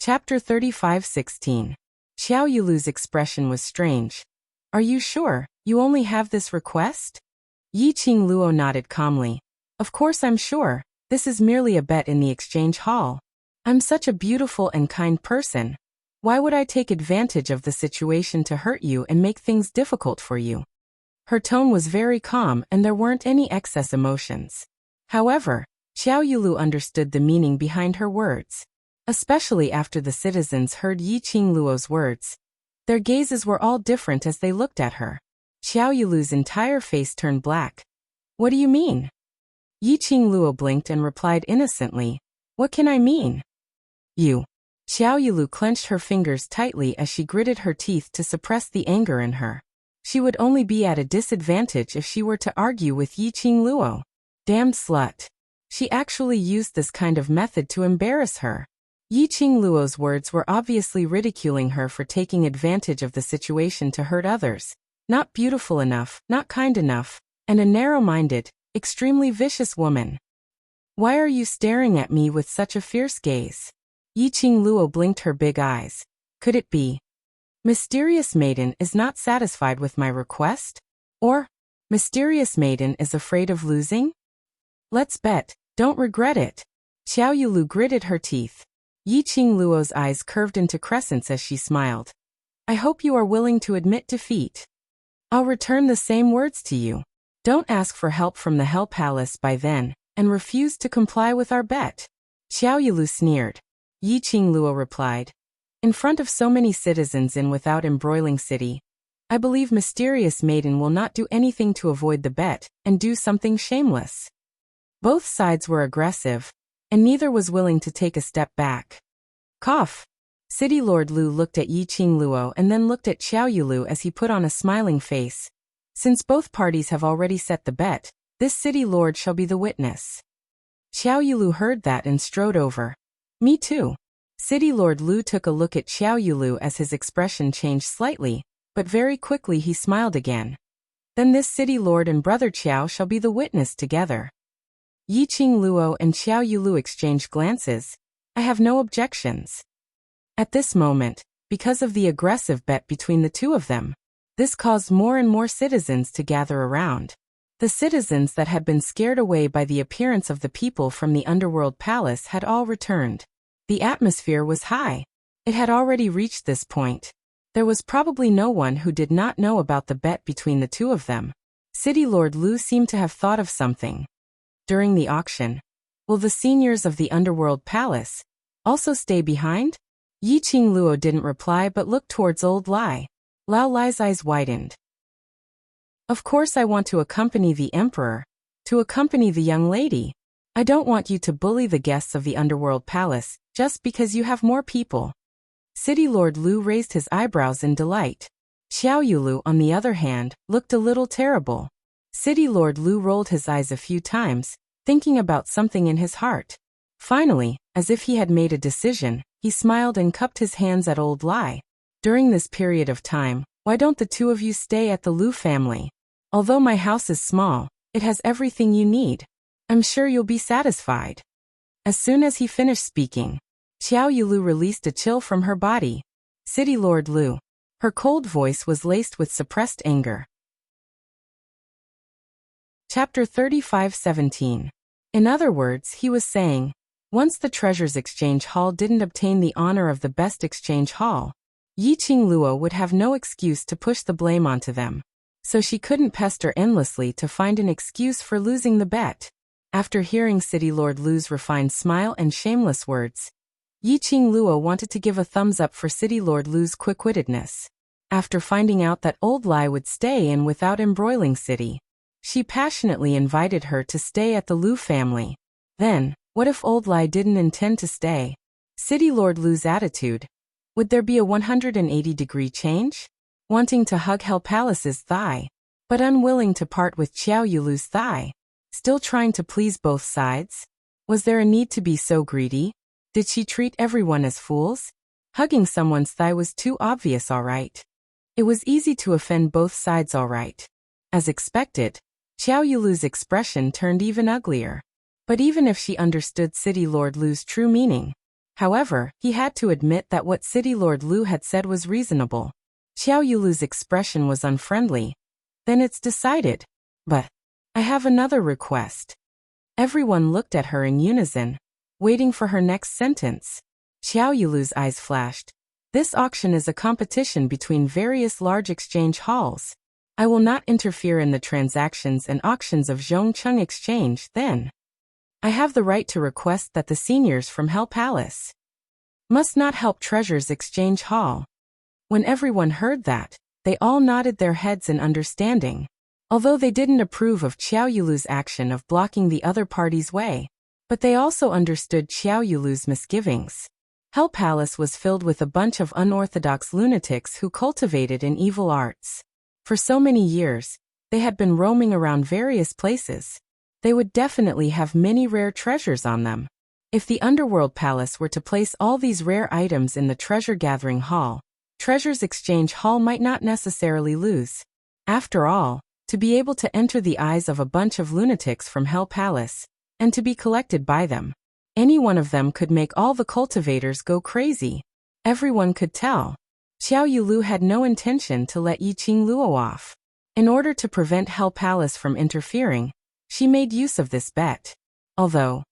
Chapter 35:16. Xiao Yulu's expression was strange. Are you sure you only have this request? Yi Qingluo nodded calmly. Of course I'm sure. This is merely a bet in the exchange hall. I'm such a beautiful and kind person. Why would I take advantage of the situation to hurt you and make things difficult for you? Her tone was very calm and there weren't any excess emotions. However, Xiao Yulu understood the meaning behind her words. Especially after the citizens heard Yi Qingluo's words. Their gazes were all different as they looked at her. Xiao Yulu's entire face turned black. What do you mean? Yi Qingluo blinked and replied innocently, What can I mean? You. Xiao Yulu clenched her fingers tightly as she gritted her teeth to suppress the anger in her. She would only be at a disadvantage if she were to argue with Yi Qingluo. Damned slut. She actually used this kind of method to embarrass her. Yi Qingluo's words were obviously ridiculing her for taking advantage of the situation to hurt others. Not beautiful enough, not kind enough, and a narrow-minded, extremely vicious woman. Why are you staring at me with such a fierce gaze? Yi Qingluo blinked her big eyes. Could it be? Mysterious Maiden is not satisfied with my request? Or, Mysterious Maiden is afraid of losing? Let's bet, don't regret it. Xiao Yulu gritted her teeth. Yi Qingluo's eyes curved into crescents as she smiled. I hope you are willing to admit defeat. I'll return the same words to you. Don't ask for help from the Hell Palace by then, and refuse to comply with our bet. Xiao Yulu sneered. Yi Qingluo replied. In front of so many citizens in Without Embroiling City, I believe Mysterious Maiden will not do anything to avoid the bet, and do something shameless. Both sides were aggressive, and neither was willing to take a step back. Cough. City Lord Lu looked at Yi Qingluo and then looked at Xiao Yulu as he put on a smiling face. Since both parties have already set the bet, this city lord shall be the witness. Xiao Yulu heard that and strode over. Me too. City Lord Lu took a look at Xiao Yulu as his expression changed slightly, but very quickly he smiled again. Then this city lord and brother Xiao shall be the witness together. Yi Qingluo and Xiao Yulu exchanged glances. I have no objections. At this moment, because of the aggressive bet between the two of them, this caused more and more citizens to gather around. The citizens that had been scared away by the appearance of the people from the Underworld Palace had all returned. The atmosphere was high. It had already reached this point. There was probably no one who did not know about the bet between the two of them. City Lord Lu seemed to have thought of something. During the auction, will the seniors of the Underworld Palace also stay behind? Yi Qingluo didn't reply but looked towards Old Lai. Lao Lai's eyes widened. Of course I want to accompany the Emperor, to accompany the young lady. I don't want you to bully the guests of the Underworld Palace, just because you have more people. City Lord Lu raised his eyebrows in delight. Xiao Yulu, on the other hand, looked a little terrible. City Lord Lu rolled his eyes a few times, thinking about something in his heart. Finally, as if he had made a decision, he smiled and cupped his hands at Old Lai. During this period of time, why don't the two of you stay at the Lu family? Although my house is small, it has everything you need. I'm sure you'll be satisfied. As soon as he finished speaking, Xiao Yulu released a chill from her body. City Lord Lu. Her cold voice was laced with suppressed anger. Chapter 35:17. In other words, he was saying, once the Treasures Exchange Hall didn't obtain the honor of the best exchange hall, Yi Qingluo would have no excuse to push the blame onto them. So she couldn't pester endlessly to find an excuse for losing the bet. After hearing City Lord Lu's refined smile and shameless words, Yi Qingluo wanted to give a thumbs up for City Lord Lu's quick-wittedness. After finding out that Old Lai would stay in Without Embroiling City, she passionately invited her to stay at the Lu family. Then, what if Old Lai didn't intend to stay? City Lord Lu's attitude. Would there be a 180-degree change? Wanting to hug Hell Palace's thigh, but unwilling to part with Xiao Yulu's thigh. Still trying to please both sides? Was there a need to be so greedy? Did she treat everyone as fools? Hugging someone's thigh was too obvious, alright. It was easy to offend both sides, alright. As expected, Xiao Yulu's expression turned even uglier. But even if she understood City Lord Lu's true meaning, However, he had to admit that what City Lord Lu had said was reasonable. Xiao Yulu's expression was unfriendly. Then it's decided. But I have another request. Everyone looked at her in unison, waiting for her next sentence. Xiao Yulu's eyes flashed. This auction is a competition between various large exchange halls. I will not interfere in the transactions and auctions of Zhongcheng Exchange, then. I have the right to request that the seniors from Hell Palace must not help Treasures Exchange Hall. When everyone heard that, they all nodded their heads in understanding. Although they didn't approve of Xiao Yulu's action of blocking the other party's way, but they also understood Xiao Yulu's misgivings. Hell Palace was filled with a bunch of unorthodox lunatics who cultivated in evil arts. For so many years, they had been roaming around various places. They would definitely have many rare treasures on them. If the Underworld Palace were to place all these rare items in the Treasure Gathering Hall, Treasures Exchange Hall might not necessarily lose. After all, to be able to enter the eyes of a bunch of lunatics from Hell Palace, and to be collected by them, any one of them could make all the cultivators go crazy. Everyone could tell. Xiao Yulu had no intention to let Yiqing Luo off. In order to prevent Hell Palace from interfering, she made use of this bet. Although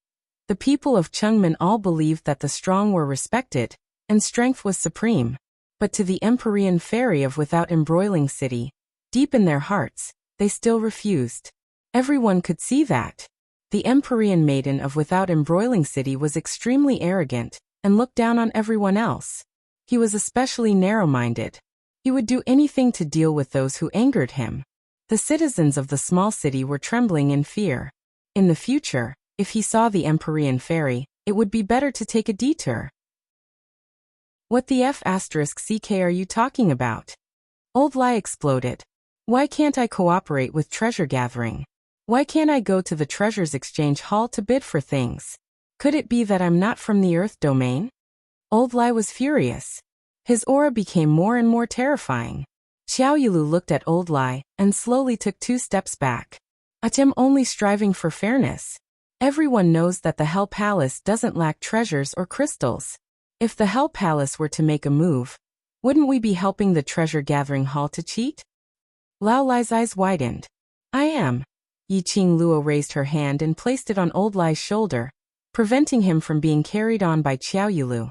the people of Chengmen all believed that the strong were respected, and strength was supreme, but to the Empyrean Fairy of Without Embroiling City, deep in their hearts, they still refused. Everyone could see that. The Empyrean Maiden of Without Embroiling City was extremely arrogant, and looked down on everyone else. He was especially narrow-minded. He would do anything to deal with those who angered him. The citizens of the small city were trembling in fear. In the future, if he saw the Empyrean Fairy, it would be better to take a detour. What the F***ck are you talking about? Old Lai exploded. Why can't I cooperate with treasure gathering? Why can't I go to the Treasures Exchange Hall to bid for things? Could it be that I'm not from the Earth domain? Old Lai was furious. His aura became more and more terrifying. Xiao Yulu looked at Old Lai and slowly took 2 steps back. I'm only striving for fairness. Everyone knows that the Hell Palace doesn't lack treasures or crystals. If the Hell Palace were to make a move, wouldn't we be helping the Treasure Gathering Hall to cheat? Lao Lai's eyes widened. I am. Yiqing Luo raised her hand and placed it on Old Lai's shoulder, preventing him from being carried on by Xiao Yulu.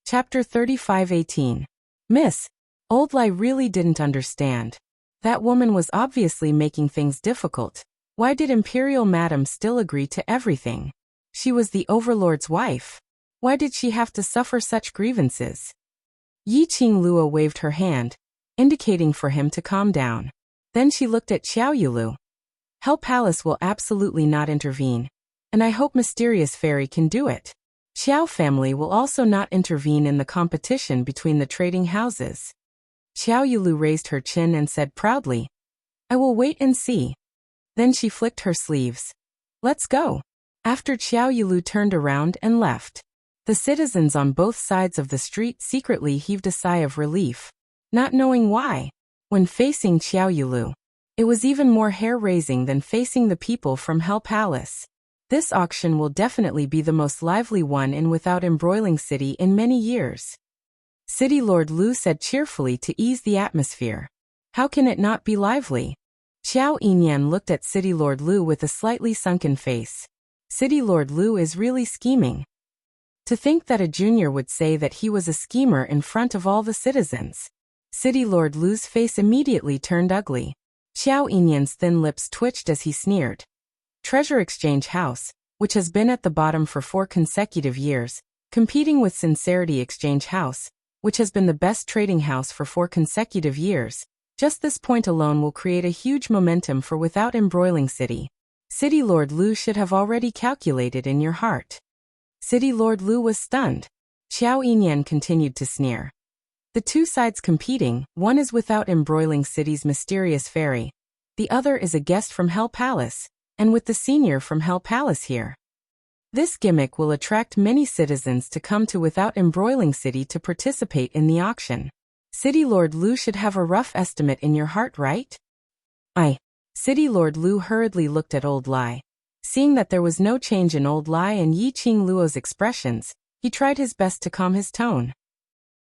Chapter 35:18. Miss, Old Lai really didn't understand. That woman was obviously making things difficult. Why did Imperial Madam still agree to everything? She was the Overlord's wife. Why did she have to suffer such grievances? Yiqing Luo waved her hand, indicating for him to calm down. Then she looked at Xiao Yulu. Hell Palace will absolutely not intervene, and I hope Mysterious Fairy can do it. Xiao family will also not intervene in the competition between the trading houses. Xiao Yulu raised her chin and said proudly, I will wait and see. Then she flicked her sleeves. Let's go. After Xiao Yulu turned around and left, the citizens on both sides of the street secretly heaved a sigh of relief, not knowing why. When facing Xiao Yulu, it was even more hair-raising than facing the people from Hell Palace. This auction will definitely be the most lively one in Without Embroiling City in many years. City Lord Lu said cheerfully to ease the atmosphere. How can it not be lively? Xiao Yinyan looked at City Lord Lu with a slightly sunken face. City Lord Lu is really scheming. To think that a junior would say that he was a schemer in front of all the citizens. City Lord Lu's face immediately turned ugly. Xiao Yinyan's thin lips twitched as he sneered. Treasure Exchange House, which has been at the bottom for 4 consecutive years, competing with Sincerity Exchange House, which has been the best trading house for 4 consecutive years, just this point alone will create a huge momentum for Without Embroiling City. City Lord Lu should have already calculated in your heart. City Lord Lu was stunned. Xiao Yinyan continued to sneer. The 2 sides competing, one is Without Embroiling City's Mysterious Fairy, the other is a guest from Hell Palace, and with the senior from Hell Palace here. This gimmick will attract many citizens to come to Without Embroiling City to participate in the auction. City Lord Lu should have a rough estimate in your heart, right? City Lord Lu hurriedly looked at Old Lai. Seeing that there was no change in old Lai and Yiqing Luo's expressions, he tried his best to calm his tone.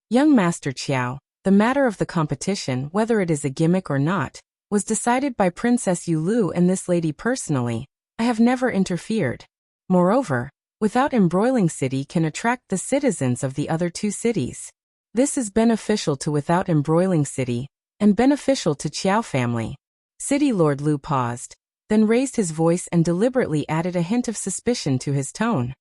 Young Master Qiao, the matter of the competition, whether it is a gimmick or not, was decided by Princess Yu Lu and this lady personally. I have never interfered. Moreover, Without Embroiling City can attract the citizens of the other two cities. This is beneficial to Without Embroiling City, and beneficial to Qiao family. City Lord Lu paused, then raised his voice and deliberately added a hint of suspicion to his tone.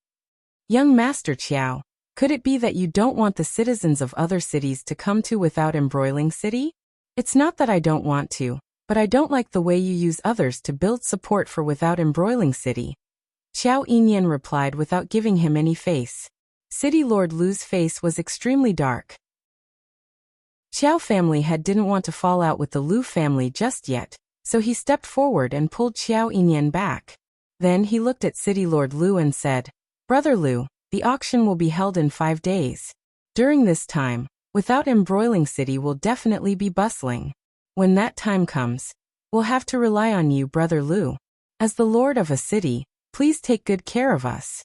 Young Master Qiao, could it be that you don't want the citizens of other cities to come to Without Embroiling City? It's not that I don't want to, but I don't like the way you use others to build support for Without Embroiling City. Xiao Yinyan replied without giving him any face. City Lord Lu's face was extremely dark. Qiao family didn't want to fall out with the Lu family just yet, so he stepped forward and pulled Xiao Yinyan back. Then he looked at City Lord Lu and said, "Brother Lu, the auction will be held in 5 days. During this time, Without Embroiling City will definitely be bustling. When that time comes, we'll have to rely on you, Brother Lu. As the lord of a city, please take good care of us."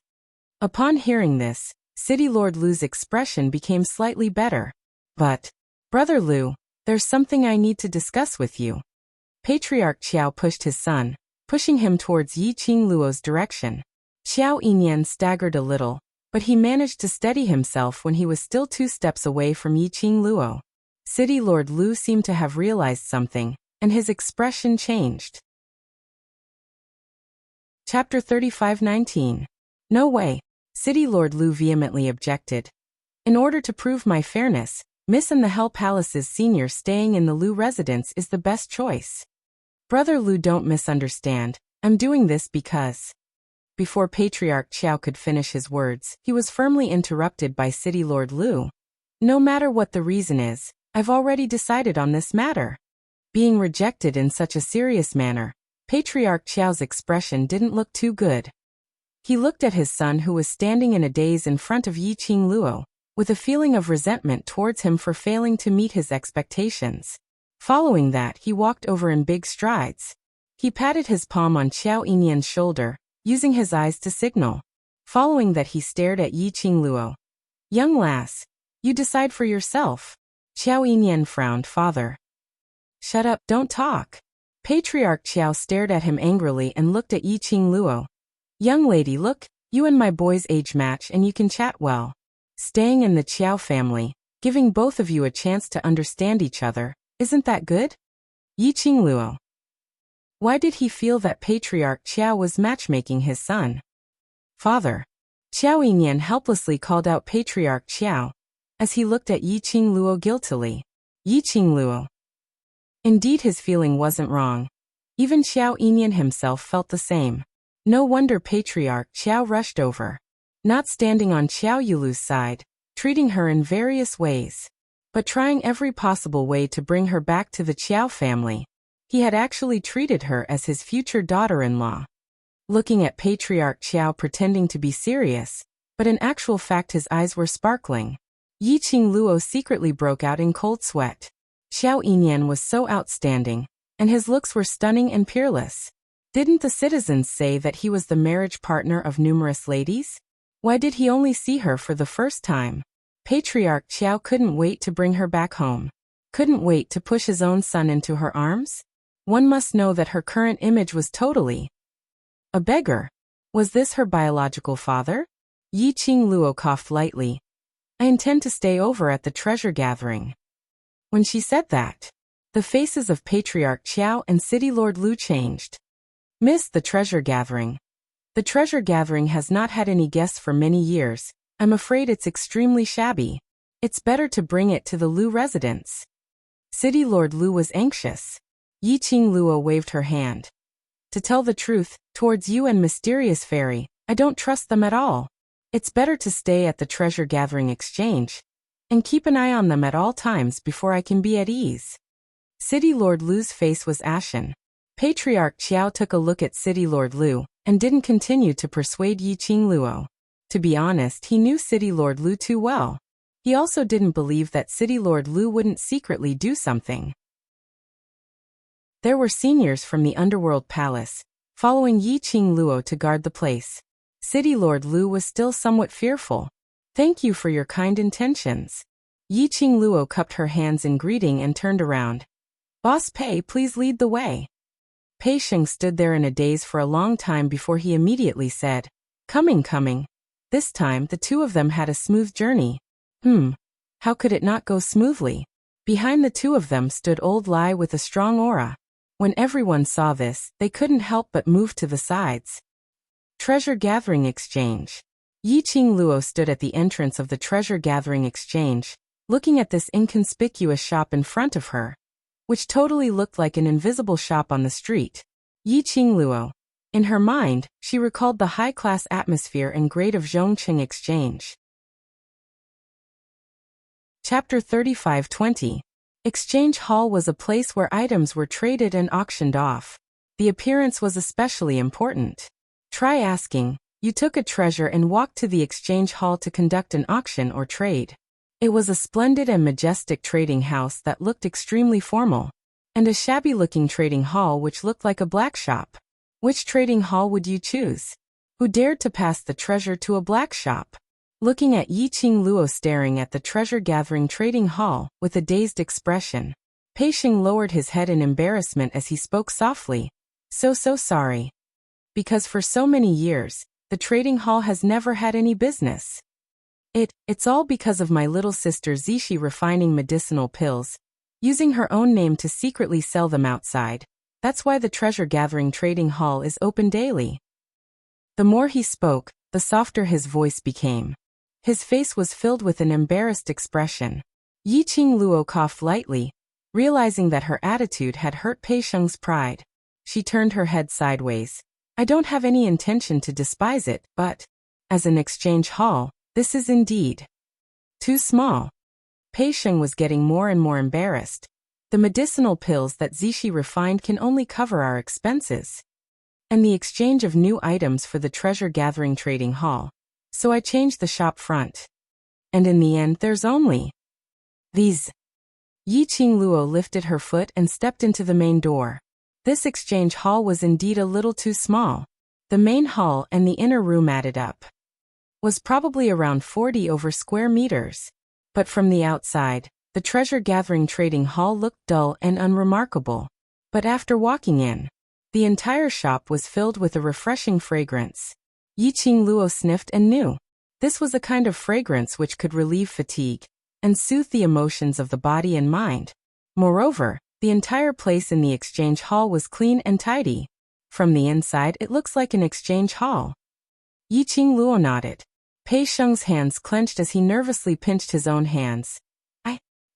Upon hearing this, City Lord Lu's expression became slightly better. "But, Brother Lu, there's something I need to discuss with you." Patriarch Qiao pushed his son, pushing him towards Yiqing Luo's direction. Xiao Yinyan staggered a little, but he managed to steady himself when he was still 2 steps away from Yiqing Luo. City Lord Lu seemed to have realized something, and his expression changed. Chapter 35:19. No way. City Lord Lu vehemently objected. In order to prove my fairness, Miss and the Hell Palace's senior staying in the Lu residence is the best choice. Brother Lu, don't misunderstand. I'm doing this because... Before Patriarch Qiao could finish his words, he was firmly interrupted by City Lord Lu. No matter what the reason is, I've already decided on this matter. Being rejected in such a serious manner, Patriarch Qiao's expression didn't look too good. He looked at his son who was standing in a daze in front of Yiqing Luo, with a feeling of resentment towards him for failing to meet his expectations. Following that, he walked over in big strides. He patted his palm on Xiao Yinyan's shoulder, using his eyes to signal. Following that, he stared at Yiqing Luo. "Young lass, you decide for yourself." Xiao Yinyan frowned. "Father." "Shut up, don't talk." Patriarch Qiao stared at him angrily and looked at Yiqing Luo. "Young lady, look, you and my boys age match and you can chat well. Staying in the Qiao family, giving both of you a chance to understand each other, isn't that good?" Yiqing Luo. Why did he feel that Patriarch Qiao was matchmaking his son? "Father." Xiao Yinyan helplessly called out Patriarch Qiao, as he looked at Yiqing Luo guiltily. Yiqing Luo. Indeed, his feeling wasn't wrong. Even Xiao Yinyan himself felt the same. No wonder Patriarch Qiao rushed over. Not standing on Qiao Yulu's side, treating her in various ways, but trying every possible way to bring her back to the Qiao family. He had actually treated her as his future daughter-in-law. Looking at Patriarch Qiao pretending to be serious, but in actual fact his eyes were sparkling. Yiqing Luo secretly broke out in cold sweat. Xiao Yinyan was so outstanding, and his looks were stunning and peerless. Didn't the citizens say that he was the marriage partner of numerous ladies? Why did he only see her for the first time? Patriarch Qiao couldn't wait to bring her back home. Couldn't wait to push his own son into her arms? One must know that her current image was totally a beggar. Was this her biological father? Yiqing Luo coughed lightly. "I intend to stay over at the treasure gathering." When she said that, the faces of Patriarch Qiao and City Lord Lu changed. "Miss, the treasure gathering. The treasure gathering has not had any guests for many years. I'm afraid it's extremely shabby. It's better to bring it to the Lu residence." City Lord Lu was anxious. Yiqing Luo waved her hand. "To tell the truth, towards you and Mysterious Fairy, I don't trust them at all. It's better to stay at the treasure gathering exchange, and keep an eye on them at all times before I can be at ease." City Lord Lu's face was ashen. Patriarch Qiao took a look at City Lord Lu, and didn't continue to persuade Yiqing Luo. To be honest, he knew City Lord Lu too well. He also didn't believe that City Lord Lu wouldn't secretly do something. There were seniors from the Underworld Palace, following Yiqing Luo to guard the place. City Lord Lu was still somewhat fearful. "Thank you for your kind intentions." Yiqing Luo cupped her hands in greeting and turned around. "Boss Pei, please lead the way." Pei Sheng stood there in a daze for a long time before he immediately said, Coming. This time, the two of them had a smooth journey. How could it not go smoothly? Behind the two of them stood Old Lai with a strong aura. When everyone saw this, they couldn't help but move to the sides. Treasure Gathering Exchange. Yiqing Luo stood at the entrance of the Treasure Gathering Exchange, looking at this inconspicuous shop in front of her, which totally looked like an invisible shop on the street. Yiqing Luo. In her mind, she recalled the high-class atmosphere and grade of Zhongqing Exchange. Chapter 35-20. Exchange Hall was a place where items were traded and auctioned off. The appearance was especially important. Try asking, you took a treasure and walked to the exchange hall to conduct an auction or trade. It was a splendid and majestic trading house that looked extremely formal, and a shabby-looking trading hall which looked like a black shop. Which trading hall would you choose? Who dared to pass the treasure to a black shop? Looking at Yiqing Luo staring at the treasure-gathering trading hall with a dazed expression, Pei Sheng lowered his head in embarrassment as he spoke softly. So sorry. Because for so many years, the trading hall has never had any business. It's all because of my little sister Zishi refining medicinal pills, using her own name to secretly sell them outside. That's why the treasure-gathering trading hall is open daily. The more he spoke, the softer his voice became. His face was filled with an embarrassed expression. Yiqing Luo coughed lightly, realizing that her attitude had hurt Pei Sheng's pride. She turned her head sideways. I don't have any intention to despise it, but, as an exchange hall, this is indeed too small. Pei Sheng was getting more and more embarrassed. The medicinal pills that Zishi refined can only cover our expenses, and the exchange of new items for the treasure-gathering trading hall. So I changed the shop front. And in the end, there's only these. Yiqing Luo lifted her foot and stepped into the main door. This exchange hall was indeed a little too small. The main hall and the inner room added up was probably around 40 over square meters. But from the outside, the treasure-gathering trading hall looked dull and unremarkable. But after walking in, the entire shop was filled with a refreshing fragrance. Yiqing Luo sniffed and knew. This was a kind of fragrance which could relieve fatigue and soothe the emotions of the body and mind. Moreover, the entire place in the exchange hall was clean and tidy. From the inside, it looks like an exchange hall. Yiqing Luo nodded. Pei Sheng's hands clenched as he nervously pinched his own hands.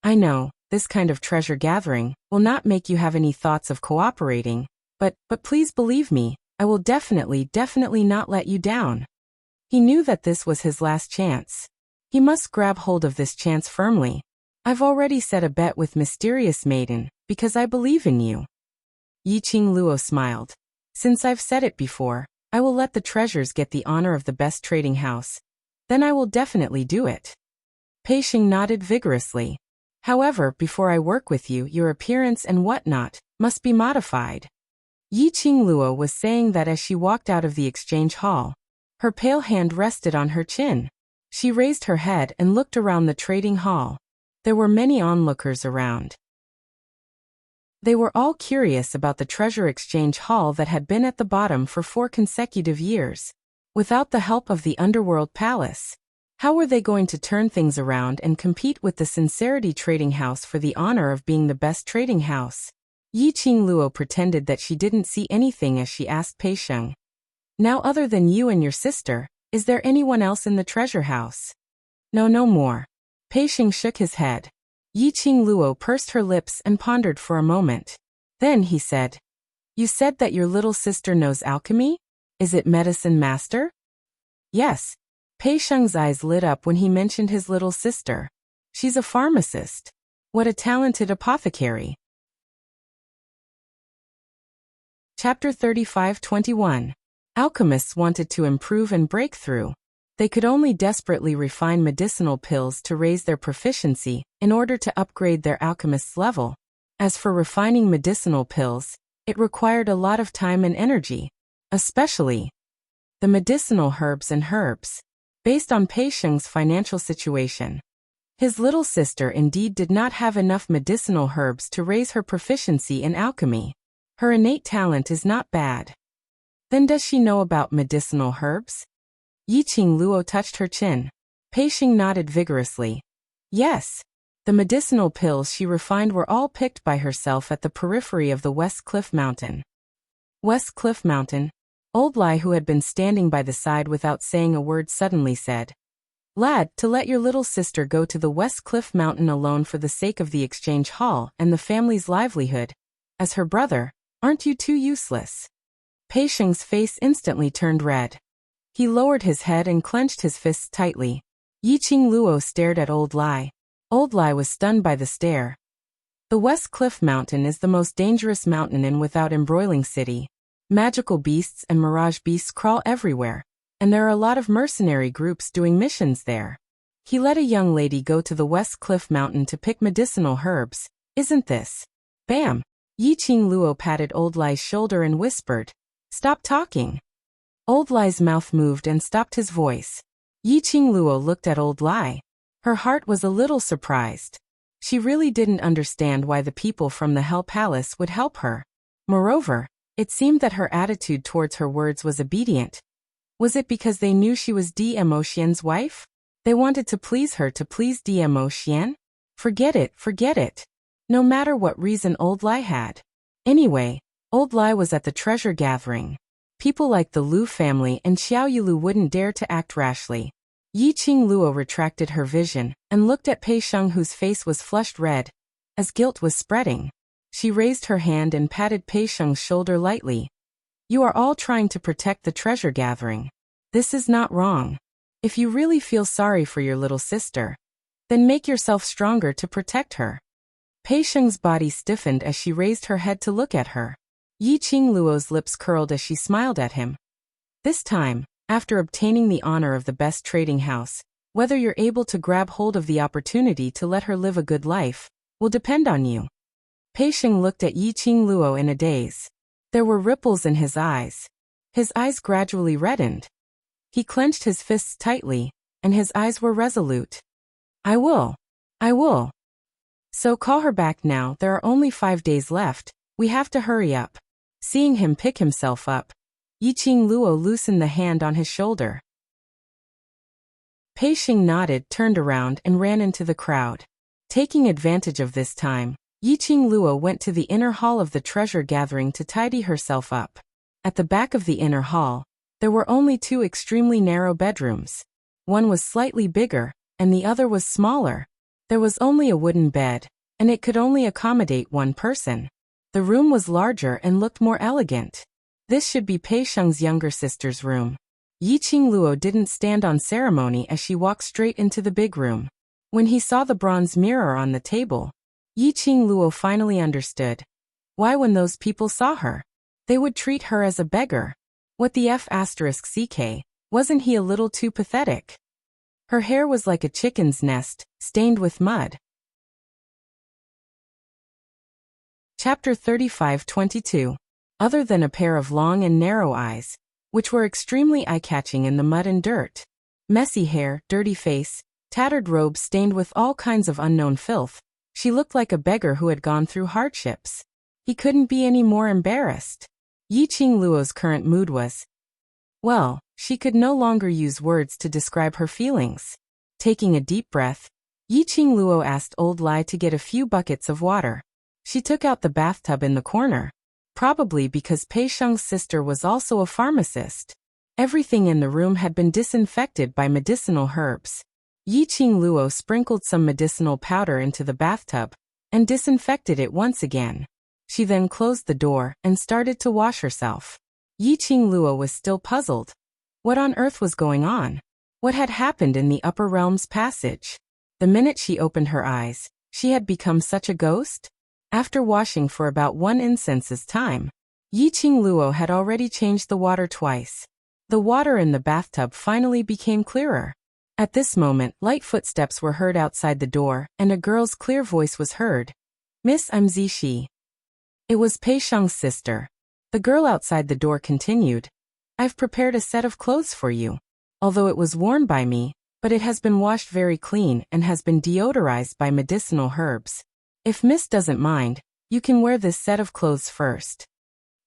I know, this kind of treasure gathering will not make you have any thoughts of cooperating, but please believe me, I will definitely not let you down. He knew that this was his last chance. He must grab hold of this chance firmly. I've already set a bet with Mysterious Maiden, because I believe in you. Yiqing Luo smiled. Since I've said it before, I will let the treasures get the honor of the best trading house. Then I will definitely do it. Pei Sheng nodded vigorously. However, before I work with you, your appearance and whatnot must be modified. Yiqing Luo was saying that as she walked out of the exchange hall. Her pale hand rested on her chin. She raised her head and looked around the trading hall. There were many onlookers around. They were all curious about the treasure exchange hall that had been at the bottom for 4 consecutive years, without the help of the underworld palace. How were they going to turn things around and compete with the Sincerity Trading House for the honor of being the best trading house? Yiqing Luo pretended that she didn't see anything as she asked Pei Sheng. Now, other than you and your sister, is there anyone else in the treasure house? No more. Pei Sheng shook his head. Yiqing Luo pursed her lips and pondered for a moment. Then he said, You said that your little sister knows alchemy? Is it medicine master? Yes. Pei Sheng's eyes lit up when he mentioned his little sister. She's a pharmacist. What a talented apothecary. Chapter 35-21. Alchemists wanted to improve and break through. They could only desperately refine medicinal pills to raise their proficiency in order to upgrade their alchemist's level. As for refining medicinal pills, it required a lot of time and energy. especially the medicinal herbs and herbs. Based on Pei Sheng's financial situation, his little sister indeed did not have enough medicinal herbs to raise her proficiency in alchemy. Her innate talent is not bad. Then does she know about medicinal herbs? Yiqing Luo touched her chin. Pei Sheng nodded vigorously. Yes. The medicinal pills she refined were all picked by herself at the periphery of the West Cliff Mountain. West Cliff Mountain? Old Lai, who had been standing by the side without saying a word, suddenly said, Lad, to let your little sister go to the West Cliff Mountain alone for the sake of the exchange hall and the family's livelihood. As her brother, aren't you too useless? Pei Sheng's face instantly turned red. He lowered his head and clenched his fists tightly. Yiqing Luo stared at Old Lai. Old Lai was stunned by the stare. The West Cliff Mountain is the most dangerous mountain in Without Embroiling City. Magical beasts and mirage beasts crawl everywhere, and there are a lot of mercenary groups doing missions there. He let a young lady go to the West Cliff Mountain to pick medicinal herbs, isn't this? Bam! Yiqing Luo patted Old Lai's shoulder and whispered, Stop talking. Old Lai's mouth moved and stopped his voice. Yiqing Luo looked at Old Lai. Her heart was a little surprised. She really didn't understand why the people from the Hell Palace would help her. Moreover, it seemed that her attitude towards her words was obedient. Was it because they knew she was Dmo Xian's wife? They wanted to please her to please Dmo Xian? Forget it. No matter what reason Old Lai had. Anyway, Old Lai was at the treasure gathering. People like the Lu family and Xiao Yulu wouldn't dare to act rashly. Yiqing Luo retracted her vision and looked at Pei Sheng, whose face was flushed red, as guilt was spreading. She raised her hand and patted Pei Sheng's shoulder lightly. You are all trying to protect the treasure gathering. This is not wrong. If you really feel sorry for your little sister, then make yourself stronger to protect her. Pei Sheng's body stiffened as she raised her head to look at her. Yiqing Luo's lips curled as she smiled at him. This time, after obtaining the honor of the best trading house, whether you're able to grab hold of the opportunity to let her live a good life will depend on you. Pei Sheng looked at Yiqing Luo in a daze. There were ripples in his eyes. His eyes gradually reddened. He clenched his fists tightly, and his eyes were resolute. I will. So call her back now. There are only 5 days left. We have to hurry up. Seeing him pick himself up, Yiqing Luo loosened the hand on his shoulder. Pei Sheng nodded, turned around, and ran into the crowd. Taking advantage of this time, Yiqing Luo went to the inner hall of the treasure gathering to tidy herself up. At the back of the inner hall, there were only 2 extremely narrow bedrooms. One was slightly bigger, and the other was smaller. There was only a wooden bed, and it could only accommodate 1 person. The room was larger and looked more elegant. This should be Pei Sheng's younger sister's room. Yiqing Luo didn't stand on ceremony as she walked straight into the big room. When he saw the bronze mirror on the table, Yiqing Luo finally understood. Why, when those people saw her, they would treat her as a beggar. What the F***ck, wasn't he a little too pathetic? Her hair was like a chicken's nest, stained with mud. Chapter 35-22. Other than a pair of long and narrow eyes, which were extremely eye-catching in the mud and dirt, messy hair, dirty face, tattered robes stained with all kinds of unknown filth, she looked like a beggar who had gone through hardships. He couldn't be any more embarrassed. Yiqing Luo's current mood was, well, she could no longer use words to describe her feelings. Taking a deep breath, Yiqing Luo asked Old Lai to get a few buckets of water. She took out the bathtub in the corner. Probably because Pei Sheng's sister was also a pharmacist. Everything in the room had been disinfected by medicinal herbs. Yiqing Luo sprinkled some medicinal powder into the bathtub and disinfected it once again. She then closed the door and started to wash herself. Yiqing Luo was still puzzled. What on earth was going on? What had happened in the Upper Realms passage? The minute she opened her eyes, she had become such a ghost? After washing for about 1 incense's time, Yiqing Luo had already changed the water twice. The water in the bathtub finally became clearer. At this moment, light footsteps were heard outside the door, and a girl's clear voice was heard. Miss, I'm Zishi. It was Pei Sheng's sister. The girl outside the door continued, I've prepared a set of clothes for you. Although it was worn by me, but it has been washed very clean and has been deodorized by medicinal herbs. If Miss doesn't mind, you can wear this set of clothes first.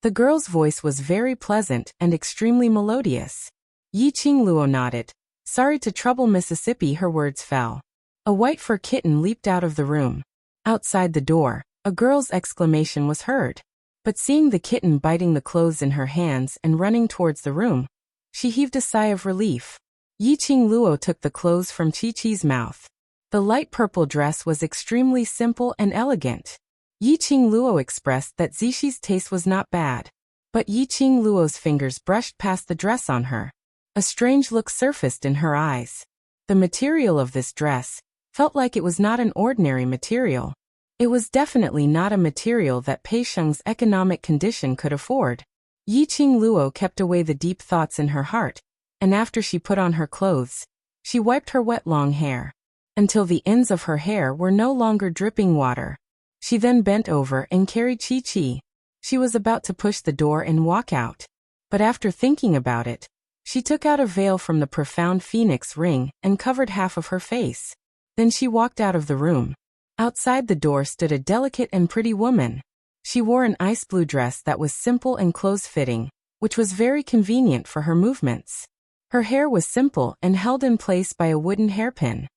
The girl's voice was very pleasant and extremely melodious. Yi-Ching Luo nodded. Sorry to trouble Mississippi, her words fell. A white fur kitten leaped out of the room. Outside the door, a girl's exclamation was heard. But seeing the kitten biting the clothes in her hands and running towards the room, she heaved a sigh of relief. Yi-Ching Luo took the clothes from Chi-Chi's mouth. The light purple dress was extremely simple and elegant. Yi-Ching Luo expressed that Zishi's taste was not bad. But Yi-Ching Luo's fingers brushed past the dress on her. A strange look surfaced in her eyes. The material of this dress felt like it was not an ordinary material. It was definitely not a material that Pei Sheng's economic condition could afford. Yi-Ching Luo kept away the deep thoughts in her heart, and after she put on her clothes, she wiped her wet long hair, until the ends of her hair were no longer dripping water. She then bent over and carried Chi-Chi. She was about to push the door and walk out. But after thinking about it, she took out a veil from the profound phoenix ring and covered half of her face. Then she walked out of the room. Outside the door stood a delicate and pretty woman. She wore an ice blue dress that was simple and close-fitting, which was very convenient for her movements. Her hair was simple and held in place by a wooden hairpin.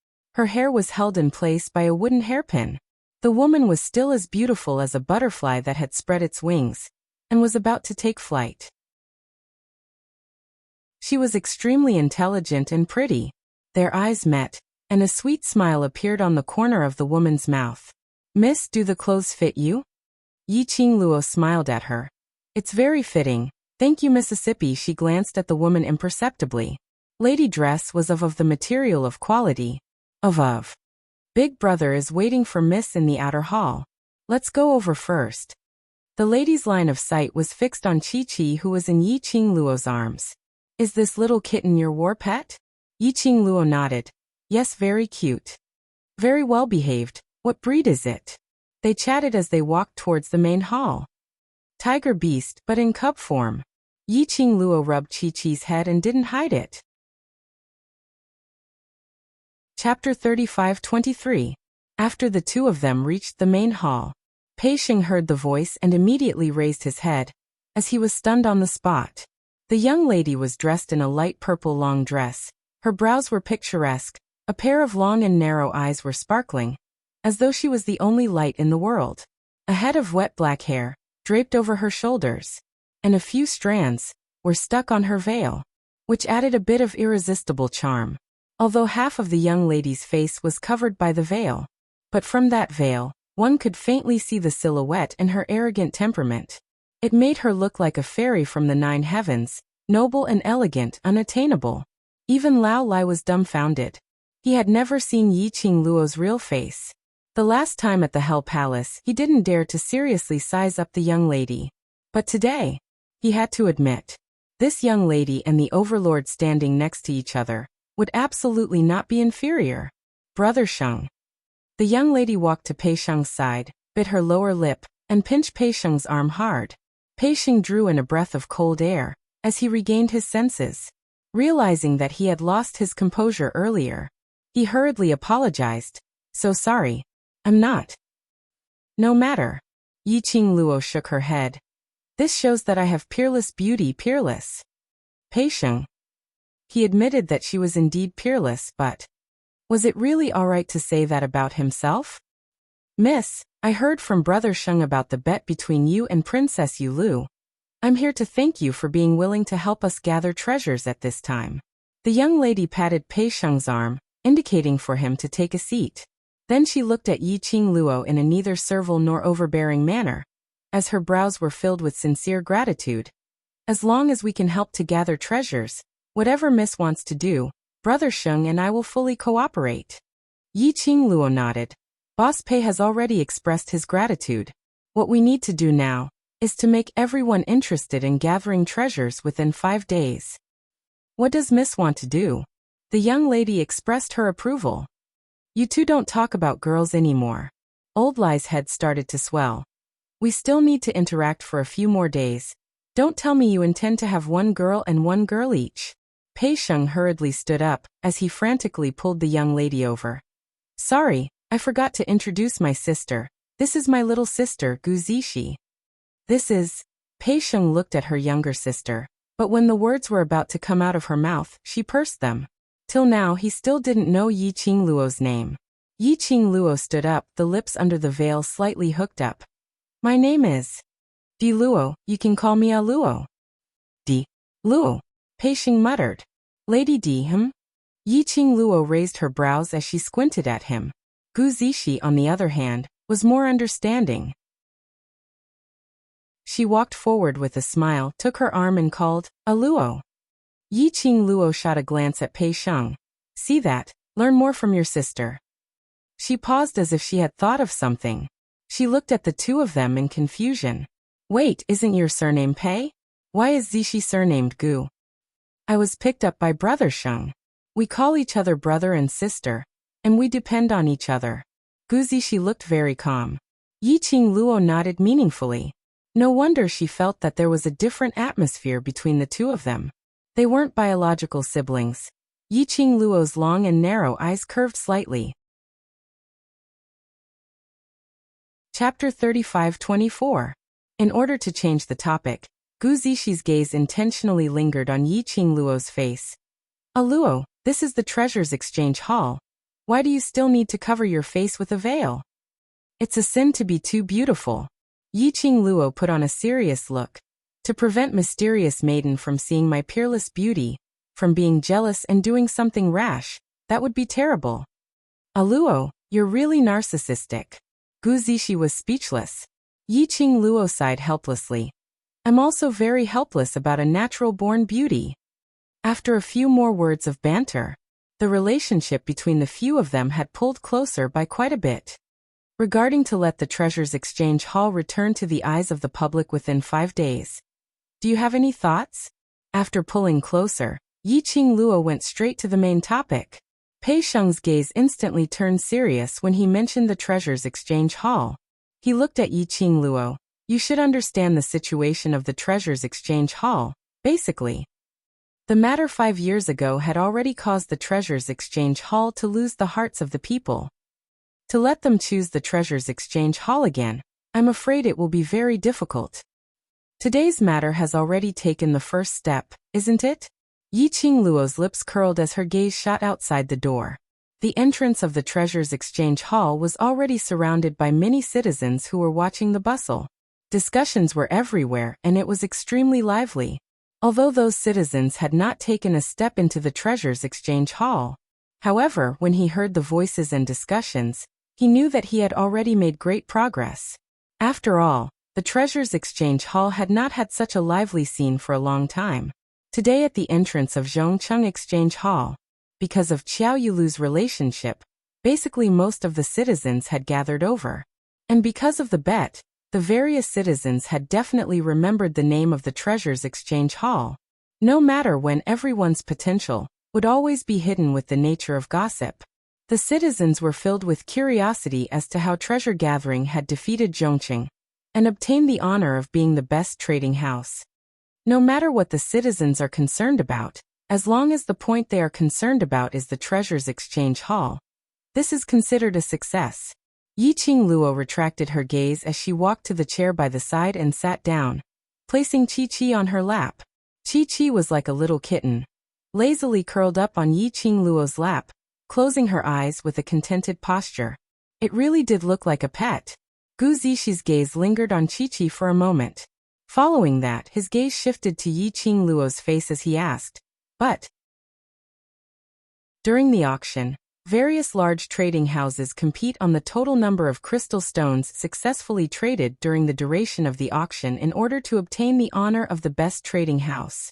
The woman was still as beautiful as a butterfly that had spread its wings and was about to take flight. She was extremely intelligent and pretty. Their eyes met, and a sweet smile appeared on the corner of the woman's mouth. Miss, do the clothes fit you? Yi-Ching Luo smiled at her. It's very fitting. Thank you, Mississippi. She glanced at the woman imperceptibly. Lady dress was of the material of quality. Of. Big brother is waiting for Miss in the outer hall. Let's go over first. The lady's line of sight was fixed on Chi-Chi, who was in Yi-Ching Luo's arms. Is this little kitten your war pet? Yi-Ching Luo nodded. Yes, very cute. Very well behaved. What breed is it? They chatted as they walked towards the main hall. Tiger beast, but in cub form. Yi-Ching Luo rubbed Chi-Chi's head and didn't hide it. Chapter 35-23. After the two of them reached the main hall, Pei Sheng heard the voice and immediately raised his head, as he was stunned on the spot. The young lady was dressed in a light purple long dress. Her brows were picturesque, a pair of long and narrow eyes were sparkling, as though she was the only light in the world. A head of wet black hair, draped over her shoulders, and a few strands, were stuck on her veil, which added a bit of irresistible charm. Although half of the young lady's face was covered by the veil, but from that veil, one could faintly see the silhouette and her arrogant temperament. It made her look like a fairy from the 9 heavens, noble and elegant, unattainable. Even Lao Lai was dumbfounded. He had never seen Yi-Ching Luo's real face. The last time at the Hell Palace, he didn't dare to seriously size up the young lady. But today, he had to admit, this young lady and the overlord standing next to each other would absolutely not be inferior. Brother Sheng. The young lady walked to Pei Sheng's side, bit her lower lip, and pinched Pei Sheng's arm hard. Pei Sheng drew in a breath of cold air, as he regained his senses. Realizing that he had lost his composure earlier, he hurriedly apologized. So sorry. I'm not. No matter. Yi-Ching Luo shook her head. This shows that I have peerless beauty. Peerless. Pei Sheng. He admitted that she was indeed peerless, but was it really alright to say that about himself? Miss, I heard from Brother Sheng about the bet between you and Princess Yulu. I'm here to thank you for being willing to help us gather treasures at this time. The young lady patted Pei Sheng's arm, indicating for him to take a seat. Then she looked at Yi-Ching Luo in a neither servile nor overbearing manner, as her brows were filled with sincere gratitude. As long as we can help to gather treasures, whatever Miss wants to do, Brother Sheng and I will fully cooperate. Yi-Ching Luo nodded. Boss Pei has already expressed his gratitude. What we need to do now is to make everyone interested in gathering treasures within 5 days. What does Miss want to do? The young lady expressed her approval. You two don't talk about girls anymore. Old Lai's head started to swell. We still need to interact for a few more days. Don't tell me you intend to have one girl and one girl each. Pei Sheng hurriedly stood up as he frantically pulled the young lady over. Sorry, I forgot to introduce my sister. This is my little sister, Gu Zishi. This is... Pei Sheng looked at her younger sister, but when the words were about to come out of her mouth, she pursed them. Till now he still didn't know Yi Qingluo's name. Yi Qingluo stood up, the lips under the veil slightly hooked up. My name is... Di Luo, you can call me A Luo. Di Luo, Pei Sheng muttered. Lady Di, Yi Qingluo raised her brows as she squinted at him. Gu Zishi, on the other hand, was more understanding. She walked forward with a smile, took her arm and called, A Luo. Yi Qingluo shot a glance at Pei Sheng. See that? Learn more from your sister. She paused as if she had thought of something. She looked at the two of them in confusion. Wait, isn't your surname Pei? Why is Zishi surnamed Gu? I was picked up by Brother Sheng. We call each other brother and sister, and we depend on each other. Gu Zishi looked very calm. Yi Qingluo nodded meaningfully. No wonder she felt that there was a different atmosphere between the two of them. They weren't biological siblings. Yi Qingluo's long and narrow eyes curved slightly. Chapter 35-24. In order to change the topic, Gu Zishi's gaze intentionally lingered on Yi Qingluo's face. A Luo, this is the Treasures Exchange Hall. Why do you still need to cover your face with a veil? It's a sin to be too beautiful. Yi Qingluo put on a serious look. To prevent mysterious maiden from seeing my peerless beauty, from being jealous and doing something rash, that would be terrible. A Luo, you're really narcissistic. Gu Zishi was speechless. Yi Qingluo sighed helplessly. I'm also very helpless about a natural-born beauty. After a few more words of banter, the relationship between the few of them had pulled closer by quite a bit. Regarding to let the Treasures Exchange Hall return to the eyes of the public within 5 days. Do you have any thoughts? After pulling closer, Yi Qingluo went straight to the main topic. Pei Sheng's gaze instantly turned serious when he mentioned the Treasures Exchange Hall. He looked at Yi Qingluo. You should understand the situation of the Treasures Exchange Hall, basically. The matter 5 years ago had already caused the Treasures Exchange Hall to lose the hearts of the people. To let them choose the Treasures Exchange Hall again, I'm afraid it will be very difficult. Today's matter has already taken the first step, isn't it? Yi Qingluo's lips curled as her gaze shot outside the door. The entrance of the Treasures Exchange Hall was already surrounded by many citizens who were watching the bustle. Discussions were everywhere and it was extremely lively. Although those citizens had not taken a step into the Treasures Exchange Hall. However, when he heard the voices and discussions, he knew that he had already made great progress. After all, the Treasures Exchange Hall had not had such a lively scene for a long time. Today at the entrance of Zhongcheng Exchange Hall, because of Qiao Yulu's relationship, basically most of the citizens had gathered over. And because of the bet, the various citizens had definitely remembered the name of the Treasures Exchange Hall. No matter when, everyone's potential would always be hidden with the nature of gossip. The citizens were filled with curiosity as to how Treasure Gathering had defeated Zhongcheng and obtained the honor of being the best trading house. No matter what the citizens are concerned about, as long as the point they are concerned about is the Treasures Exchange Hall, this is considered a success. Yi Qingluo retracted her gaze as she walked to the chair by the side and sat down, placing Chi-Chi on her lap. Chi-Chi was like a little kitten, lazily curled up on Yi Qingluo's lap, closing her eyes with a contented posture. It really did look like a pet. Gu Zishi's gaze lingered on Chi-Chi for a moment. Following that, his gaze shifted to Yi Qingluo's face as he asked, But? During the auction, various large trading houses compete on the total number of crystal stones successfully traded during the duration of the auction in order to obtain the honor of the best trading house.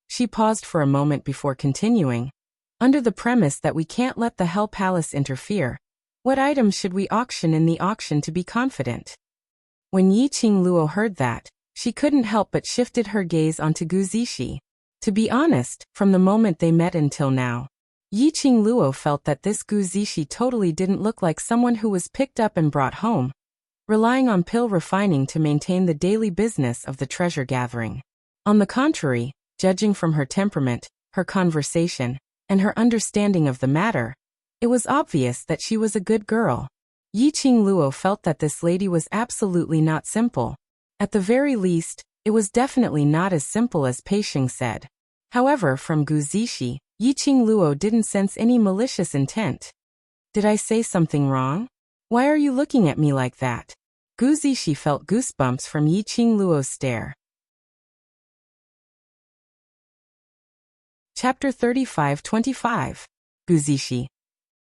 She paused for a moment before continuing. Under the premise that we can't let the Hell Palace interfere, what items should we auction in the auction to be confident? When Yi Qingluo heard that, she couldn't help but shifted her gaze onto Gu Zishi. To be honest, from the moment they met until now, Yi Qingluo felt that this Gu Zishi totally didn't look like someone who was picked up and brought home, relying on pill refining to maintain the daily business of the treasure gathering. On the contrary, judging from her temperament, her conversation, and her understanding of the matter, it was obvious that she was a good girl. Yiqing Luo felt that this lady was absolutely not simple. At the very least, it was definitely not as simple as Pei Sheng said. However, from Gu Zishi, Yiqing Luo didn't sense any malicious intent. Did I say something wrong? Why are you looking at me like that? Gu Zishi felt goosebumps from Yiqing Luo's stare. Chapter 35-25. Gu Zishi.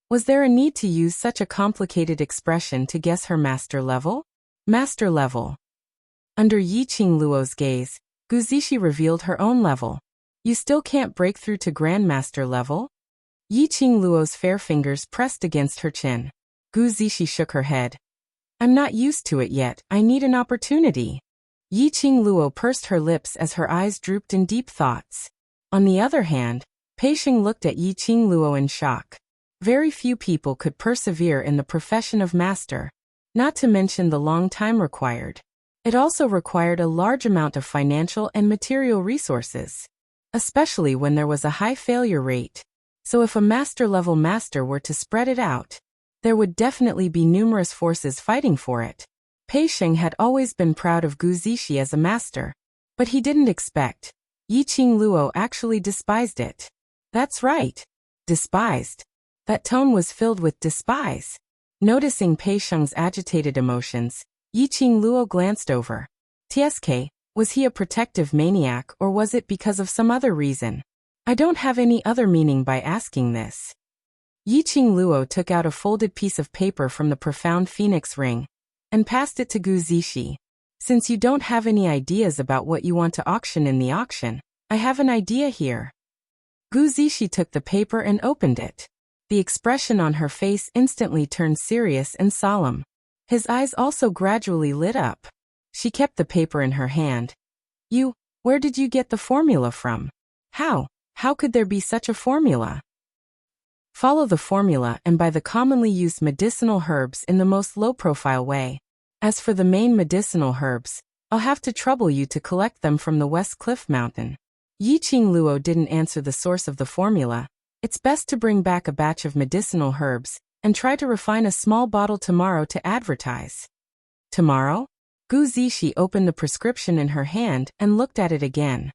Was there a need to use such a complicated expression to guess her master level? Master level. Under Yiqing Luo's gaze, Gu Zishi revealed her own level. You still can't break through to Grandmaster level? Yiqing Luo's fair fingers pressed against her chin. Gu Zishi shook her head. I'm not used to it yet, I need an opportunity. Yiqing Luo pursed her lips as her eyes drooped in deep thoughts. On the other hand, Pei Sheng looked at Yiqing Luo in shock. Very few people could persevere in the profession of master, not to mention the long time required. It also required a large amount of financial and material resources, especially when there was a high failure rate. So if a master-level master were to spread it out, there would definitely be numerous forces fighting for it. Pei Sheng had always been proud of Gu Zishi as a master, but he didn't expect Yiqing Luo actually despised it. That's right. Despised. That tone was filled with despise. Noticing Pei Sheng's agitated emotions, Yiqing Luo glanced over. TSK, was he a protective maniac or was it because of some other reason? I don't have any other meaning by asking this. Yiqing Luo took out a folded piece of paper from the profound phoenix ring and passed it to Gu Zishi. Since you don't have any ideas about what you want to auction in the auction, I have an idea here. Gu Zishi took the paper and opened it. The expression on her face instantly turned serious and solemn. His eyes also gradually lit up. She kept the paper in her hand. Where did you get the formula from? How could there be such a formula? Follow the formula and buy the commonly used medicinal herbs in the most low-profile way. As for the main medicinal herbs, I'll have to trouble you to collect them from the West Cliff Mountain. Yiqing Luo didn't answer the source of the formula. It's best to bring back a batch of medicinal herbs and try to refine a small bottle tomorrow to advertise. Tomorrow? Gu Zishi opened the prescription in her hand and looked at it again.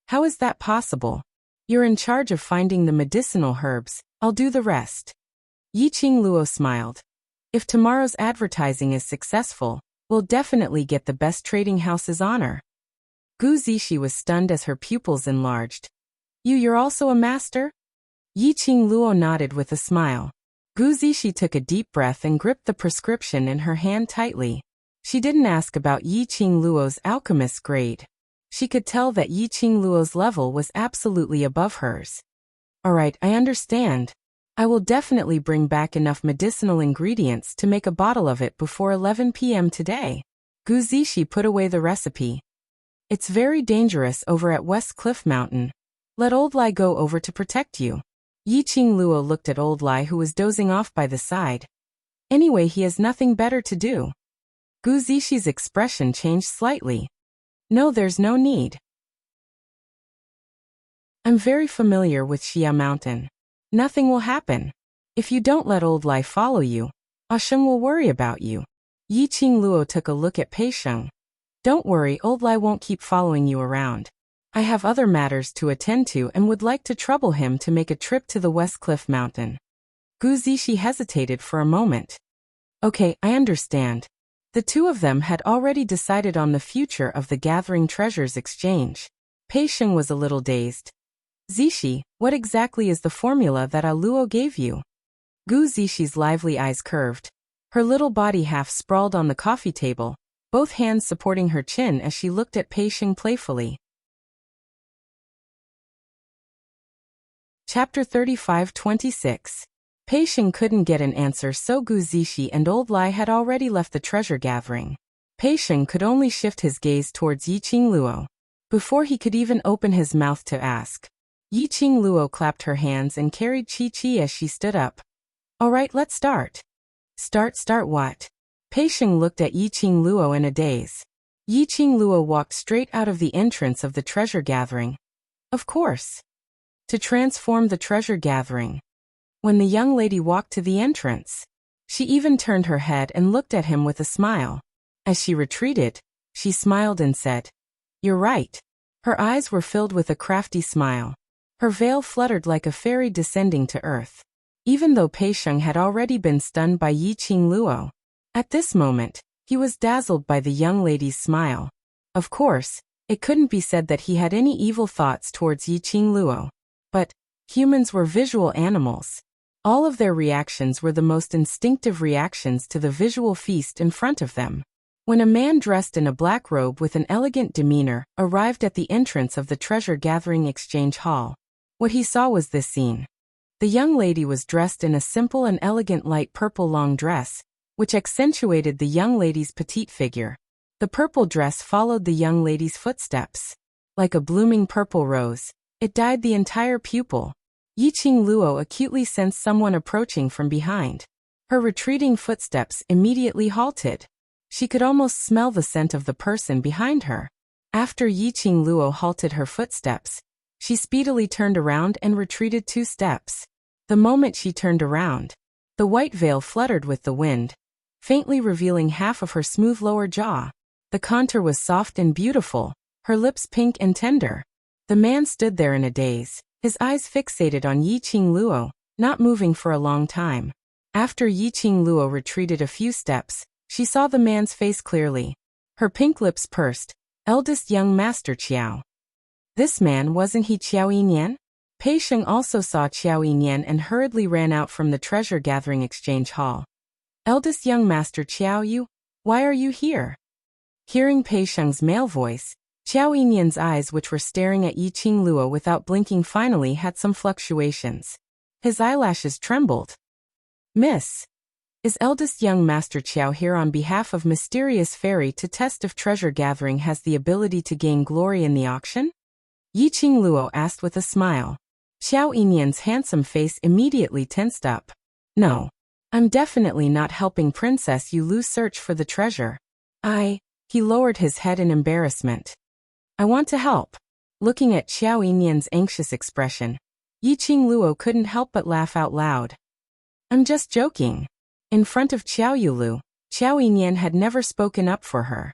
How is that possible? You're in charge of finding the medicinal herbs, I'll do the rest. Yiqing Luo smiled. If tomorrow's advertising is successful, we'll definitely get the best trading house's honor. Gu Zishi was stunned as her pupils enlarged. You're also a master? Yiqing Luo nodded with a smile. Gu Zishi took a deep breath and gripped the prescription in her hand tightly. She didn't ask about Yiqing Luo's alchemist grade. She could tell that Yiqing Luo's level was absolutely above hers. Alright, I understand. I will definitely bring back enough medicinal ingredients to make a bottle of it before 11 p.m. today. Gu Zishi put away the recipe. It's very dangerous over at West Cliff Mountain. Let Old Lai go over to protect you. Yiqing Luo looked at Old Lai who was dozing off by the side. Anyway, he has nothing better to do. Gu Zishi's expression changed slightly. No, there's no need. I'm very familiar with Xia Mountain. Nothing will happen. If you don't let Old Lai follow you, Sheng will worry about you. Yiqing Luo took a look at Pei Sheng. Don't worry, Old Lai won't keep following you around. I have other matters to attend to and would like to trouble him to make a trip to the West Cliff Mountain. Gu Zishi hesitated for a moment. Okay, I understand. The two of them had already decided on the future of the Gathering Treasures exchange. Pei Sheng was a little dazed. Zishi, what exactly is the formula that Luo gave you? Gu Zishi's lively eyes curved. Her little body half sprawled on the coffee table, both hands supporting her chin as she looked at Pei Sheng playfully. Chapter 35-26. Pei Sheng couldn't get an answer, so Gu Zishi and Old Lai had already left the treasure gathering. Pei Sheng could only shift his gaze towards Yiqing Luo. Before he could even open his mouth to ask, Yiqing Luo clapped her hands and carried Chi-Chi as she stood up. Alright, let's start. Start what? Pei Sheng looked at Yiqing Luo in a daze. Yiqing Luo walked straight out of the entrance of the treasure gathering. Of course. To transform the treasure gathering. When the young lady walked to the entrance, she even turned her head and looked at him with a smile. As she retreated, she smiled and said, "You're right." Her eyes were filled with a crafty smile. Her veil fluttered like a fairy descending to earth. Even though Pei Sheng had already been stunned by Yiqing Luo, at this moment, he was dazzled by the young lady's smile. Of course, it couldn't be said that he had any evil thoughts towards Yiqing Luo. But humans were visual animals. All of their reactions were the most instinctive reactions to the visual feast in front of them. When a man dressed in a black robe with an elegant demeanor arrived at the entrance of the treasure-gathering exchange hall, what he saw was this scene. The young lady was dressed in a simple and elegant light purple long dress, which accentuated the young lady's petite figure. The purple dress followed the young lady's footsteps. Like a blooming purple rose, it dyed the entire pupil. Yiqing Luo acutely sensed someone approaching from behind. Her retreating footsteps immediately halted. She could almost smell the scent of the person behind her. After Yiqing Luo halted her footsteps, she speedily turned around and retreated 2 steps. The moment she turned around, the white veil fluttered with the wind, faintly revealing half of her smooth lower jaw. The contour was soft and beautiful, her lips pink and tender. The man stood there in a daze, his eyes fixated on Yiqing Luo, not moving for a long time. After Yiqing Luo retreated a few steps, she saw the man's face clearly. Her pink lips pursed. Eldest young master Qiao. This man, wasn't he Qiao Yinyan? Pei Sheng also saw Qiao Yinyan and hurriedly ran out from the treasure-gathering exchange hall. Eldest young master Qiao Yu, why are you here? Hearing Pei Sheng's male voice, Qiao Yinyan's eyes, which were staring at Yiqing Luo without blinking, finally had some fluctuations. His eyelashes trembled. Miss. Is eldest young master Qiao here on behalf of mysterious fairy to test if treasure gathering has the ability to gain glory in the auction? Yiqing Luo asked with a smile. Qiao Yinyan's handsome face immediately tensed up. No. I'm definitely not helping Princess Yu Lu search for the treasure. He lowered his head in embarrassment. I want to help. Looking at Qiao Yinyan's anxious expression, Yiqing Luo couldn't help but laugh out loud. I'm just joking. In front of Qiao Yulu, Qiao Yinyan had never spoken up for her.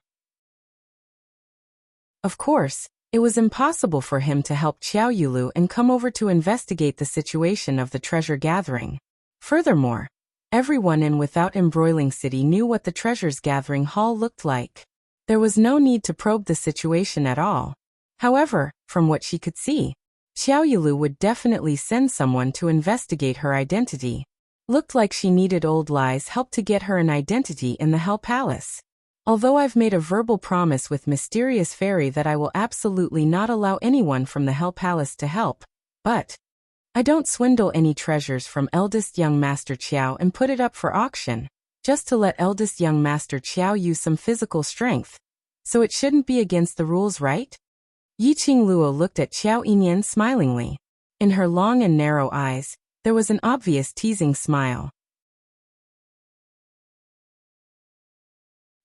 Of course, it was impossible for him to help Qiao Yulu and come over to investigate the situation of the treasure gathering. Furthermore, everyone in Without Embroiling City knew what the treasures gathering hall looked like. There was no need to probe the situation at all. However, from what she could see, Qiao Yulu would definitely send someone to investigate her identity. Looked like she needed Old Lie's help to get her an identity in the Hell Palace. Although I've made a verbal promise with Mysterious Fairy that I will absolutely not allow anyone from the Hell Palace to help, but I don't swindle any treasures from eldest young Master Qiao and put it up for auction, just to let eldest young Master Qiao use some physical strength. So it shouldn't be against the rules, right? Yiqing Luo looked at Qiao Yinyan smilingly. In her long and narrow eyes, there was an obvious teasing smile.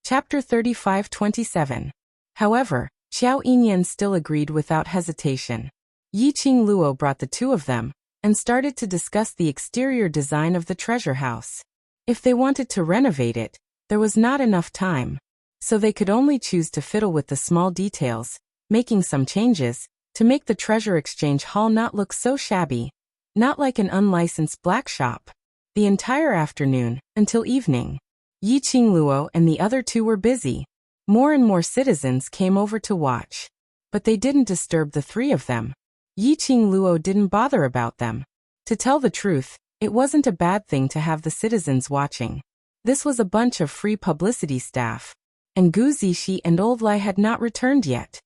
Chapter 35-27. However, Qiao Yinyan still agreed without hesitation. Yiqing Luo brought the two of them, and started to discuss the exterior design of the treasure house. If they wanted to renovate it, there was not enough time. So they could only choose to fiddle with the small details, making some changes, to make the treasure exchange hall not look so shabby. Not like an unlicensed black shop. The entire afternoon, until evening, Yiqing Luo and the other two were busy. More and more citizens came over to watch. But they didn't disturb the three of them. Yiqing Luo didn't bother about them. To tell the truth, it wasn't a bad thing to have the citizens watching. This was a bunch of free publicity staff. And Gu Zixi and Old Lai had not returned yet.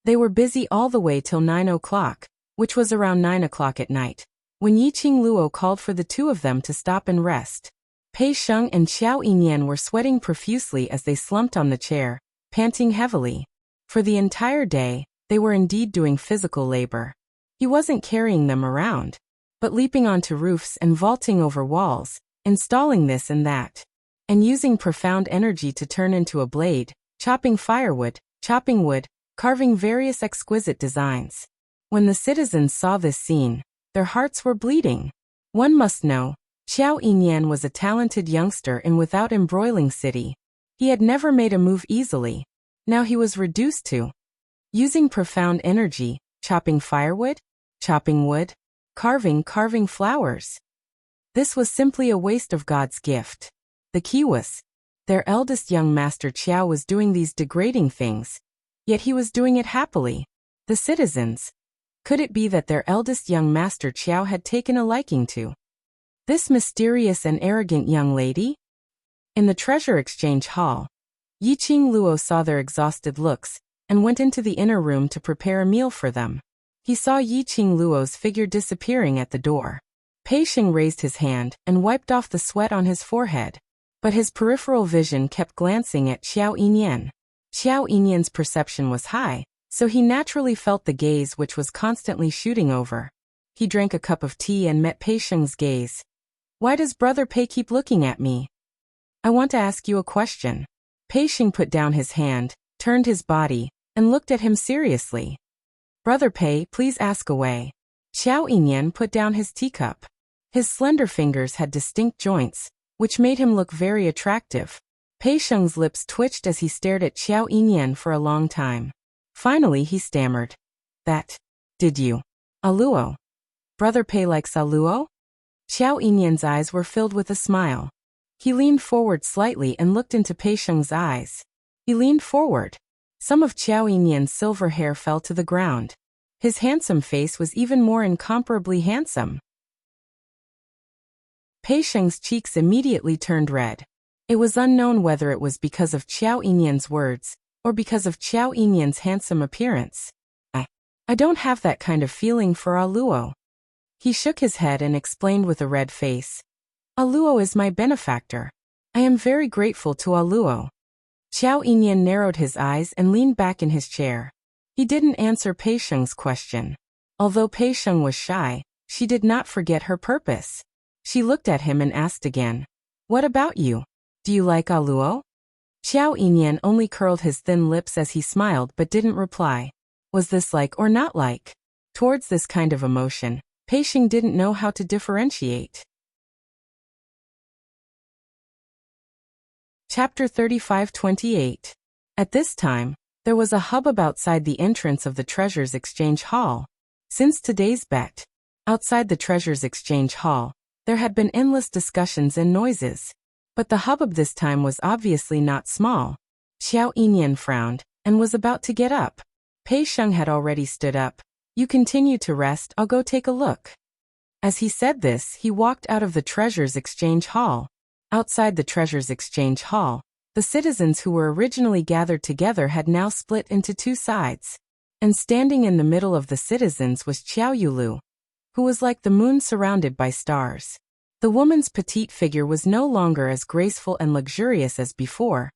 They were busy all the way till 9 o'clock, which was around 9 o'clock at night, when Yiqing Luo called for the two of them to stop and rest. Pei Sheng and Qiao Yinyan were sweating profusely as they slumped on the chair, panting heavily. For the entire day, they were indeed doing physical labor. He wasn't carrying them around, but leaping onto roofs and vaulting over walls, installing this and that, and using profound energy to turn into a blade, chopping firewood, chopping wood, carving various exquisite designs. When the citizens saw this scene, their hearts were bleeding. One must know, Xiao Yinyan was a talented youngster in without embroiling city. He had never made a move easily. Now he was reduced to using profound energy, chopping firewood, chopping wood, carving flowers. This was simply a waste of God's gift. The key was, their eldest young master Qiao was doing these degrading things, yet he was doing it happily. The citizens. Could it be that their eldest young master Qiao had taken a liking to this mysterious and arrogant young lady? In the treasure exchange hall, Yiqing Luo saw their exhausted looks and went into the inner room to prepare a meal for them. He saw Yiqing Luo's figure disappearing at the door. Pei Sheng raised his hand and wiped off the sweat on his forehead, but his peripheral vision kept glancing at Xiao Yinyan. Xiao Yinyan's perception was high, so he naturally felt the gaze which was constantly shooting over. He drank a cup of tea and met Pei Sheng's gaze. "Why does Brother Pei keep looking at me? I want to ask you a question." Pei Sheng put down his hand, turned his body, and looked at him seriously. "Brother Pei, please ask away." Xiao Yinyan put down his teacup. His slender fingers had distinct joints, which made him look very attractive. Pei Sheng's lips twitched as he stared at Xiao Yinyan for a long time. Finally he stammered. Did you? Aluo. Brother Pei likes Aluo?" Xiao Yinyan's eyes were filled with a smile. He leaned forward slightly and looked into Pei Sheng's eyes. He leaned forward. Some of Xiao Yinyan's silver hair fell to the ground. His handsome face was even more incomparably handsome. Pei Sheng's cheeks immediately turned red. It was unknown whether it was because of Xiao Yinyan's words, or because of Xiao Yinyan's handsome appearance. I don't have that kind of feeling for Aluo." He shook his head and explained with a red face. "Aluo is my benefactor. I am very grateful to Aluo." Xiao Yinyan narrowed his eyes and leaned back in his chair. He didn't answer Pei Sheng's question. Although Pei Sheng was shy, she did not forget her purpose. She looked at him and asked again, "What about you? Do you like Aluo?" Xiao Yinyan only curled his thin lips as he smiled but didn't reply. Was this like or not like? Towards this kind of emotion, Pei Sheng didn't know how to differentiate. Chapter 35-28. At this time, there was a hubbub outside the entrance of the Treasures Exchange Hall. Since today's bet, outside the Treasures Exchange Hall, there had been endless discussions and noises. But the hubbub this time was obviously not small. Xiao Yinyan frowned and was about to get up. Pei Sheng had already stood up. "You continue to rest, I'll go take a look." As he said this, he walked out of the Treasures Exchange Hall. Outside the Treasures Exchange Hall, the citizens who were originally gathered together had now split into two sides. And standing in the middle of the citizens was Qiao Yulu, who was like the moon surrounded by stars. The woman's petite figure was no longer as graceful and luxurious as before,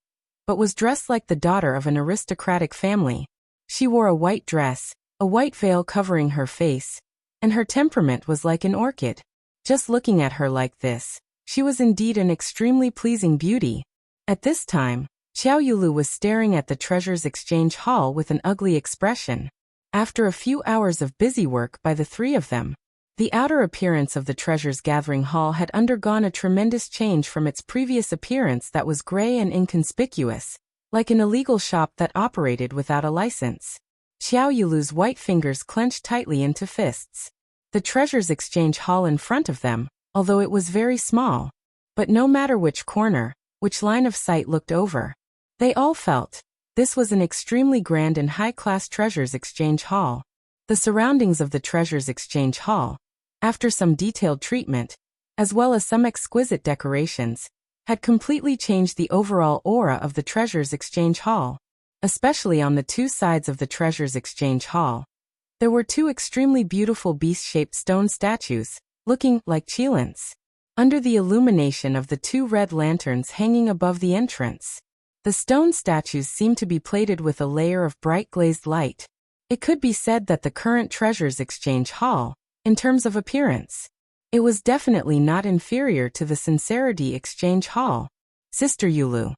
but was dressed like the daughter of an aristocratic family. She wore a white dress, a white veil covering her face, and her temperament was like an orchid. Just looking at her like this, she was indeed an extremely pleasing beauty. At this time, Xiao Yulu was staring at the Treasures Exchange Hall with an ugly expression. After a few hours of busy work by the three of them, the outer appearance of the Treasures Gathering Hall had undergone a tremendous change from its previous appearance that was gray and inconspicuous, like an illegal shop that operated without a license. Xiao Yulu's white fingers clenched tightly into fists. The Treasures Exchange Hall in front of them, although it was very small, but no matter which corner, which line of sight looked over, they all felt this was an extremely grand and high-class Treasures Exchange Hall. The surroundings of the Treasures Exchange Hall, after some detailed treatment, as well as some exquisite decorations, had completely changed the overall aura of the Treasures Exchange Hall. Especially on the two sides of the Treasures Exchange Hall, there were two extremely beautiful beast-shaped stone statues, looking like Qilins. Under the illumination of the two red lanterns hanging above the entrance, the stone statues seemed to be plated with a layer of bright glazed light. It could be said that the current Treasures Exchange Hall, in terms of appearance, it was definitely not inferior to the Sincerity Exchange Hall. Sister Yulu.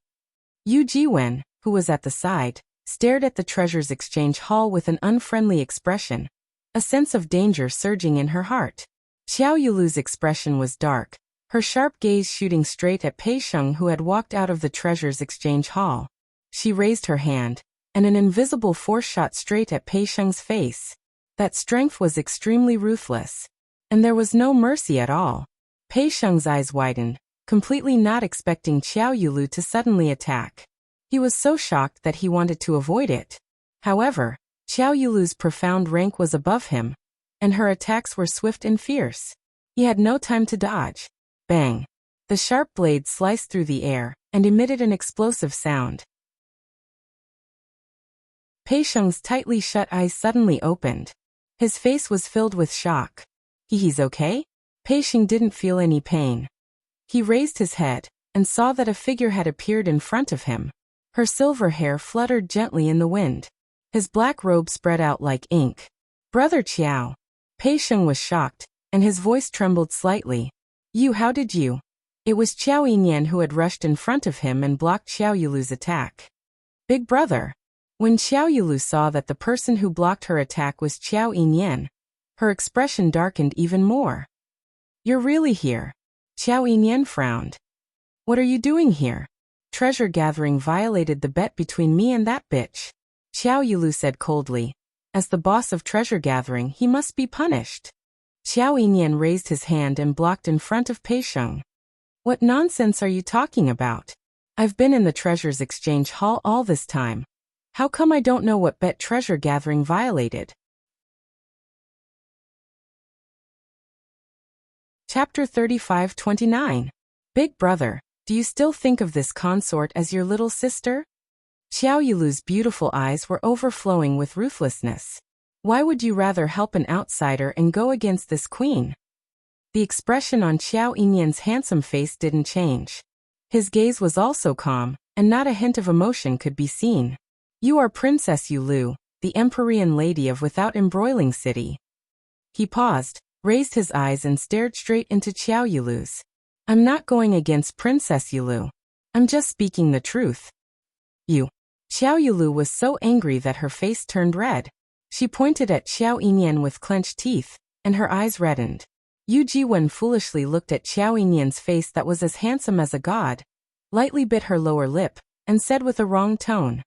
Yu Jiwen, who was at the side, stared at the treasures exchange hall with an unfriendly expression, a sense of danger surging in her heart. Xiao Yulu's expression was dark, her sharp gaze shooting straight at Pei Sheng, who had walked out of the treasures exchange hall. She raised her hand, and an invisible force shot straight at Pei Sheng's face. That strength was extremely ruthless. And there was no mercy at all. Pei Sheng's eyes widened, completely not expecting Xiao Yulu to suddenly attack. He was so shocked that he wanted to avoid it. However, Xiao Yulu's profound rank was above him, and her attacks were swift and fierce. He had no time to dodge. Bang! The sharp blade sliced through the air and emitted an explosive sound. Pei Sheng's tightly shut eyes suddenly opened. His face was filled with shock. He's okay? Pei Sheng didn't feel any pain. He raised his head and saw that a figure had appeared in front of him. Her silver hair fluttered gently in the wind. His black robe spread out like ink. Brother Qiao. Pei Sheng was shocked, and his voice trembled slightly. How did you? It was Qiao Yinyan who had rushed in front of him and blocked Xiao Yulu's attack. Big brother. When Xiao Yulu saw that the person who blocked her attack was Qiao Yinyan, her expression darkened even more. You're really here? Qiao Yinyan frowned. What are you doing here? Treasure gathering violated the bet between me and that bitch. Xiao Yulu said coldly. As the boss of treasure gathering, he must be punished. Xiao Yinyan raised his hand and blocked in front of Pei Sheng. What nonsense are you talking about? I've been in the treasures exchange hall all this time. How come I don't know what bet treasure gathering violated? Chapter 35-29. Big brother, do you still think of this consort as your little sister? Xiao Yulu's beautiful eyes were overflowing with ruthlessness. Why would you rather help an outsider and go against this queen? The expression on Xiao Yinyan's handsome face didn't change. His gaze was also calm, and not a hint of emotion could be seen. You are Princess Yulu, the Empyrean lady of Without Embroiling City. He paused, raised his eyes and stared straight into Xiao Yulu's. I'm not going against Princess Yulu. I'm just speaking the truth. You. Xiao Yulu was so angry that her face turned red. She pointed at Xiao Yinyan with clenched teeth, and her eyes reddened. Yu Jiwen foolishly looked at Xiao Yinyan's face that was as handsome as a god, lightly bit her lower lip, and said with a wrong tone.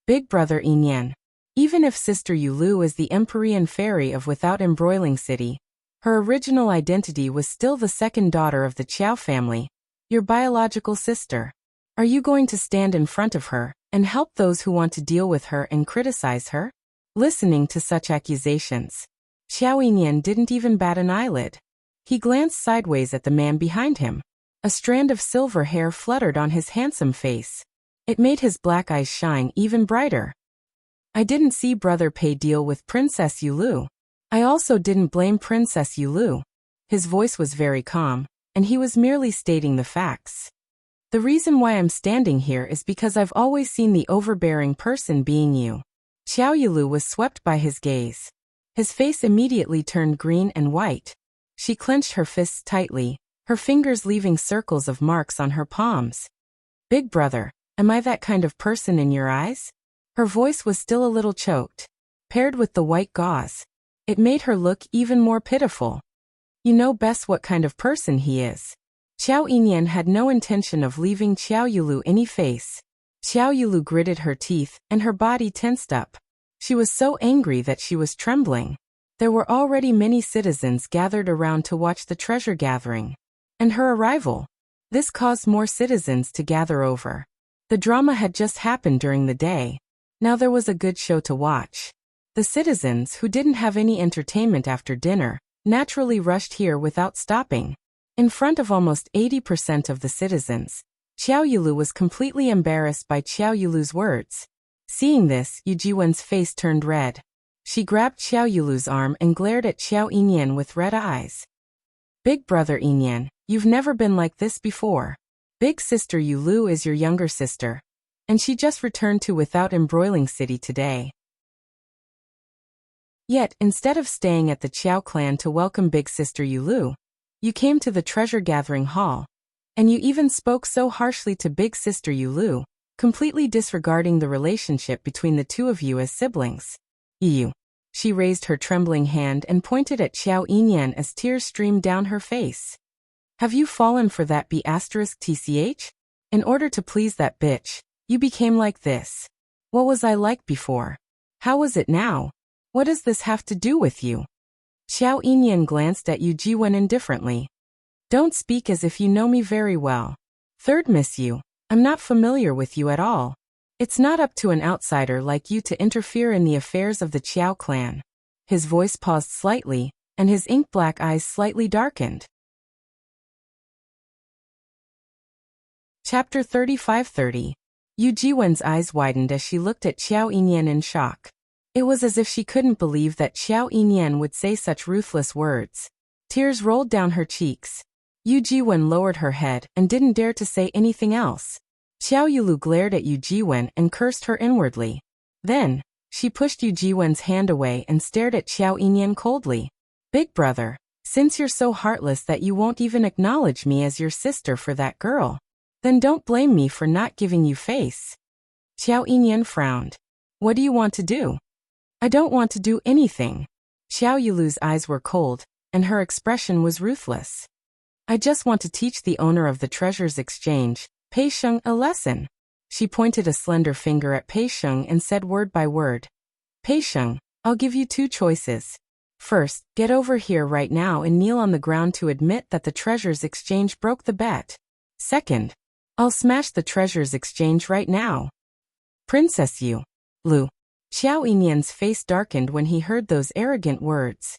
Big brother Yinyan. Even if Sister Yulu is the Empyrean fairy of Without Embroiling City, her original identity was still the second daughter of the Qiao family, your biological sister. Are you going to stand in front of her and help those who want to deal with her and criticize her? Listening to such accusations, Xiao Yinyan didn't even bat an eyelid. He glanced sideways at the man behind him. A strand of silver hair fluttered on his handsome face. It made his black eyes shine even brighter. I didn't see Brother Pei deal with Princess Yulu. I also didn't blame Princess Yulu. His voice was very calm, and he was merely stating the facts. The reason why I'm standing here is because I've always seen the overbearing person being you. Xiao Yulu was swept by his gaze. His face immediately turned green and white. She clenched her fists tightly, her fingers leaving circles of marks on her palms. Big brother, am I that kind of person in your eyes? Her voice was still a little choked. Paired with the white gauze, it made her look even more pitiful. You know best what kind of person he is. Xiao Yinyan had no intention of leaving Xiao Yulu any face. Xiao Yulu gritted her teeth, and her body tensed up. She was so angry that she was trembling. There were already many citizens gathered around to watch the treasure gathering. And her arrival. This caused more citizens to gather over. The drama had just happened during the day. Now there was a good show to watch. The citizens, who didn't have any entertainment after dinner, naturally rushed here without stopping. In front of almost 80% of the citizens, Xiao Yulu was completely embarrassed by Xiao Yulu's words. Seeing this, Yu Jiwen's face turned red. She grabbed Xiao Yulu's arm and glared at Xiao Yinyan with red eyes. Big brother Yinyan, you've never been like this before. Big sister Yulu is your younger sister, and she just returned to Without Embroiling City today. Yet, instead of staying at the Qiao clan to welcome big sister Yulu, you came to the treasure gathering hall, and you even spoke so harshly to big sister Yulu, completely disregarding the relationship between the two of you as siblings. You. She raised her trembling hand and pointed at Xiao Yinyan as tears streamed down her face. Have you fallen for that B*TCH? In order to please that bitch, you became like this. What was I like before? How was it now? What does this have to do with you? Xiao Yinyan glanced at Yu Jiwen indifferently. Don't speak as if you know me very well. Third, miss you. I'm not familiar with you at all. It's not up to an outsider like you to interfere in the affairs of the Qiao clan. His voice paused slightly, and his ink-black eyes slightly darkened. Chapter 35:30. Yu Jiwen's eyes widened as she looked at Xiao Yinyan in shock. It was as if she couldn't believe that Xiao Yinyan would say such ruthless words. Tears rolled down her cheeks. Yu Jiwen lowered her head and didn't dare to say anything else. Xiao Yulu glared at Yu Jiwen and cursed her inwardly. Then, she pushed Yu Jiwen's hand away and stared at Xiao Yinyan coldly. Big brother, since you're so heartless that you won't even acknowledge me as your sister for that girl, then don't blame me for not giving you face. Xiao Yinyan frowned. What do you want to do? I don't want to do anything. Xiao Yulu's eyes were cold, and her expression was ruthless. I just want to teach the owner of the Treasures Exchange, Pei Sheng, a lesson. She pointed a slender finger at Pei Sheng and said word by word. Pei Sheng, I'll give you two choices. First, get over here right now and kneel on the ground to admit that the Treasures Exchange broke the bet. Second, I'll smash the Treasures Exchange right now. Princess Yu. Lu. Xiao Yinyan's face darkened when he heard those arrogant words.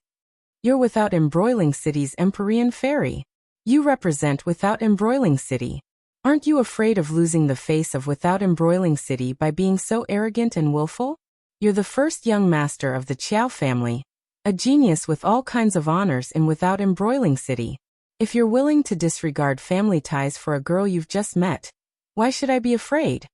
You're Without Embroiling City's Empyrean Fairy. You represent Without Embroiling City. Aren't you afraid of losing the face of Without Embroiling City by being so arrogant and willful? You're the first young master of the Qiao family, a genius with all kinds of honors in Without Embroiling City. If you're willing to disregard family ties for a girl you've just met, why should I be afraid?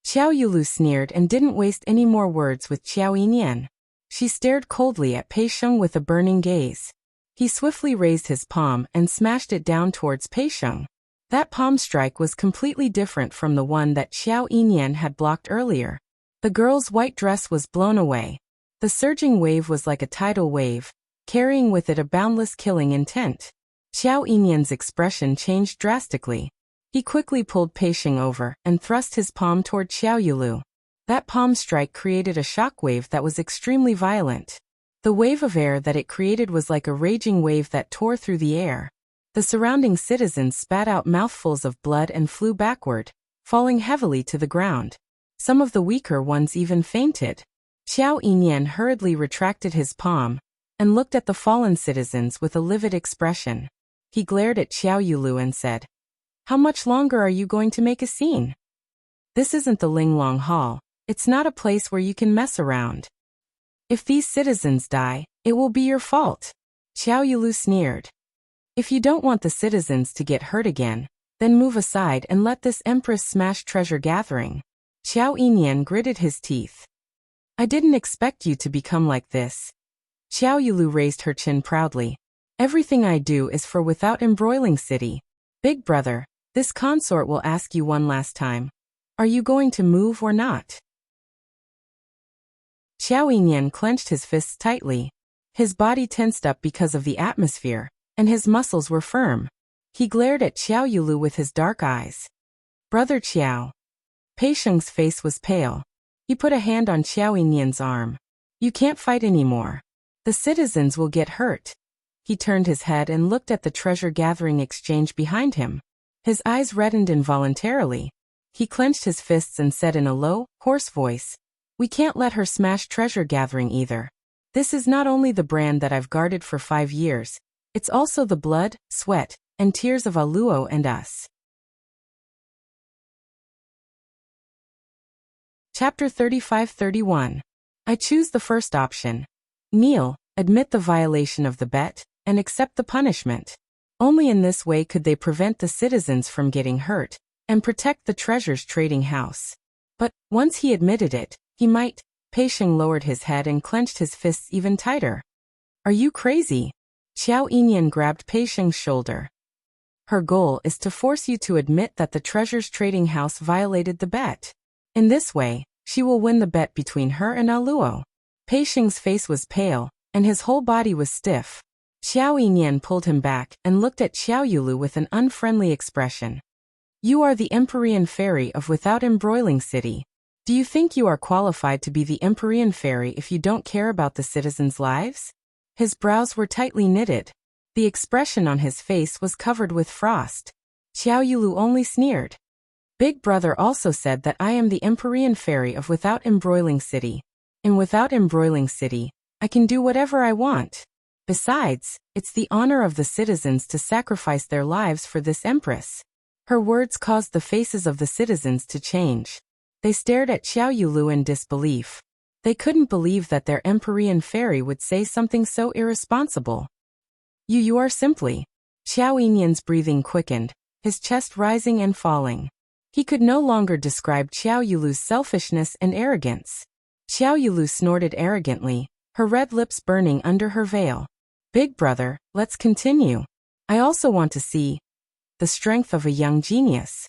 Xiao Yulu sneered and didn't waste any more words with Xiao Yinyan. She stared coldly at Pei Sheng with a burning gaze. He swiftly raised his palm and smashed it down towards Pei Sheng. That palm strike was completely different from the one that Xiao Yinyan had blocked earlier. The girl's white dress was blown away. The surging wave was like a tidal wave, carrying with it a boundless killing intent. Xiao Yinyan's expression changed drastically. He quickly pulled Pei Sheng over and thrust his palm toward Xiao Yulu. That palm strike created a shockwave that was extremely violent. The wave of air that it created was like a raging wave that tore through the air. The surrounding citizens spat out mouthfuls of blood and flew backward, falling heavily to the ground. Some of the weaker ones even fainted. Xiao Yinyan hurriedly retracted his palm and looked at the fallen citizens with a livid expression. He glared at Xiao Yulu and said, How much longer are you going to make a scene? This isn't the Linglong Hall. It's not a place where you can mess around. If these citizens die, it will be your fault. Xiao Yulu sneered. If you don't want the citizens to get hurt again, then move aside and let this Empress smash treasure gathering. Xiao Yinyan gritted his teeth. I didn't expect you to become like this. Xiao Yulu raised her chin proudly. Everything I do is for Without Embroiling City. Big brother, this consort will ask you one last time. Are you going to move or not? Xiao Yinyan clenched his fists tightly. His body tensed up because of the atmosphere, and his muscles were firm. He glared at Xiao Yulu with his dark eyes. Brother Qiao. Pei Sheng's face was pale. He put a hand on Xiao Yinyan's arm. You can't fight anymore. The citizens will get hurt. He turned his head and looked at the treasure-gathering exchange behind him. His eyes reddened involuntarily. He clenched his fists and said in a low, hoarse voice, We can't let her smash treasure-gathering either. This is not only the brand that I've guarded for 5 years, it's also the blood, sweat, and tears of Aluo and us. Chapter 35-31. I choose the first option. Kneel, admit the violation of the bet, and accept the punishment. Only in this way could they prevent the citizens from getting hurt, and protect the treasures trading house. But, once he admitted it, he might. Pei Sheng lowered his head and clenched his fists even tighter. Are you crazy? Xiao Yinyan grabbed Pei Sheng's shoulder. Her goal is to force you to admit that the treasures trading house violated the bet. In this way, she will win the bet between her and Aluo. Pei Xing's face was pale, and his whole body was stiff. Xiao Yinyan pulled him back and looked at Xiao Yulu with an unfriendly expression. You are the Empyrean fairy of Without Embroiling City. Do you think you are qualified to be the Empyrean fairy if you don't care about the citizens' lives? His brows were tightly knitted. The expression on his face was covered with frost. Xiao Yulu only sneered. Big Brother also said that I am the Empyrean fairy of Without Embroiling City. In Without Embroiling City, I can do whatever I want. Besides, it's the honor of the citizens to sacrifice their lives for this empress. Her words caused the faces of the citizens to change. They stared at Xiao Yulu in disbelief. They couldn't believe that their Empyrean fairy would say something so irresponsible. You are simply. Xiao Yinyan's breathing quickened, his chest rising and falling. He could no longer describe Xiao Yulu's selfishness and arrogance. Xiao Yulu snorted arrogantly, her red lips burning under her veil. Big Brother, let's continue. I also want to see the strength of a young genius.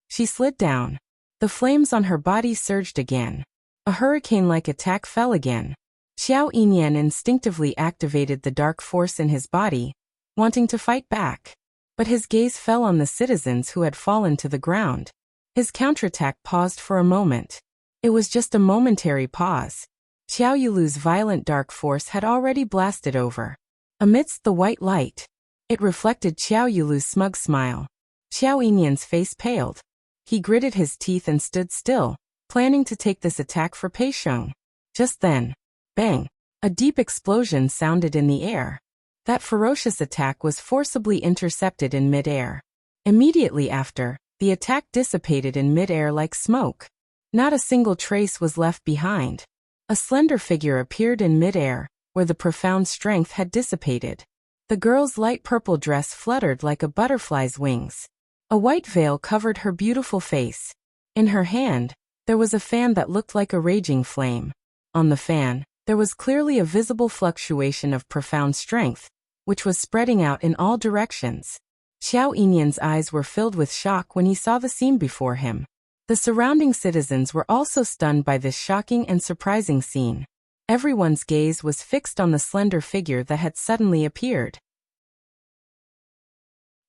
She slid down. The flames on her body surged again. A hurricane-like attack fell again. Xiao Yinyan instinctively activated the dark force in his body, wanting to fight back. But his gaze fell on the citizens who had fallen to the ground. His counterattack paused for a moment. It was just a momentary pause. Xiao Yulu's violent dark force had already blasted over. Amidst the white light, it reflected Xiao Yulu's smug smile. Xiao Yinyan's face paled. He gritted his teeth and stood still, planning to take this attack for Pei Xing. Just then, bang! A deep explosion sounded in the air. That ferocious attack was forcibly intercepted in mid-air. Immediately after, the attack dissipated in mid-air like smoke. Not a single trace was left behind. A slender figure appeared in mid-air, where the profound strength had dissipated. The girl's light purple dress fluttered like a butterfly's wings. A white veil covered her beautiful face. In her hand, there was a fan that looked like a raging flame. On the fan, there was clearly a visible fluctuation of profound strength, which was spreading out in all directions. Xiao Yinyan's eyes were filled with shock when he saw the scene before him. The surrounding citizens were also stunned by this shocking and surprising scene. Everyone's gaze was fixed on the slender figure that had suddenly appeared.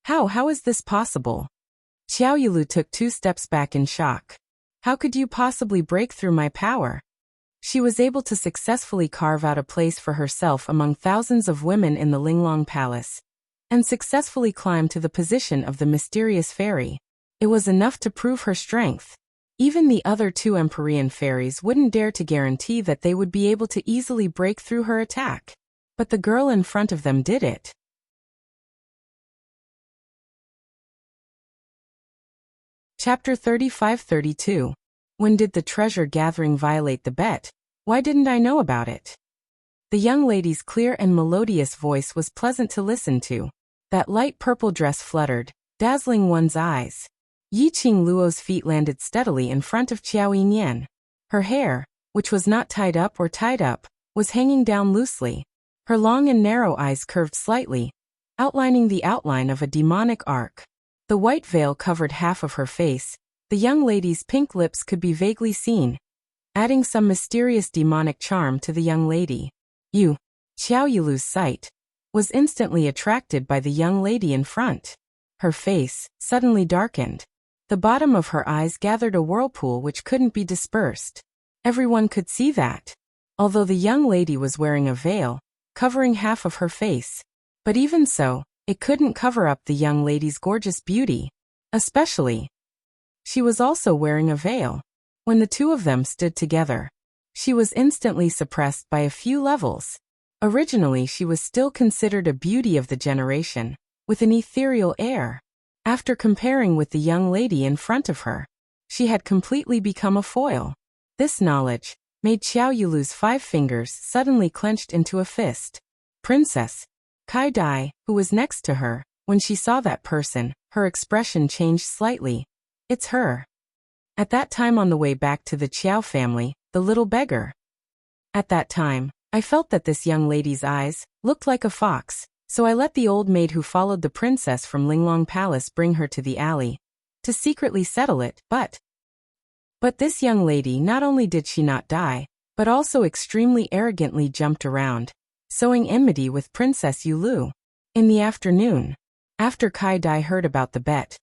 How is this possible? Xiao Yulu took 2 steps back in shock. How could you possibly break through my power? She was able to successfully carve out a place for herself among thousands of women in the Linglong Palace, and successfully climb to the position of the mysterious fairy. It was enough to prove her strength. Even the other 2 Empyrean fairies wouldn't dare to guarantee that they would be able to easily break through her attack. But the girl in front of them did it. Chapter 35-32. When did the treasure gathering violate the bet? Why didn't I know about it? The young lady's clear and melodious voice was pleasant to listen to. That light purple dress fluttered, dazzling one's eyes. Yiqing Luo's feet landed steadily in front of Xiao Yinyan. Her hair, which was not tied up or tied up, was hanging down loosely. Her long and narrow eyes curved slightly, outlining the outline of a demonic arc. The white veil covered half of her face. The young lady's pink lips could be vaguely seen, adding some mysterious demonic charm to the young lady. Xiao Yulu's sight was instantly attracted by the young lady in front. Her face suddenly darkened. The bottom of her eyes gathered a whirlpool which couldn't be dispersed. Everyone could see that. Although the young lady was wearing a veil, covering half of her face. But even so, it couldn't cover up the young lady's gorgeous beauty. Especially, she was also wearing a veil. When the 2 of them stood together, she was instantly suppressed by a few levels. Originally, she was still considered a beauty of the generation, with an ethereal air. After comparing with the young lady in front of her, she had completely become a foil. This knowledge made Xiao Yulu's 5 fingers suddenly clenched into a fist. Princess Kai Dai, who was next to her, when she saw that person, her expression changed slightly. It's her. At that time on the way back to the Qiao family, the little beggar. At that time, I felt that this young lady's eyes looked like a fox. So I let the old maid who followed the princess from Linglong Palace bring her to the alley, to secretly settle it, but But this young lady, not only did she not die, but also extremely arrogantly jumped around, sowing enmity with Princess Yulu. In the afternoon, after Kai Dai heard about the bet,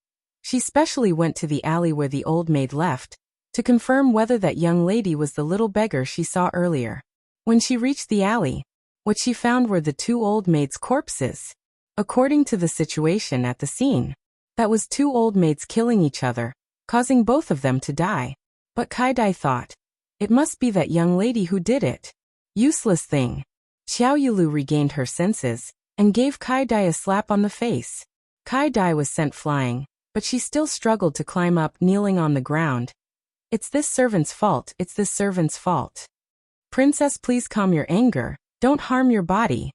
she specially went to the alley where the old maid left, to confirm whether that young lady was the little beggar she saw earlier. When she reached the alley, what she found were the two old maids' corpses. According to the situation at the scene, that was two old maids killing each other, causing both of them to die. But Kai Dai thought, it must be that young lady who did it. Useless thing. Xiao Yulu regained her senses, and gave Kai Dai a slap on the face. Kai Dai was sent flying, but she still struggled to climb up, kneeling on the ground. It's this servant's fault, it's this servant's fault. Princess, please calm your anger, don't harm your body.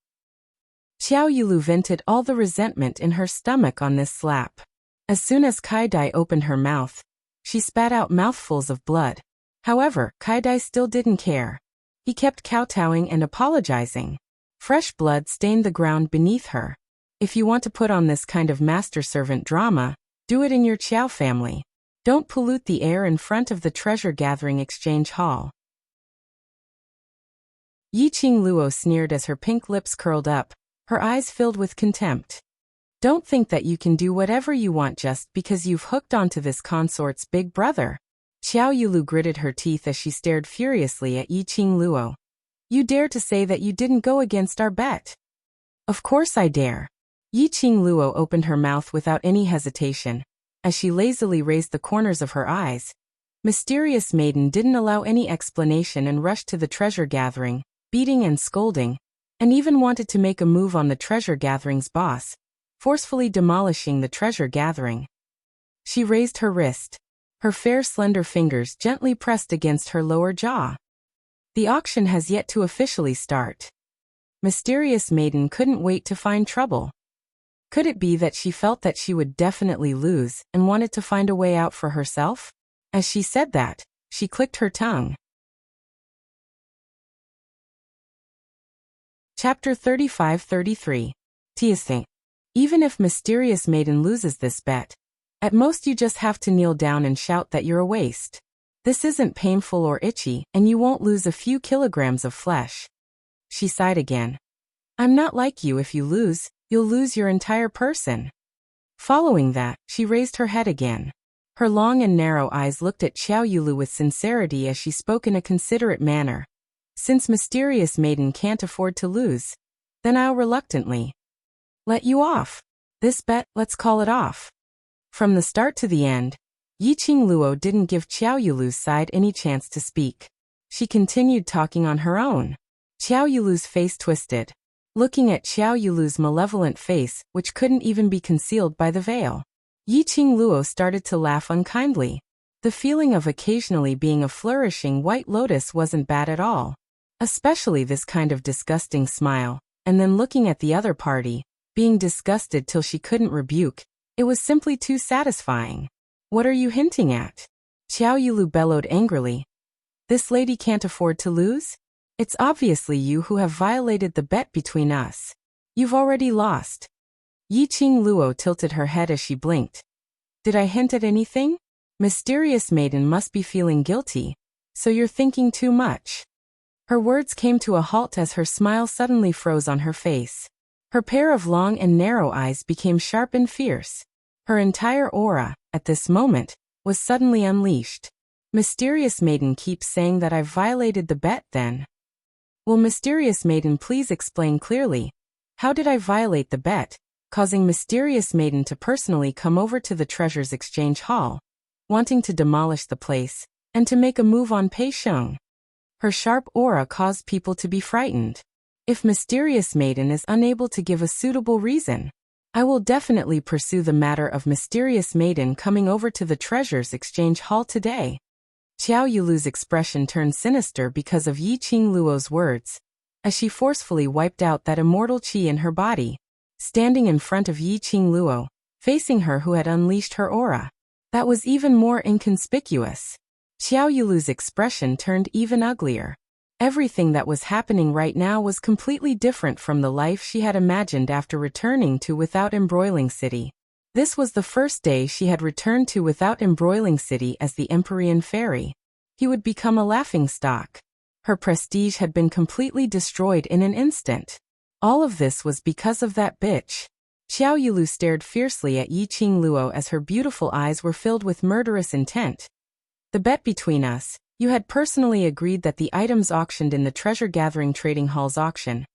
Xiao Yulu vented all the resentment in her stomach on this slap. As soon as Kai Dai opened her mouth, she spat out mouthfuls of blood. However, Kai Dai still didn't care. He kept kowtowing and apologizing. Fresh blood stained the ground beneath her. If you want to put on this kind of master-servant drama, do it in your Qiao family. Don't pollute the air in front of the treasure-gathering exchange hall. Yiqing Luo sneered as her pink lips curled up, her eyes filled with contempt. Don't think that you can do whatever you want just because you've hooked onto this consort's big brother. Xiao Yulu gritted her teeth as she stared furiously at Yiqing Luo. You dare to say that you didn't go against our bet? Of course I dare. Yiqing Luo opened her mouth without any hesitation. As she lazily raised the corners of her eyes, Mysterious Maiden didn't allow any explanation and rushed to the treasure gathering, beating and scolding, and even wanted to make a move on the treasure gathering's boss, forcefully demolishing the treasure gathering. She raised her wrist. Her fair slender fingers gently pressed against her lower jaw. The auction has yet to officially start. Mysterious Maiden couldn't wait to find trouble. Could it be that she felt that she would definitely lose and wanted to find a way out for herself? As she said that, she clicked her tongue. Chapter 35-33. Teasing. Even if Mysterious Maiden loses this bet, at most you just have to kneel down and shout that you're a waste. This isn't painful or itchy, and you won't lose a few kilograms of flesh. She sighed again. I'm not like you. If you lose, you'll lose your entire person. Following that, she raised her head again. Her long and narrow eyes looked at Xiao Yulu with sincerity as she spoke in a considerate manner. Since Mysterious Maiden can't afford to lose, then I'll reluctantly let you off. This bet, let's call it off. From the start to the end, Yiqing Luo didn't give Xiao Yulu's side any chance to speak. She continued talking on her own. Xiao Yulu's face twisted. Looking at Xiao Yulu's malevolent face, which couldn't even be concealed by the veil, Yiqing Luo started to laugh unkindly. The feeling of occasionally being a flourishing white lotus wasn't bad at all. Especially this kind of disgusting smile, and then looking at the other party, being disgusted till she couldn't rebuke. It was simply too satisfying. What are you hinting at? Xiao Yulu bellowed angrily. This lady can't afford to lose? It's obviously you who have violated the bet between us. You've already lost. Yiqing Luo tilted her head as she blinked. Did I hint at anything? Mysterious Maiden must be feeling guilty, so you're thinking too much. Her words came to a halt as her smile suddenly froze on her face. Her pair of long and narrow eyes became sharp and fierce. Her entire aura, at this moment, was suddenly unleashed. Mysterious Maiden keeps saying that I've violated the bet then. Will Mysterious Maiden please explain clearly? How did I violate the bet, causing Mysterious Maiden to personally come over to the Treasures Exchange Hall, wanting to demolish the place, and to make a move on Pei Sheng? Her sharp aura caused people to be frightened. If Mysterious Maiden is unable to give a suitable reason, I will definitely pursue the matter of Mysterious Maiden coming over to the Treasures Exchange Hall today. Xiao Yulu's expression turned sinister because of Yiqing Luo's words, as she forcefully wiped out that immortal qi in her body, standing in front of Yiqing Luo, facing her who had unleashed her aura. That was even more inconspicuous. Xiao Yulu's expression turned even uglier. Everything that was happening right now was completely different from the life she had imagined after returning to Without Embroiling City. This was the first day she had returned to without embroiling city as the Empyrean fairy. He would become a laughingstock. Her prestige had been completely destroyed in an instant. All of this was because of that bitch. Xiao Yulu stared fiercely at Yiqing Luo as her beautiful eyes were filled with murderous intent. The bet between us, you had personally agreed that the items auctioned in the treasure-gathering trading hall's auction,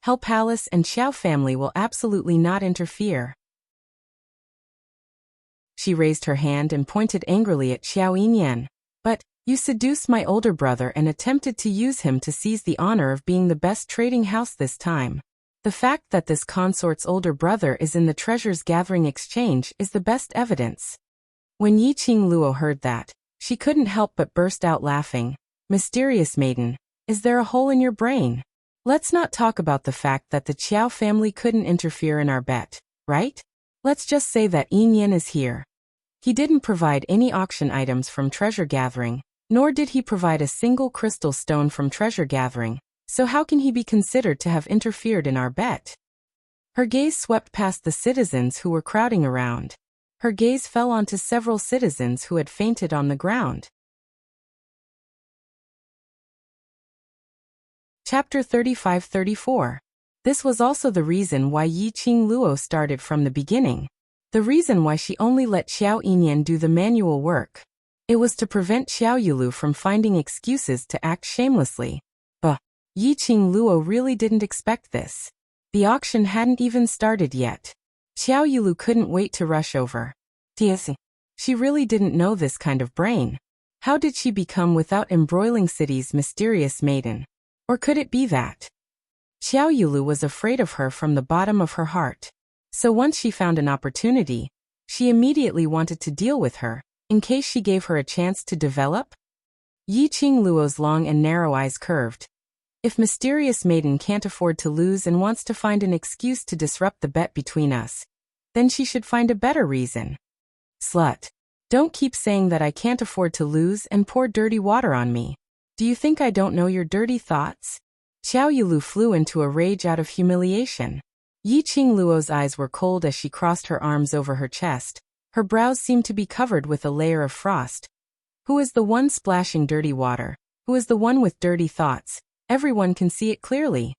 Hell Palace and Xiao family will absolutely not interfere. She raised her hand and pointed angrily at Xiao Yinyan. But, you seduced my older brother and attempted to use him to seize the honor of being the best trading house this time. The fact that this consort's older brother is in the treasures gathering exchange is the best evidence. When Yiqing Luo heard that, she couldn't help but burst out laughing. Mysterious maiden, is there a hole in your brain? Let's not talk about the fact that the Qiao family couldn't interfere in our bet, right? Let's just say that Yinyan is here. He didn't provide any auction items from treasure gathering, nor did he provide a single crystal stone from treasure gathering, so how can he be considered to have interfered in our bet? Her gaze swept past the citizens who were crowding around. Her gaze fell onto several citizens who had fainted on the ground. Chapter 35-34. This was also the reason why Yiqing Luo started from the beginning. The reason why she only let Xiao Yinyan do the manual work. It was to prevent Xiao Yulu from finding excuses to act shamelessly. But Yiqing Luo really didn't expect this. The auction hadn't even started yet. Xiao Yulu couldn't wait to rush over. She really didn't know this kind of brain. How did she become without embroiling city's mysterious maiden? Or could it be that Xiao Yulu was afraid of her from the bottom of her heart? So once she found an opportunity, she immediately wanted to deal with her, in case she gave her a chance to develop? Yiqing Luo's long and narrow eyes curved. If mysterious maiden can't afford to lose and wants to find an excuse to disrupt the bet between us, then she should find a better reason. Slut. Don't keep saying that I can't afford to lose and pour dirty water on me. Do you think I don't know your dirty thoughts? Xiao Yulu flew into a rage out of humiliation. Yiqing Luo's eyes were cold as she crossed her arms over her chest. Her brows seemed to be covered with a layer of frost. Who is the one splashing dirty water? Who is the one with dirty thoughts? Everyone can see it clearly.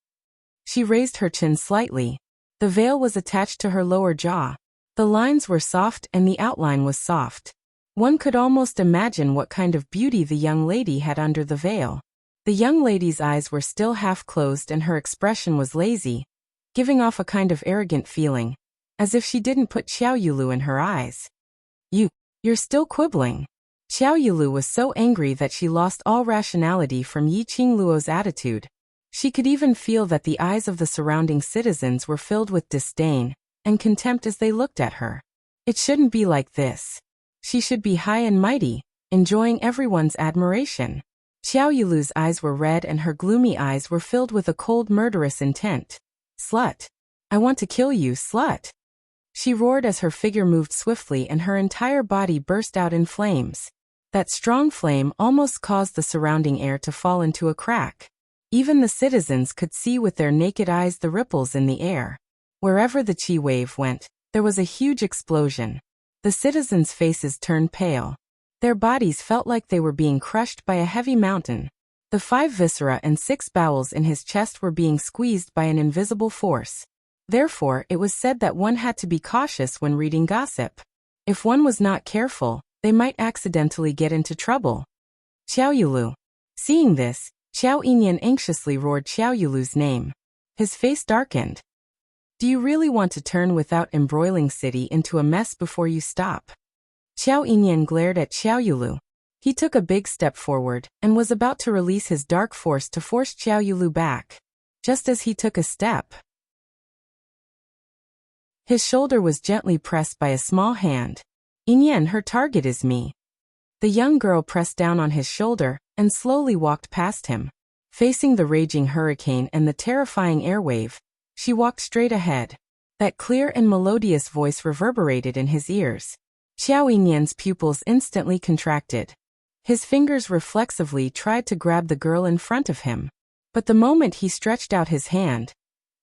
She raised her chin slightly. The veil was attached to her lower jaw. The lines were soft and the outline was soft. One could almost imagine what kind of beauty the young lady had under the veil. The young lady's eyes were still half closed and her expression was lazy, giving off a kind of arrogant feeling, as if she didn't put Xiao Yulu in her eyes. You're still quibbling. Xiao Yulu was so angry that she lost all rationality from Yiqing Luo's attitude. She could even feel that the eyes of the surrounding citizens were filled with disdain and contempt as they looked at her. It shouldn't be like this. She should be high and mighty, enjoying everyone's admiration. Xiao Yulu's eyes were red and her gloomy eyes were filled with a cold murderous intent. Slut. I want to kill you, slut. She roared as her figure moved swiftly and her entire body burst out in flames. That strong flame almost caused the surrounding air to fall into a crack. Even the citizens could see with their naked eyes the ripples in the air. Wherever the chi wave went, there was a huge explosion. The citizens' faces turned pale. Their bodies felt like they were being crushed by a heavy mountain. The 5 viscera and 6 bowels in his chest were being squeezed by an invisible force. Therefore, it was said that one had to be cautious when reading gossip. If one was not careful, they might accidentally get into trouble. Xiao Yulu. Seeing this, Xiao Yinyan anxiously roared Xiao Yulu's name. His face darkened. Do you really want to turn without embroiling city into a mess before you stop? Xiao Yinyan glared at Xiao Yulu. He took a big step forward and was about to release his dark force to force Xiao Yulu back. Just as he took a step, his shoulder was gently pressed by a small hand. Yinyan, her target is me. The young girl pressed down on his shoulder and slowly walked past him. Facing the raging hurricane and the terrifying airwave, she walked straight ahead. That clear and melodious voice reverberated in his ears. Xiao Yinyan's pupils instantly contracted. His fingers reflexively tried to grab the girl in front of him. But the moment he stretched out his hand,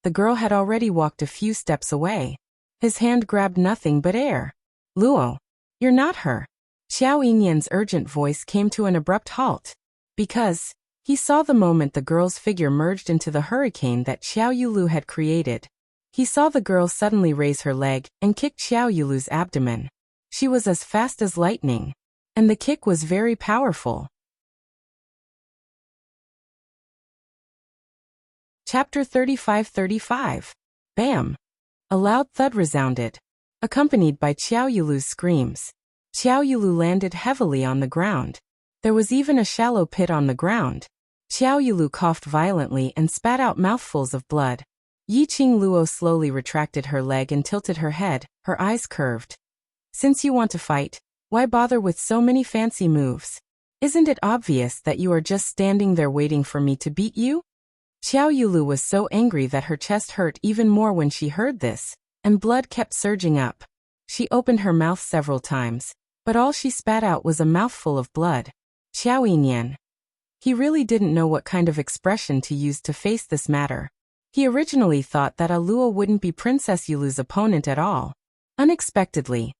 the girl had already walked a few steps away. His hand grabbed nothing but air. Luo, you're not her. Xiao Yinyan's urgent voice came to an abrupt halt. Because he saw the moment the girl's figure merged into the hurricane that Xiao Yulu had created. He saw the girl suddenly raise her leg and kick Xiao Yulu's abdomen. She was as fast as lightning. And the kick was very powerful. Chapter 35-35. Bam! A loud thud resounded, accompanied by Xiao Yulu's screams. Xiao Yulu landed heavily on the ground. There was even a shallow pit on the ground. Xiao Yulu coughed violently and spat out mouthfuls of blood. Yiqing Luo slowly retracted her leg and tilted her head, her eyes curved. Since you want to fight, why bother with so many fancy moves? Isn't it obvious that you are just standing there waiting for me to beat you? Xiao Yulu was so angry that her chest hurt even more when she heard this, and blood kept surging up. She opened her mouth several times, but all she spat out was a mouthful of blood. Xiao Yinyan. He really didn't know what kind of expression to use to face this matter. He originally thought that Aluo wouldn't be Princess Yulu's opponent at all. Unexpectedly,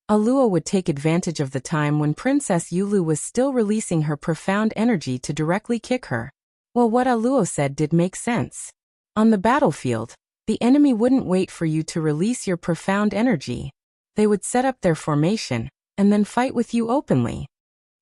Aluo would take advantage of the time when Princess Yulu was still releasing her profound energy to directly kick her. Well, what Aluo said did make sense. On the battlefield, the enemy wouldn't wait for you to release your profound energy. They would set up their formation, and then fight with you openly.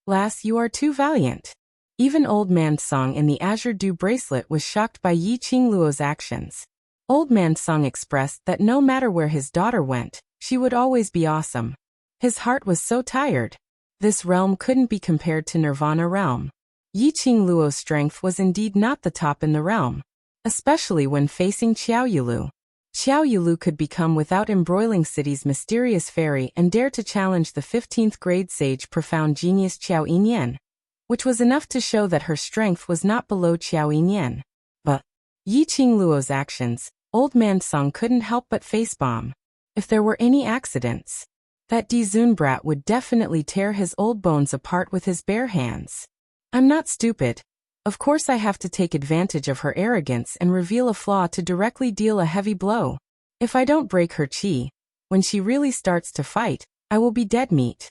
Lass, you are too valiant. Even Old Man Song in the Azure Dew bracelet was shocked by Yiqing Luo's actions. Old Man Song expressed that no matter where his daughter went, she would always be awesome. His heart was so tired. This realm couldn't be compared to Nirvana realm. Yiqing Luo's strength was indeed not the top in the realm, especially when facing Xiao Yulu. Xiao Yulu could become without embroiling city's mysterious fairy and dare to challenge the 15th grade sage profound genius Xiao Yinyan, which was enough to show that her strength was not below Xiao Yinyan. But Yiqing Luo's actions, Old Man Song couldn't help but facepalm. If there were any accidents, that Dizun brat would definitely tear his old bones apart with his bare hands. I'm not stupid. Of course I have to take advantage of her arrogance and reveal a flaw to directly deal a heavy blow. If I don't break her chi, when she really starts to fight, I will be dead meat.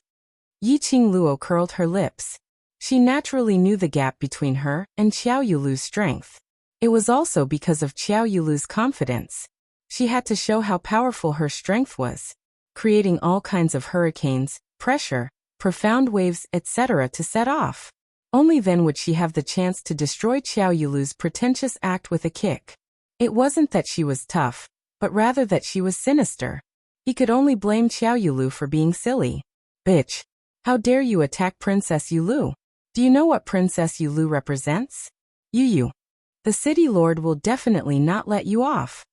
Yiqing Luo curled her lips. She naturally knew the gap between her and Xiao Yulu's strength. It was also because of Xiao Yulu's confidence. She had to show how powerful her strength was, creating all kinds of hurricanes, pressure, profound waves, etc. to set off. Only then would she have the chance to destroy Xiao Yulu's pretentious act with a kick. It wasn't that she was tough, but rather that she was sinister. He could only blame Xiao Yulu for being silly. Bitch! How dare you attack Princess Yulu? Do you know what Princess Yulu represents? Yu. The city lord will definitely not let you off.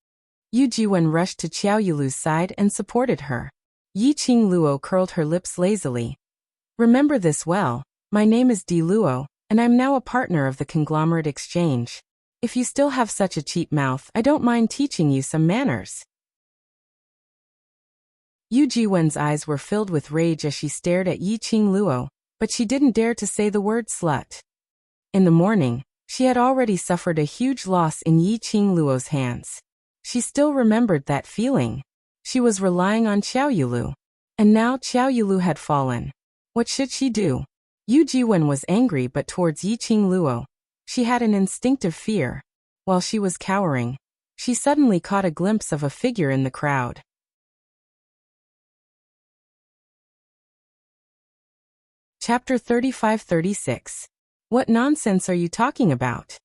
Yu Jiwen rushed to Xiao Yulu's side and supported her. Yiqing Luo curled her lips lazily. Remember this well. My name is Di Luo, and I'm now a partner of the conglomerate exchange. If you still have such a cheap mouth, I don't mind teaching you some manners. Yu Jiwen's eyes were filled with rage as she stared at Yiqing Luo, but she didn't dare to say the word slut. In the morning, she had already suffered a huge loss in Yiqing Luo's hands. She still remembered that feeling. She was relying on Xiao Yulu. And now Xiao Yulu had fallen. What should she do? Yu Jiwen was angry but towards Yiqing Luo, she had an instinctive fear. While she was cowering, she suddenly caught a glimpse of a figure in the crowd. Chapter 35-36. What nonsense are you talking about?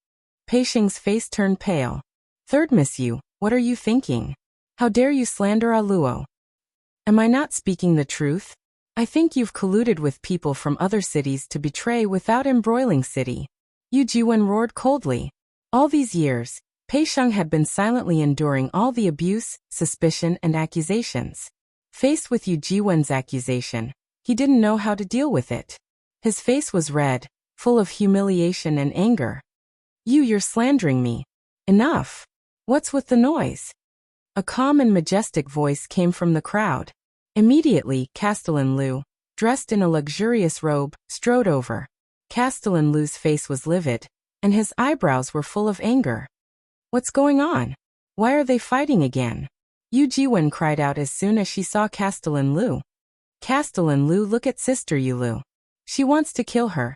Pei Xing's face turned pale. Third Miss Yu, what are you thinking? How dare you slander Aluo? Am I not speaking the truth? I think you've colluded with people from other cities to betray without embroiling city. Yu Jiwen roared coldly. All these years, Pei Xing had been silently enduring all the abuse, suspicion, and accusations. Faced with Yu Jiwen's accusation, he didn't know how to deal with it. His face was red, full of humiliation and anger. You're slandering me. Enough. What's with the noise? A calm and majestic voice came from the crowd. Immediately, Castellan Lu, dressed in a luxurious robe, strode over. Castellan Lu's face was livid, and his eyebrows were full of anger. What's going on? Why are they fighting again? Yu Jiwen cried out as soon as she saw Castellan Lu. Castellan Lu, look at Sister Yulu. She wants to kill her.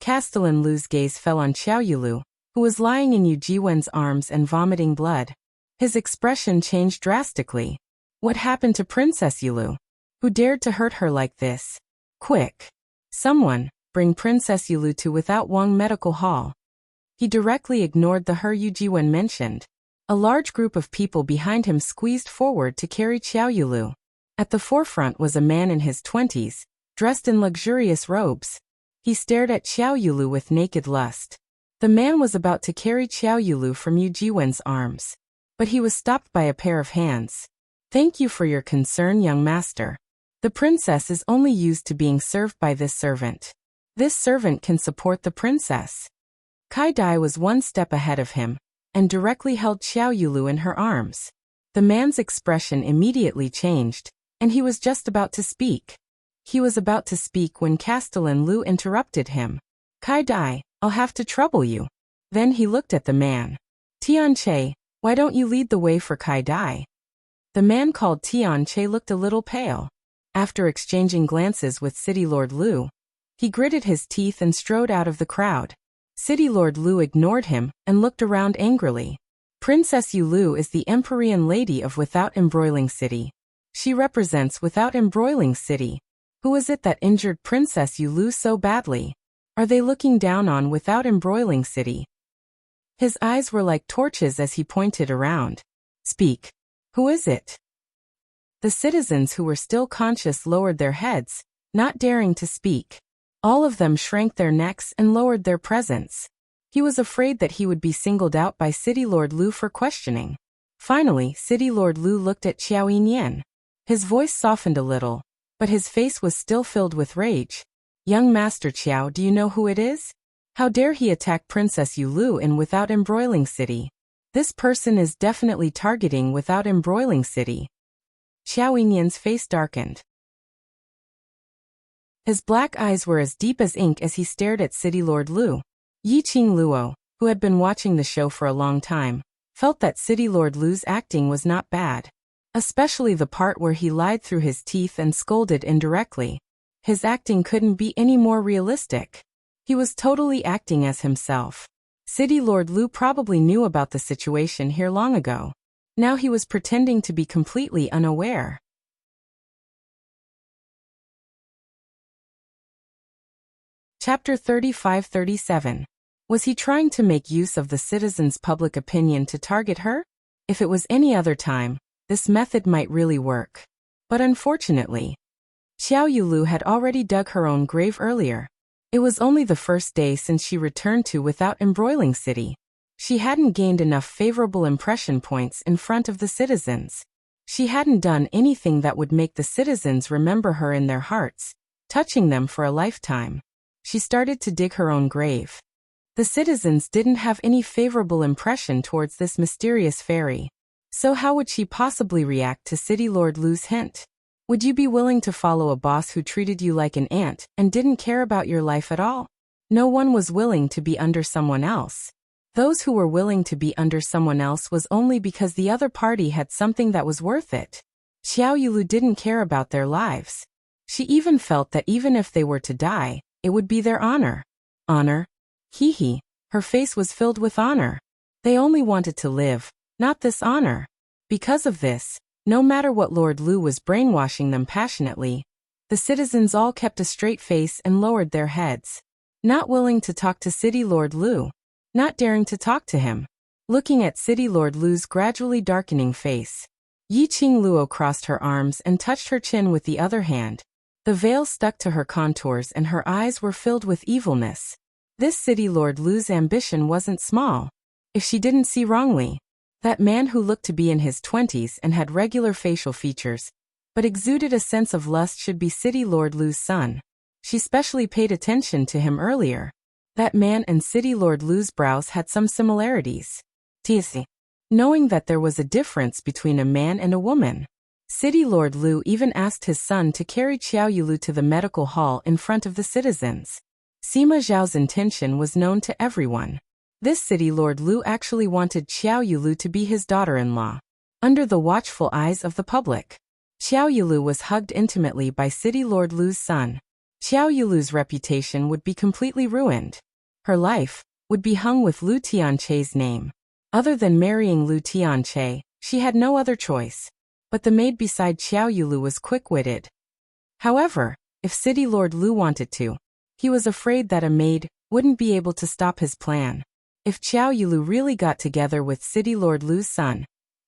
Castellan Lu's gaze fell on Xiao Yulu, who was lying in Yu Jiwen's arms and vomiting blood. His expression changed drastically. What happened to Princess Yulu? Who dared to hurt her like this? Quick! Someone, bring Princess Yulu to Without Wang Medical Hall. He directly ignored the her Yu Jiwen mentioned. A large group of people behind him squeezed forward to carry Xiao Yulu. At the forefront was a man in his 20s, dressed in luxurious robes. He stared at Xiao Yulu with naked lust. The man was about to carry Xiao Yulu from Yu Jiwen's arms. But he was stopped by a pair of hands. Thank you for your concern, young master. The princess is only used to being served by this servant. This servant can support the princess. Kai Dai was one step ahead of him, and directly held Xiao Yulu in her arms. The man's expression immediately changed, and he was just about to speak. He was about to speak when Castellan Lu interrupted him. Kai Dai, I'll have to trouble you. Then he looked at the man. Tian Che, why don't you lead the way for Kai Dai? The man called Tian Che looked a little pale. After exchanging glances with City Lord Lu, he gritted his teeth and strode out of the crowd. City Lord Lu ignored him and looked around angrily. Princess Yulu is the Empyrean Lady of Without Embroiling City. She represents Without Embroiling City. Who is it that injured Princess Yulu so badly? Are they looking down on Without Embroiling City? His eyes were like torches as he pointed around. Speak. Who is it? The citizens who were still conscious lowered their heads, not daring to speak. All of them shrank their necks and lowered their presence. He was afraid that he would be singled out by City Lord Lu for questioning. Finally, City Lord Lu looked at Xiao Yinyan. His voice softened a little, but his face was still filled with rage. Young Master Qiao, do you know who it is? How dare he attack Princess Yulu in Without Embroiling City? This person is definitely targeting Without Embroiling City. Xiao Yinyan's face darkened. His black eyes were as deep as ink as he stared at City Lord Lu. Yiqing Luo, who had been watching the show for a long time, felt that City Lord Lu's acting was not bad. Especially the part where he lied through his teeth and scolded indirectly. His acting couldn't be any more realistic. He was totally acting as himself. City Lord Lu probably knew about the situation here long ago. Now he was pretending to be completely unaware. Chapter 35-37. Was he trying to make use of the citizens' public opinion to target her? If it was any other time, this method might really work. But unfortunately, Xiao Yulu had already dug her own grave earlier. It was only the first day since she returned to Without Embroiling City. She hadn't gained enough favorable impression points in front of the citizens. She hadn't done anything that would make the citizens remember her in their hearts, touching them for a lifetime. She started to dig her own grave. The citizens didn't have any favorable impression towards this mysterious fairy. So how would she possibly react to City Lord Lu's hint? Would you be willing to follow a boss who treated you like an ant and didn't care about your life at all? No one was willing to be under someone else. Those who were willing to be under someone else was only because the other party had something that was worth it. Xiao Yulu didn't care about their lives. She even felt that even if they were to die, it would be their honor. Honor? Hee. Her face was filled with honor. They only wanted to live, not this honor. Because of this, no matter what Lord Lu was brainwashing them passionately, the citizens all kept a straight face and lowered their heads. Not willing to talk to City Lord Lu. Not daring to talk to him. Looking at City Lord Lu's gradually darkening face. Yiqing Luo crossed her arms and touched her chin with the other hand. The veil stuck to her contours and her eyes were filled with evilness. This City Lord Lu's ambition wasn't small. If she didn't see wrongly, that man who looked to be in his 20s and had regular facial features, but exuded a sense of lust should be City Lord Lu's son. She specially paid attention to him earlier. That man and City Lord Lu's brows had some similarities. Tisi. Knowing that there was a difference between a man and a woman. City Lord Lu even asked his son to carry Xiao Yulu to the medical hall in front of the citizens. Sima Zhao's intention was known to everyone. This City Lord Lu actually wanted Xiao Yulu to be his daughter-in-law. under the watchful eyes of the public. Xiao Yilu was hugged intimately by City Lord Lu's son. Xiao Yilu's reputation would be completely ruined. Her life would be hung with Lu Tianche's name. Other than marrying Lu Tianche, she had no other choice. But the maid beside Xiao Yilu was quick-witted. However, if City Lord Lu wanted to, he was afraid that a maid wouldn't be able to stop his plan. If Xiao Yilu really got together with City Lord Lu's son,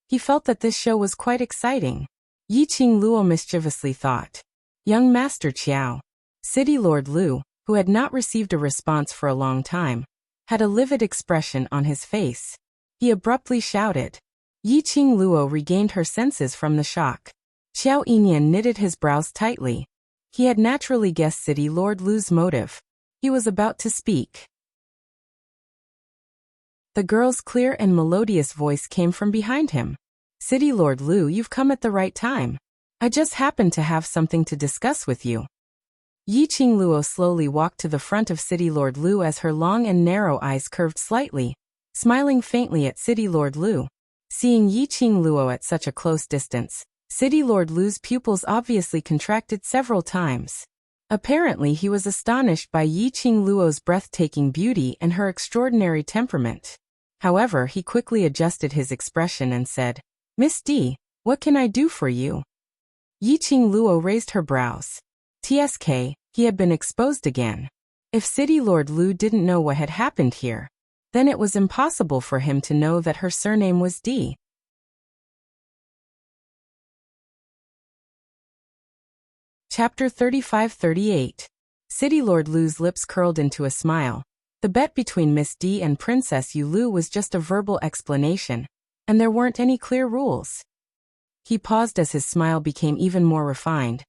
he felt that this show was quite exciting. Yiqing Luo mischievously thought. Young Master Qiao. City Lord Lu, who had not received a response for a long time, had a livid expression on his face. He abruptly shouted. Yiqing Luo regained her senses from the shock. Xiao Yinyan knitted his brows tightly. He had naturally guessed City Lord Lu's motive. He was about to speak. The girl's clear and melodious voice came from behind him. City Lord Lu, you've come at the right time. I just happened to have something to discuss with you. Yiqing Luo slowly walked to the front of City Lord Lu as her long and narrow eyes curved slightly, smiling faintly at City Lord Lu. Seeing Yiqing Luo at such a close distance, City Lord Lu's pupils obviously contracted several times. Apparently he was astonished by Yiqing Luo's breathtaking beauty and her extraordinary temperament. However, he quickly adjusted his expression and said, Miss D, what can I do for you? Yiqing Luo raised her brows. TSK, he had been exposed again. If City Lord Lu didn't know what had happened here, then it was impossible for him to know that her surname was D. Chapter 35-38. City Lord Lu's lips curled into a smile. The bet between Miss D and Princess Yu Lu was just a verbal explanation, and there weren't any clear rules. He paused as his smile became even more refined.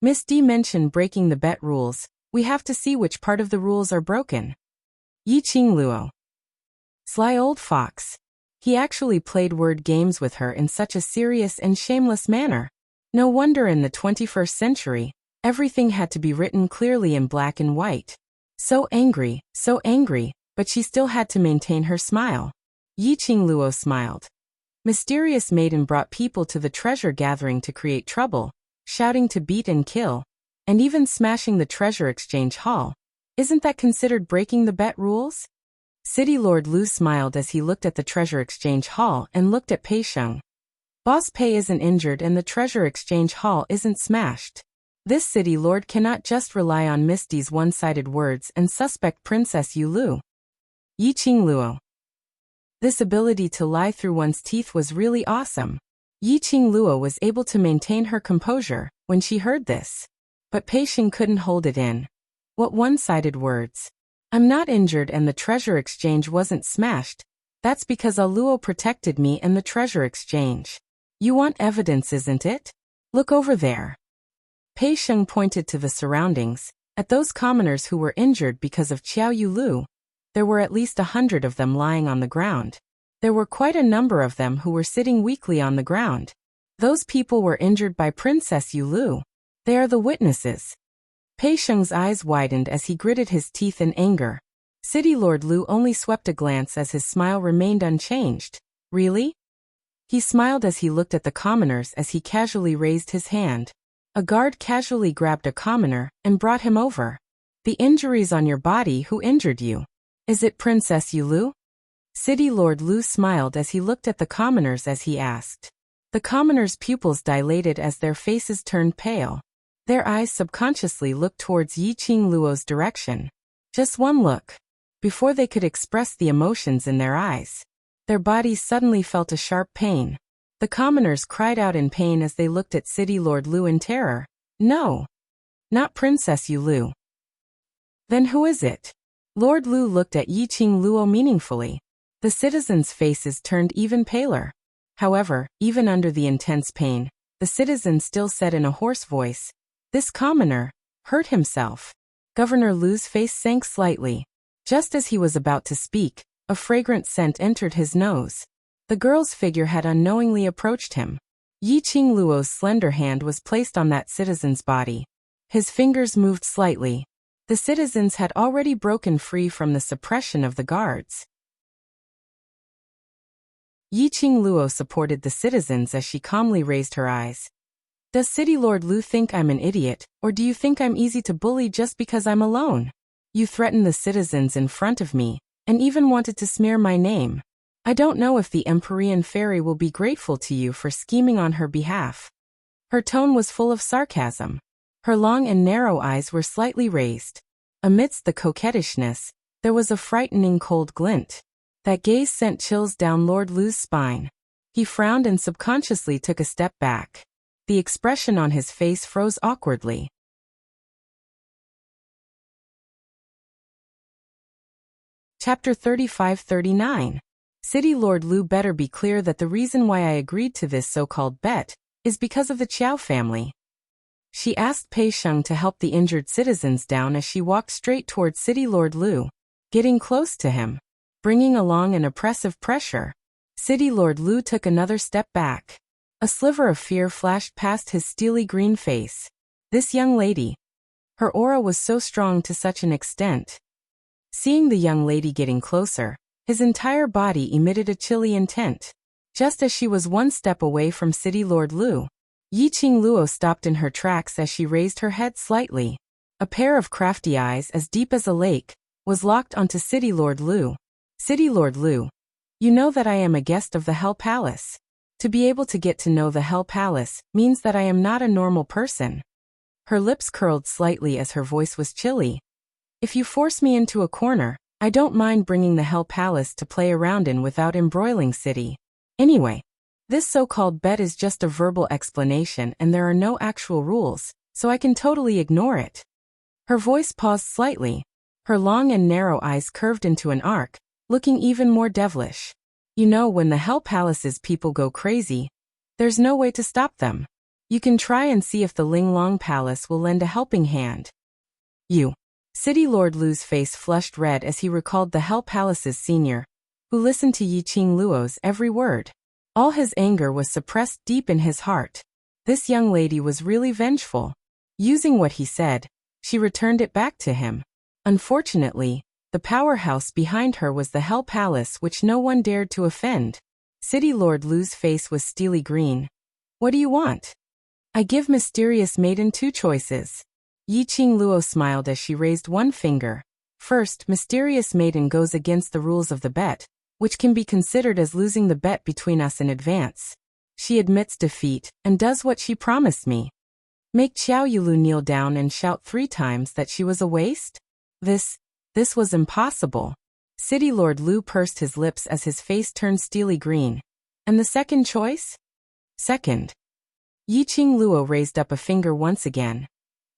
Miss D mentioned breaking the bet rules. We have to see which part of the rules are broken. Yiqing Luo. Sly old fox. He actually played word games with her in such a serious and shameless manner. No wonder in the 21st century, everything had to be written clearly in black and white. So angry, but she still had to maintain her smile. Yiqing Luo smiled. Mysterious maiden brought people to the treasure gathering to create trouble, shouting to beat and kill, and even smashing the treasure exchange hall. Isn't that considered breaking the bet rules? City Lord Lu smiled as he looked at the treasure exchange hall and looked at Pei Sheng. Boss Pei isn't injured and the treasure exchange hall isn't smashed. This city lord cannot just rely on Miss D's one-sided words and suspect Princess Yu Lu. Yiqing Luo. This ability to lie through one's teeth was really awesome. Yiqing Luo was able to maintain her composure when she heard this. But Pei Sheng couldn't hold it in. What one-sided words? I'm not injured and the treasure exchange wasn't smashed. That's because Aluo protected me and the treasure exchange. You want evidence, isn't it? Look over there. Pei Sheng pointed to the surroundings, at those commoners who were injured because of Qiao Yu Lu. There were at least 100 of them lying on the ground. There were quite a number of them who were sitting weakly on the ground. Those people were injured by Princess Yu Lu. They are the witnesses. Pei Sheng's eyes widened as he gritted his teeth in anger. City Lord Lu only swept a glance as his smile remained unchanged. Really? He smiled as he looked at the commoners as he casually raised his hand. A guard casually grabbed a commoner and brought him over. The injuries on your body, who injured you? Is it Princess Yu Lu? City Lord Lu smiled as he looked at the commoners as he asked. The commoners' pupils dilated as their faces turned pale. Their eyes subconsciously looked towards Yiqing Luo's direction. Just one look. Before they could express the emotions in their eyes, their bodies suddenly felt a sharp pain. The commoners cried out in pain as they looked at City Lord Lu in terror. No. Not Princess Yu Lu. Then who is it? Lord Lu looked at Yiqing Luo meaningfully. The citizens' faces turned even paler. However, even under the intense pain, the citizen still said in a hoarse voice, "This commoner hurt himself." Governor Lu's face sank slightly. Just as he was about to speak, a fragrant scent entered his nose. The girl's figure had unknowingly approached him. Yiqing Luo's slender hand was placed on that citizen's body. His fingers moved slightly. The citizens had already broken free from the suppression of the guards. Yiqing Luo supported the citizens as she calmly raised her eyes. Does City Lord Lu think I'm an idiot, or do you think I'm easy to bully just because I'm alone? You threatened the citizens in front of me, and even wanted to smear my name. I don't know if the Empyrean fairy will be grateful to you for scheming on her behalf. Her tone was full of sarcasm. Her long and narrow eyes were slightly raised. Amidst the coquettishness, there was a frightening cold glint. That gaze sent chills down Lord Lu's spine. He frowned and subconsciously took a step back. The expression on his face froze awkwardly. Chapter 35-39. City Lord Lu better be clear that the reason why I agreed to this so-called bet is because of the Qiao family. She asked Pei Sheng to help the injured citizens down as she walked straight towards City Lord Lu, getting close to him, bringing along an oppressive pressure. City Lord Lu took another step back. A sliver of fear flashed past his steely green face. This young lady. Her aura was so strong to such an extent. Seeing the young lady getting closer, his entire body emitted a chilly intent. Just as she was one step away from City Lord Lu, Yiqing Luo stopped in her tracks as she raised her head slightly. A pair of crafty eyes as deep as a lake was locked onto City Lord Lu. City Lord Lu, you know that I am a guest of the Hell Palace. To be able to get to know the Hell Palace means that I am not a normal person. Her lips curled slightly as her voice was chilly. If you force me into a corner, I don't mind bringing the Hell Palace to play around in without embroiling City. Anyway, this so-called bet is just a verbal explanation and there are no actual rules, so I can totally ignore it. Her voice paused slightly. Her long and narrow eyes curved into an arc, looking even more devilish. You know, when the Hell Palace's people go crazy, there's no way to stop them. You can try and see if the Ling Long Palace will lend a helping hand. You. City Lord Lu's face flushed red as he recalled the Hell Palace's senior, who listened to Yiqing Luo's every word. All his anger was suppressed deep in his heart. This young lady was really vengeful. Using what he said, she returned it back to him. Unfortunately, the powerhouse behind her was the Hell Palace, which no one dared to offend. City Lord Lu's face was steely green. What do you want? I give Mysterious Maiden two choices. Yiqing Luo smiled as she raised one finger. First, Mysterious Maiden goes against the rules of the bet, which can be considered as losing the bet between us in advance. She admits defeat and does what she promised me. Make Qiao Yulu kneel down and shout 3 times that she was a waste? This was impossible. City Lord Lu pursed his lips as his face turned steely green. And the second choice? Second. Yiqing Luo raised up a finger once again.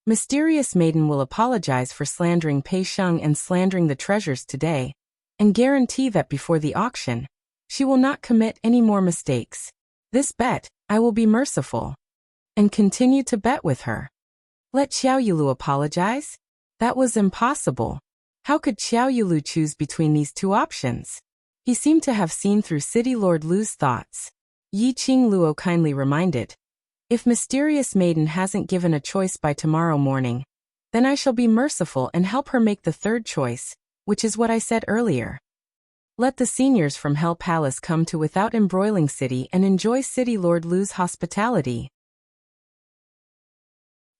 Mysterious Maiden will apologize for slandering Pei Sheng and slandering the treasures today, and guarantee that before the auction, she will not commit any more mistakes. This bet, I will be merciful. And continue to bet with her. Let Qiao Yulu apologize? That was impossible. How could Qiao Yulu choose between these two options? He seemed to have seen through City Lord Lu's thoughts. Yiqing Luo kindly reminded. If Mysterious Maiden hasn't given a choice by tomorrow morning, then I shall be merciful and help her make the third choice, which is what I said earlier. Let the seniors from Hell Palace come to Without Embroiling City and enjoy City Lord Lu's hospitality.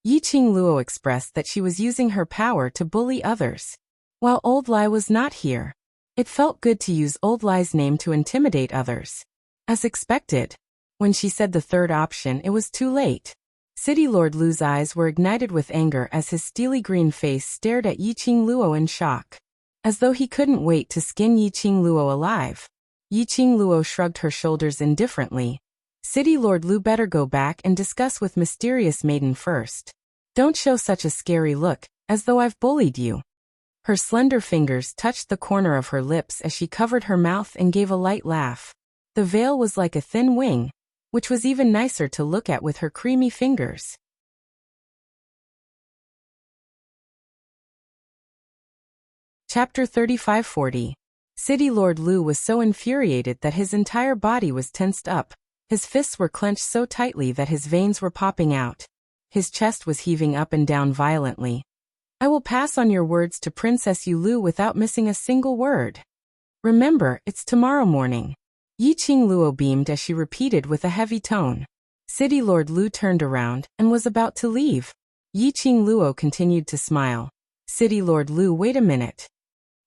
Yiqing Luo expressed that she was using her power to bully others. While Old Lai was not here, it felt good to use Old Lai's name to intimidate others. As expected, when she said the third option, it was too late. City Lord Lu's eyes were ignited with anger as his steely green face stared at Yiqing Luo in shock. As though he couldn't wait to skin Yiqing Luo alive. Yiqing Luo shrugged her shoulders indifferently. City Lord Lu better go back and discuss with Mysterious Maiden first. Don't show such a scary look, as though I've bullied you. Her slender fingers touched the corner of her lips as she covered her mouth and gave a light laugh. The veil was like a thin wing, which was even nicer to look at with her creamy fingers. Chapter 35-40. City Lord Lu was so infuriated that his entire body was tensed up. His fists were clenched so tightly that his veins were popping out. His chest was heaving up and down violently. I will pass on your words to Princess Yulu without missing a single word. Remember, it's tomorrow morning. Yiqing Luo beamed as she repeated with a heavy tone. City Lord Lu turned around and was about to leave. Yiqing Luo continued to smile. City Lord Lu, wait a minute.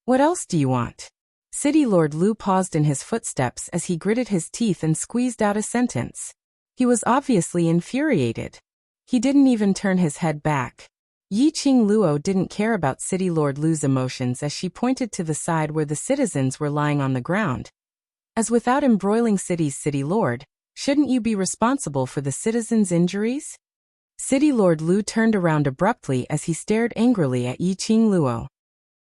What else do you want? City Lord Lu paused in his footsteps as he gritted his teeth and squeezed out a sentence. He was obviously infuriated. He didn't even turn his head back. Yiqing Luo didn't care about City Lord Lu's emotions as she pointed to the side where the citizens were lying on the ground. As without embroiling city's city lord, shouldn't you be responsible for the citizens' injuries? City Lord Lu turned around abruptly as he stared angrily at Yiqing Luo.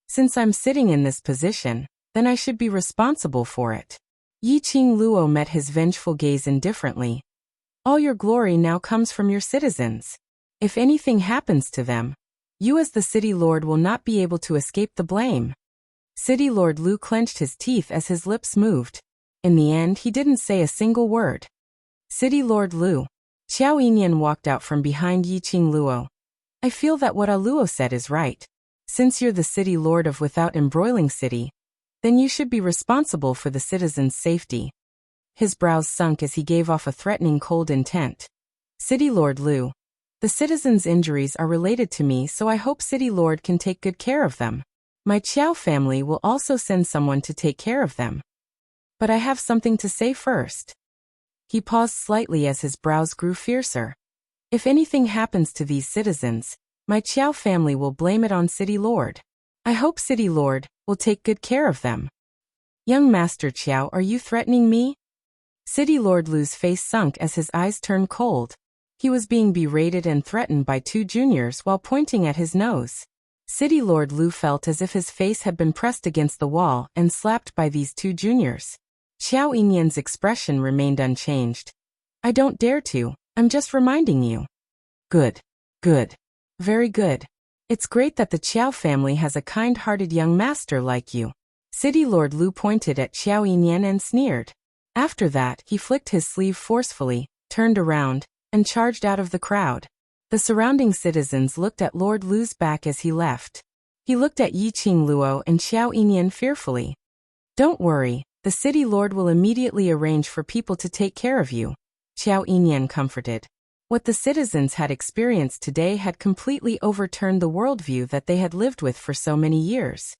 Since I'm sitting in this position, then I should be responsible for it. Yiqing Luo met his vengeful gaze indifferently. All your glory now comes from your citizens. If anything happens to them, you as the city lord will not be able to escape the blame. City Lord Lu clenched his teeth as his lips moved. In the end, he didn't say a single word. City Lord Lu. Xiao Yinyan walked out from behind Yiqing Luo. I feel that what Luo said is right. Since you're the city lord of Without Embroiling City, then you should be responsible for the citizens' safety. His brows sunk as he gave off a threatening cold intent. City Lord Lu. The citizens' injuries are related to me, so I hope City Lord can take good care of them. My Qiao family will also send someone to take care of them. But I have something to say first. He paused slightly as his brows grew fiercer. If anything happens to these citizens, my Qiao family will blame it on City Lord. I hope City Lord will take good care of them. Young Master Qiao, are you threatening me? City Lord Lu's face sunk as his eyes turned cold. He was being berated and threatened by two juniors while pointing at his nose. City Lord Lu felt as if his face had been pressed against the wall and slapped by these two juniors. Xiao Yinyan's expression remained unchanged. I don't dare to, I'm just reminding you. Good. Good. Very good. It's great that the Qiao family has a kind-hearted young master like you. City Lord Lu pointed at Xiao Yinyan and sneered. After that, he flicked his sleeve forcefully, turned around, and charged out of the crowd. The surrounding citizens looked at Lord Lu's back as he left. He looked at Yiqing Luo and Xiao Yinyan fearfully. Don't worry, the city lord will immediately arrange for people to take care of you, Xiao Yinyan comforted. What the citizens had experienced today had completely overturned the worldview that they had lived with for so many years.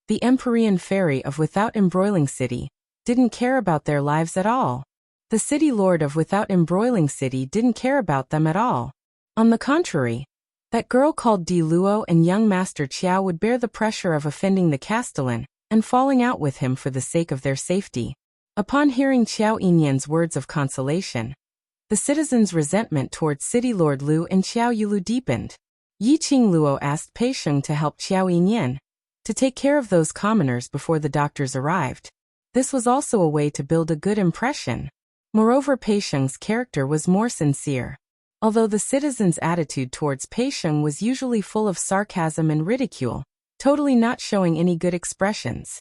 The Empyrean fairy of Without Embroiling City didn't care about their lives at all. The city lord of Without Embroiling City didn't care about them at all. On the contrary, that girl called Di Luo and young Master Qiao would bear the pressure of offending the Castellan and falling out with him for the sake of their safety. Upon hearing Xiao Yinyan's words of consolation, the citizens' resentment towards City Lord Lu and Xiao Yulu deepened. Yiqing Luo asked Pei Sheng to help Xiao Yinyan to take care of those commoners before the doctors arrived. This was also a way to build a good impression. Moreover, Pei Sheng's character was more sincere. Although the citizens' attitude towards Pei Sheng was usually full of sarcasm and ridicule, totally not showing any good expressions.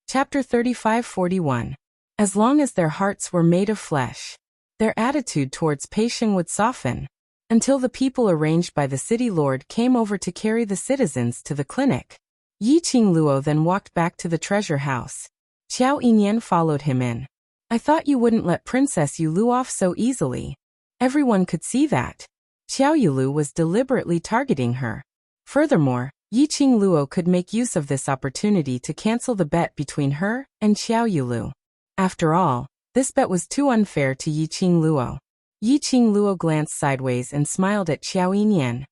Chapter 35-41. As long as their hearts were made of flesh, their attitude towards Pei Sheng would soften, until the people arranged by the city lord came over to carry the citizens to the clinic. Yiqing Luo then walked back to the treasure house. Xiao Yinyan followed him in. I thought you wouldn't let Princess Yulu off so easily. Everyone could see that. Xiao Yulu was deliberately targeting her. Furthermore, Yiqing Luo could make use of this opportunity to cancel the bet between her and Xiao Yulu. After all, this bet was too unfair to Yiqing Luo. Yiqing Luo glanced sideways and smiled at Xiao Yinyan.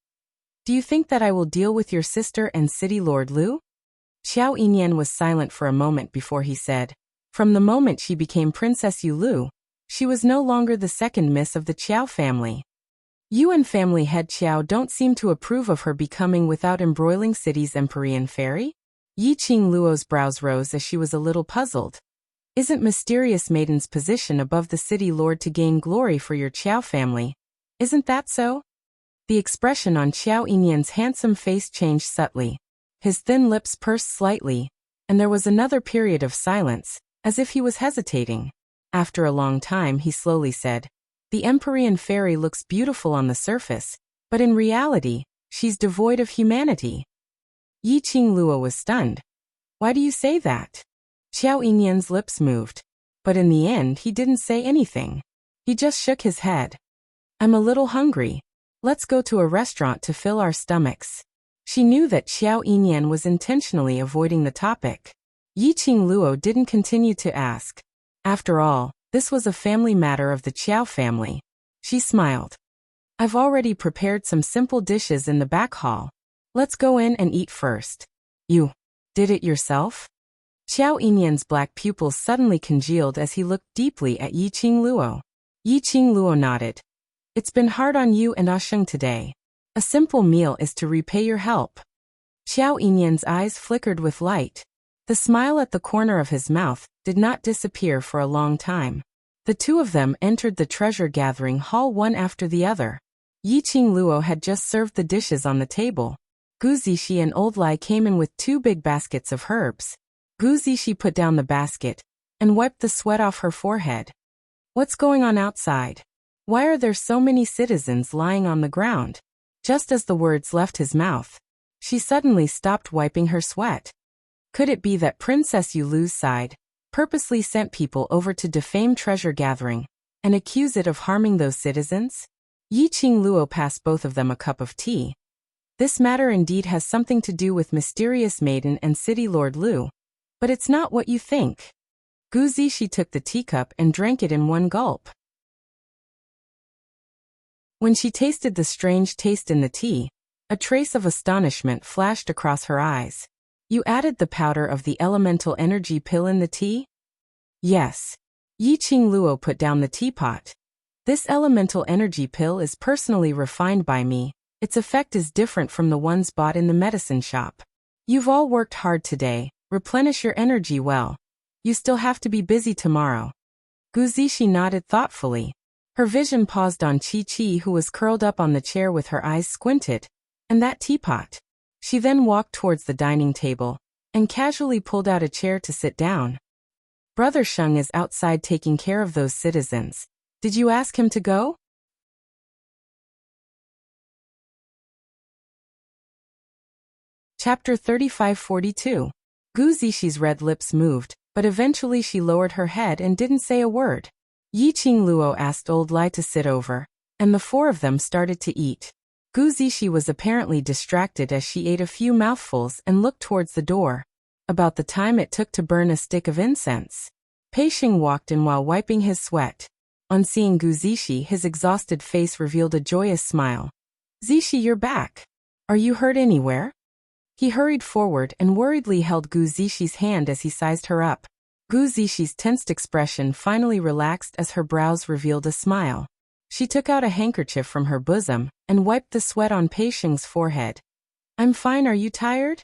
Do you think that I will deal with your sister and City Lord Lu? Xiao Yinyan was silent for a moment before he said, from the moment she became Princess Yulu, she was no longer the second miss of the Qiao family. You and family head Qiao don't seem to approve of her becoming Without Embroiling City's Empyrean fairy? Yiqing Luo's brows rose as she was a little puzzled. Isn't Mysterious Maiden's position above the city lord to gain glory for your Qiao family? Isn't that so? The expression on Xiao Yinyan's handsome face changed subtly. His thin lips pursed slightly, and there was another period of silence, as if he was hesitating. After a long time he slowly said, the Empyrean fairy looks beautiful on the surface, but in reality, she's devoid of humanity. Yi Qingluo was stunned. Why do you say that? Xiao Yinyan's lips moved. But in the end he didn't say anything. He just shook his head. I'm a little hungry. Let's go to a restaurant to fill our stomachs. She knew that Xiao Yinyan was intentionally avoiding the topic. Yi Qingluo didn't continue to ask. After all, this was a family matter of the Qiao family. She smiled. I've already prepared some simple dishes in the back hall. Let's go in and eat first. You did it yourself? Xiao Yinyan's black pupils suddenly congealed as he looked deeply at Yi Qingluo. Yi Qingluo nodded. It's been hard on you and Asheng today. A simple meal is to repay your help. Xiao Yinyan's eyes flickered with light. The smile at the corner of his mouth did not disappear for a long time. The two of them entered the treasure-gathering hall one after the other. Yi Qingluo had just served the dishes on the table. Gu Zishi and Old Lai came in with 2 big baskets of herbs. Gu Zishi put down the basket and wiped the sweat off her forehead. What's going on outside? Why are there so many citizens lying on the ground? Just as the words left his mouth, she suddenly stopped wiping her sweat. Could it be that Princess Yulu's side purposely sent people over to defame treasure gathering and accuse it of harming those citizens? Yi Qingluo passed both of them a cup of tea. This matter indeed has something to do with Mysterious Maiden and City Lord Lu, but it's not what you think. Gu Zishi took the teacup and drank it in one gulp. When she tasted the strange taste in the tea, a trace of astonishment flashed across her eyes. You added the powder of the elemental energy pill in the tea? Yes. Yi Qingluo put down the teapot. This elemental energy pill is personally refined by me. Its effect is different from the ones bought in the medicine shop. You've all worked hard today. Replenish your energy well. You still have to be busy tomorrow. Gu Zishi nodded thoughtfully. Her vision paused on Chi-Chi, who was curled up on the chair with her eyes squinted, and that teapot. She then walked towards the dining table and casually pulled out a chair to sit down. Brother Sheng is outside taking care of those citizens. Did you ask him to go? Chapter 3542. Gu Zishi's red lips moved, but eventually she lowered her head and didn't say a word. Yi Qingluo asked Old Lai to sit over, and the 4 of them started to eat. Gu Zishi was apparently distracted as she ate a few mouthfuls and looked towards the door. About the time it took to burn a stick of incense. Pei Xing walked in while wiping his sweat. On seeing Gu Zishi, his exhausted face revealed a joyous smile. Zishi, you're back. Are you hurt anywhere? He hurried forward and worriedly held Gu Zishi's hand as he sized her up. Gu Zishi's tensed expression finally relaxed as her brows revealed a smile. She took out a handkerchief from her bosom and wiped the sweat on Pei Xing's forehead. I'm fine, are you tired?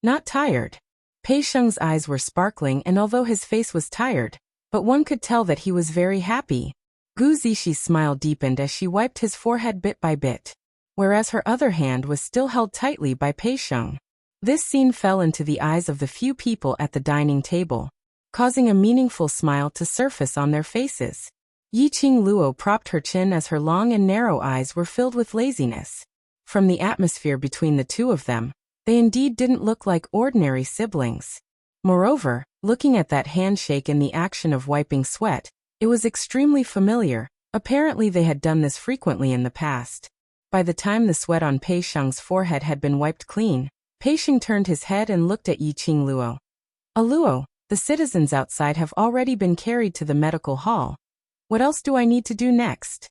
Not tired. Pei Xing's eyes were sparkling, and although his face was tired, but one could tell that he was very happy. Gu Zishi's smile deepened as she wiped his forehead bit by bit, whereas her other hand was still held tightly by Pei Xing. This scene fell into the eyes of the few people at the dining table, causing a meaningful smile to surface on their faces. Yi Qingluo propped her chin as her long and narrow eyes were filled with laziness. From the atmosphere between the two of them, they indeed didn't look like ordinary siblings. Moreover, looking at that handshake and the action of wiping sweat, it was extremely familiar. Apparently they had done this frequently in the past. By the time the sweat on Pei Xing's forehead had been wiped clean, Pei Xing turned his head and looked at Yi Qingluo. Aluo, the citizens outside have already been carried to the medical hall. What else do I need to do next?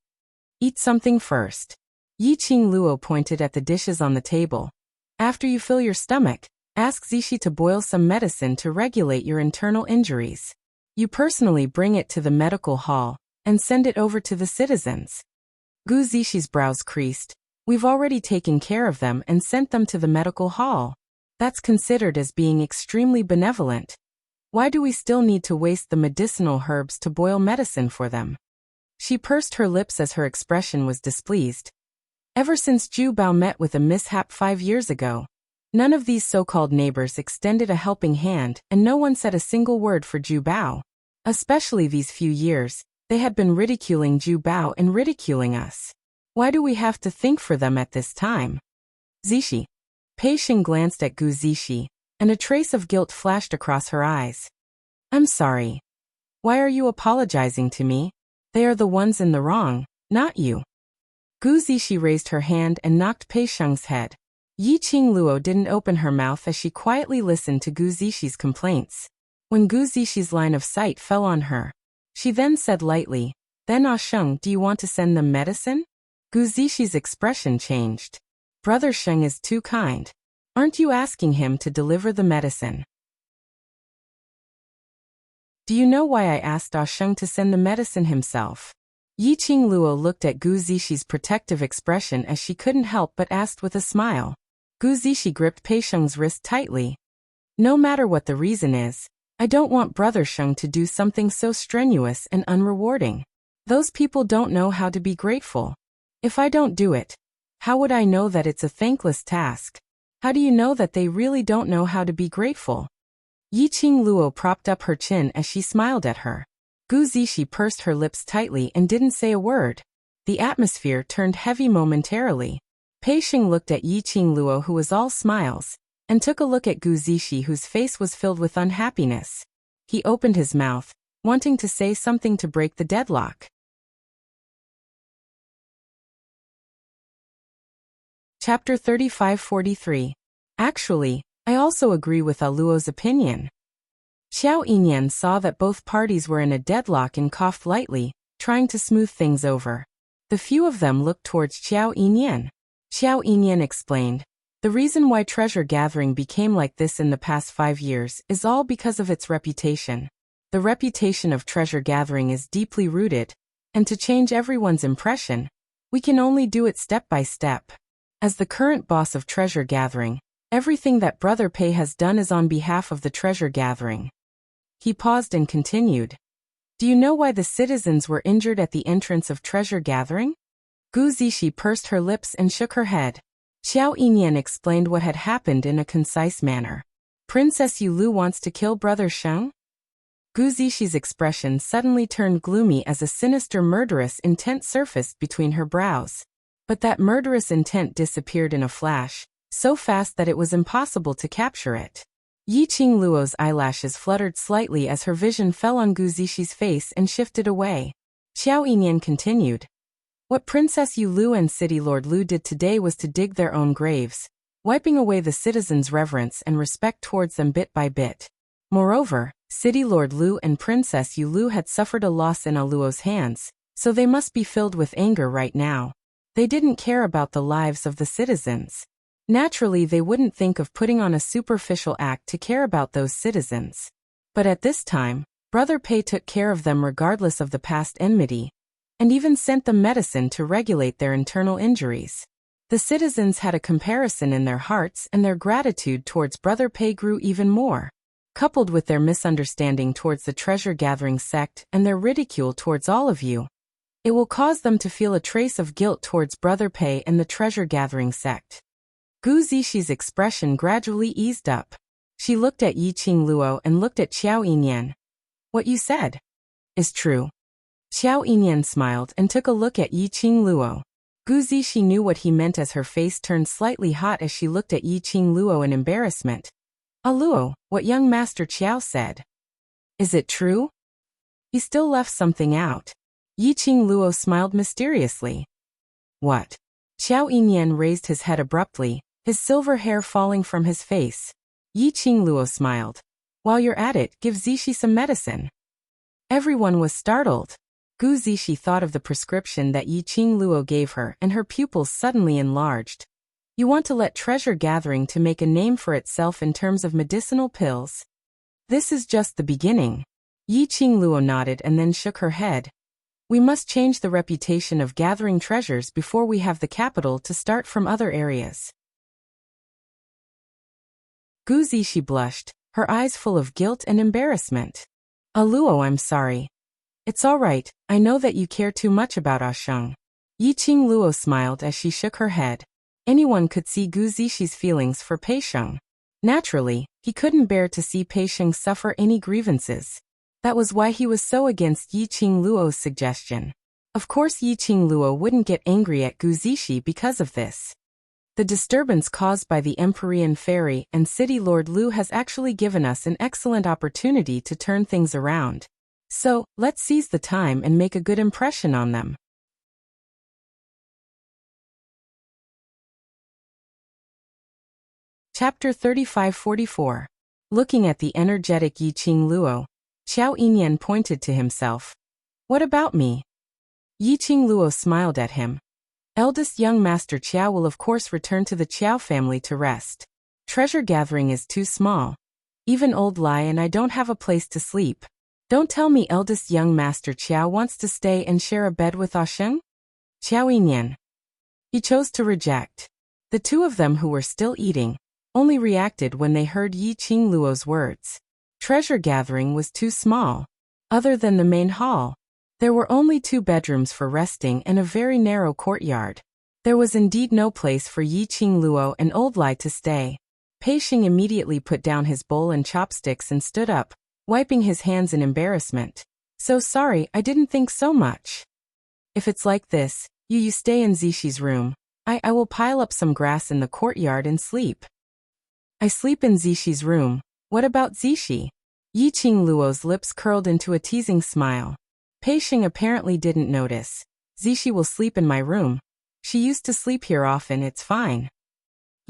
Eat something first. Yi Qingluo pointed at the dishes on the table. After you fill your stomach, ask Zishi to boil some medicine to regulate your internal injuries. You personally bring it to the medical hall and send it over to the citizens. Gu Zishi's brows creased. We've already taken care of them and sent them to the medical hall. That's considered as being extremely benevolent. Why do we still need to waste the medicinal herbs to boil medicine for them? She pursed her lips as her expression was displeased. Ever since Ju Bao met with a mishap 5 years ago, none of these so-called neighbors extended a helping hand, and no one said a single word for Ju Bao. Especially these few years, they had been ridiculing Ju Bao and ridiculing us. Why do we have to think for them at this time? Zishi. Pei Sheng glanced at Gu Zishi, and a trace of guilt flashed across her eyes. I'm sorry. Why are you apologizing to me? They are the ones in the wrong, not you. Gu Zishi raised her hand and knocked Pei Sheng's head. Yi Qingluo didn't open her mouth as she quietly listened to Gu Zishi's complaints. When Gu Zishi's line of sight fell on her, she then said lightly, Then Sheng, do you want to send them medicine? Gu Zishi's expression changed. Brother Sheng is too kind. Aren't you asking him to deliver the medicine? Do you know why I asked Sheng to send the medicine himself? Yi Qingluo looked at Gu Zishi's protective expression as she couldn't help but asked with a smile. Gu Zishi gripped Pei Sheng's wrist tightly. No matter what the reason is, I don't want Brother Sheng to do something so strenuous and unrewarding. Those people don't know how to be grateful. If I don't do it, how would I know that it's a thankless task? How do you know that they really don't know how to be grateful? Yi Qingluo propped up her chin as she smiled at her. Gu Zishi pursed her lips tightly and didn't say a word. The atmosphere turned heavy momentarily. Pei Sheng looked at Yi Qingluo, who was all smiles, and took a look at Gu Zishi, whose face was filled with unhappiness. He opened his mouth, wanting to say something to break the deadlock. Chapter 35-43. Actually, I also agree with Luo's opinion. Xiao Yinyan saw that both parties were in a deadlock and coughed lightly, trying to smooth things over. The few of them looked towards Xiao Yinyan. Xiao Yinyan explained, the reason why treasure gathering became like this in the past 5 years is all because of its reputation. The reputation of treasure gathering is deeply rooted, and to change everyone's impression, we can only do it step by step. As the current boss of treasure gathering, everything that Brother Pei has done is on behalf of the treasure gathering. He paused and continued. Do you know why the citizens were injured at the entrance of treasure gathering? Gu Zishi pursed her lips and shook her head. Xiao Yinyan explained what had happened in a concise manner. Princess Yulu wants to kill Brother Sheng? Gu Zishi's expression suddenly turned gloomy as a sinister murderous intent surfaced between her brows. But that murderous intent disappeared in a flash, so fast that it was impossible to capture it. Yi Qingluo's eyelashes fluttered slightly as her vision fell on Gu Zishi's face and shifted away. Xiao Yinyan continued. What Princess Yulu and City Lord Lu did today was to dig their own graves, wiping away the citizens' reverence and respect towards them bit by bit. Moreover, City Lord Lu and Princess Yulu had suffered a loss in Luo's hands, so they must be filled with anger right now. They didn't care about the lives of the citizens. Naturally, they wouldn't think of putting on a superficial act to care about those citizens. But at this time, Brother Pei took care of them regardless of the past enmity, and even sent them medicine to regulate their internal injuries. The citizens had a comparison in their hearts, and their gratitude towards Brother Pei grew even more. Coupled with their misunderstanding towards the treasure-gathering sect and their ridicule towards all of you, it will cause them to feel a trace of guilt towards Brother Pei and the treasure-gathering sect. Gu Zishi's expression gradually eased up. She looked at Yi Qingluo and looked at Xiao Yinyan. What you said is true. Xiao Yinyan smiled and took a look at Yi Qingluo. Gu Zishi knew what he meant as her face turned slightly hot as she looked at Yi Qingluo in embarrassment. Luo, what young Master Qiao said. Is it true? He still left something out. Yi Qingluo smiled mysteriously. What? Xiao Yinyan raised his head abruptly, his silver hair falling from his face. Yi Qingluo smiled. While you're at it, give Zishi some medicine. Everyone was startled. Gu Zishi thought of the prescription that Yi Qingluo gave her, and her pupils suddenly enlarged. You want to let treasure gathering to make a name for itself in terms of medicinal pills? This is just the beginning. Yi Qingluo nodded and then shook her head. We must change the reputation of gathering treasures before we have the capital to start from other areas. Gu Zishi blushed, her eyes full of guilt and embarrassment. Luo, I'm sorry. It's all right, I know that you care too much about Sheng. Yi Qingluo smiled as she shook her head. Anyone could see Gu Zishi's feelings for Pei Sheng. Naturally, he couldn't bear to see Pei Sheng suffer any grievances. That was why he was so against Yi Qingluo's suggestion. Of course Yi Qingluo wouldn't get angry at Gu Zishi because of this. The disturbance caused by the Empyrean Ferry and City Lord Lu has actually given us an excellent opportunity to turn things around. So, let's seize the time and make a good impression on them. Chapter 35-44. Looking at the energetic Yiqing Luo, Xiao Yinyan pointed to himself. What about me? Yiqing Luo smiled at him. Eldest young Master Qiao will of course return to the Qiao family to rest. Treasure gathering is too small. Even old Lai and I don't have a place to sleep. Don't tell me eldest young Master Qiao wants to stay and share a bed with Asheng? Xiao Yinyan. He chose to reject. The two of them who were still eating only reacted when they heard Yiqing Luo's words. Treasure gathering was too small. Other than the main hall, there were only 2 bedrooms for resting and a very narrow courtyard. There was indeed no place for Yiqing Luo and Old Lai to stay. Pei Xing immediately put down his bowl and chopsticks and stood up, wiping his hands in embarrassment. So sorry, I didn't think so much. If it's like this, you stay in Zishi's room. I will pile up some grass in the courtyard and sleep. I sleep in Zishi's room. What about Zishi? Yiqing Luo's lips curled into a teasing smile. Pei Xing apparently didn't notice. Zishi will sleep in my room. She used to sleep here often, it's fine.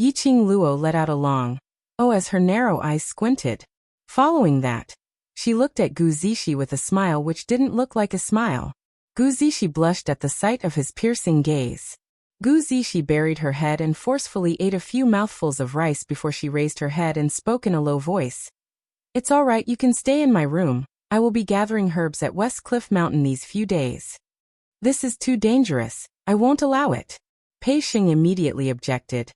Yiqing Luo let out a long "oh" as her narrow eyes squinted. Following that, she looked at Gu Zishi with a smile which didn't look like a smile. Gu Zishi blushed at the sight of his piercing gaze. Gu Zishi buried her head and forcefully ate a few mouthfuls of rice before she raised her head and spoke in a low voice. It's all right, you can stay in my room. I will be gathering herbs at West Cliff Mountain these few days. This is too dangerous. I won't allow it. Pei Xing immediately objected.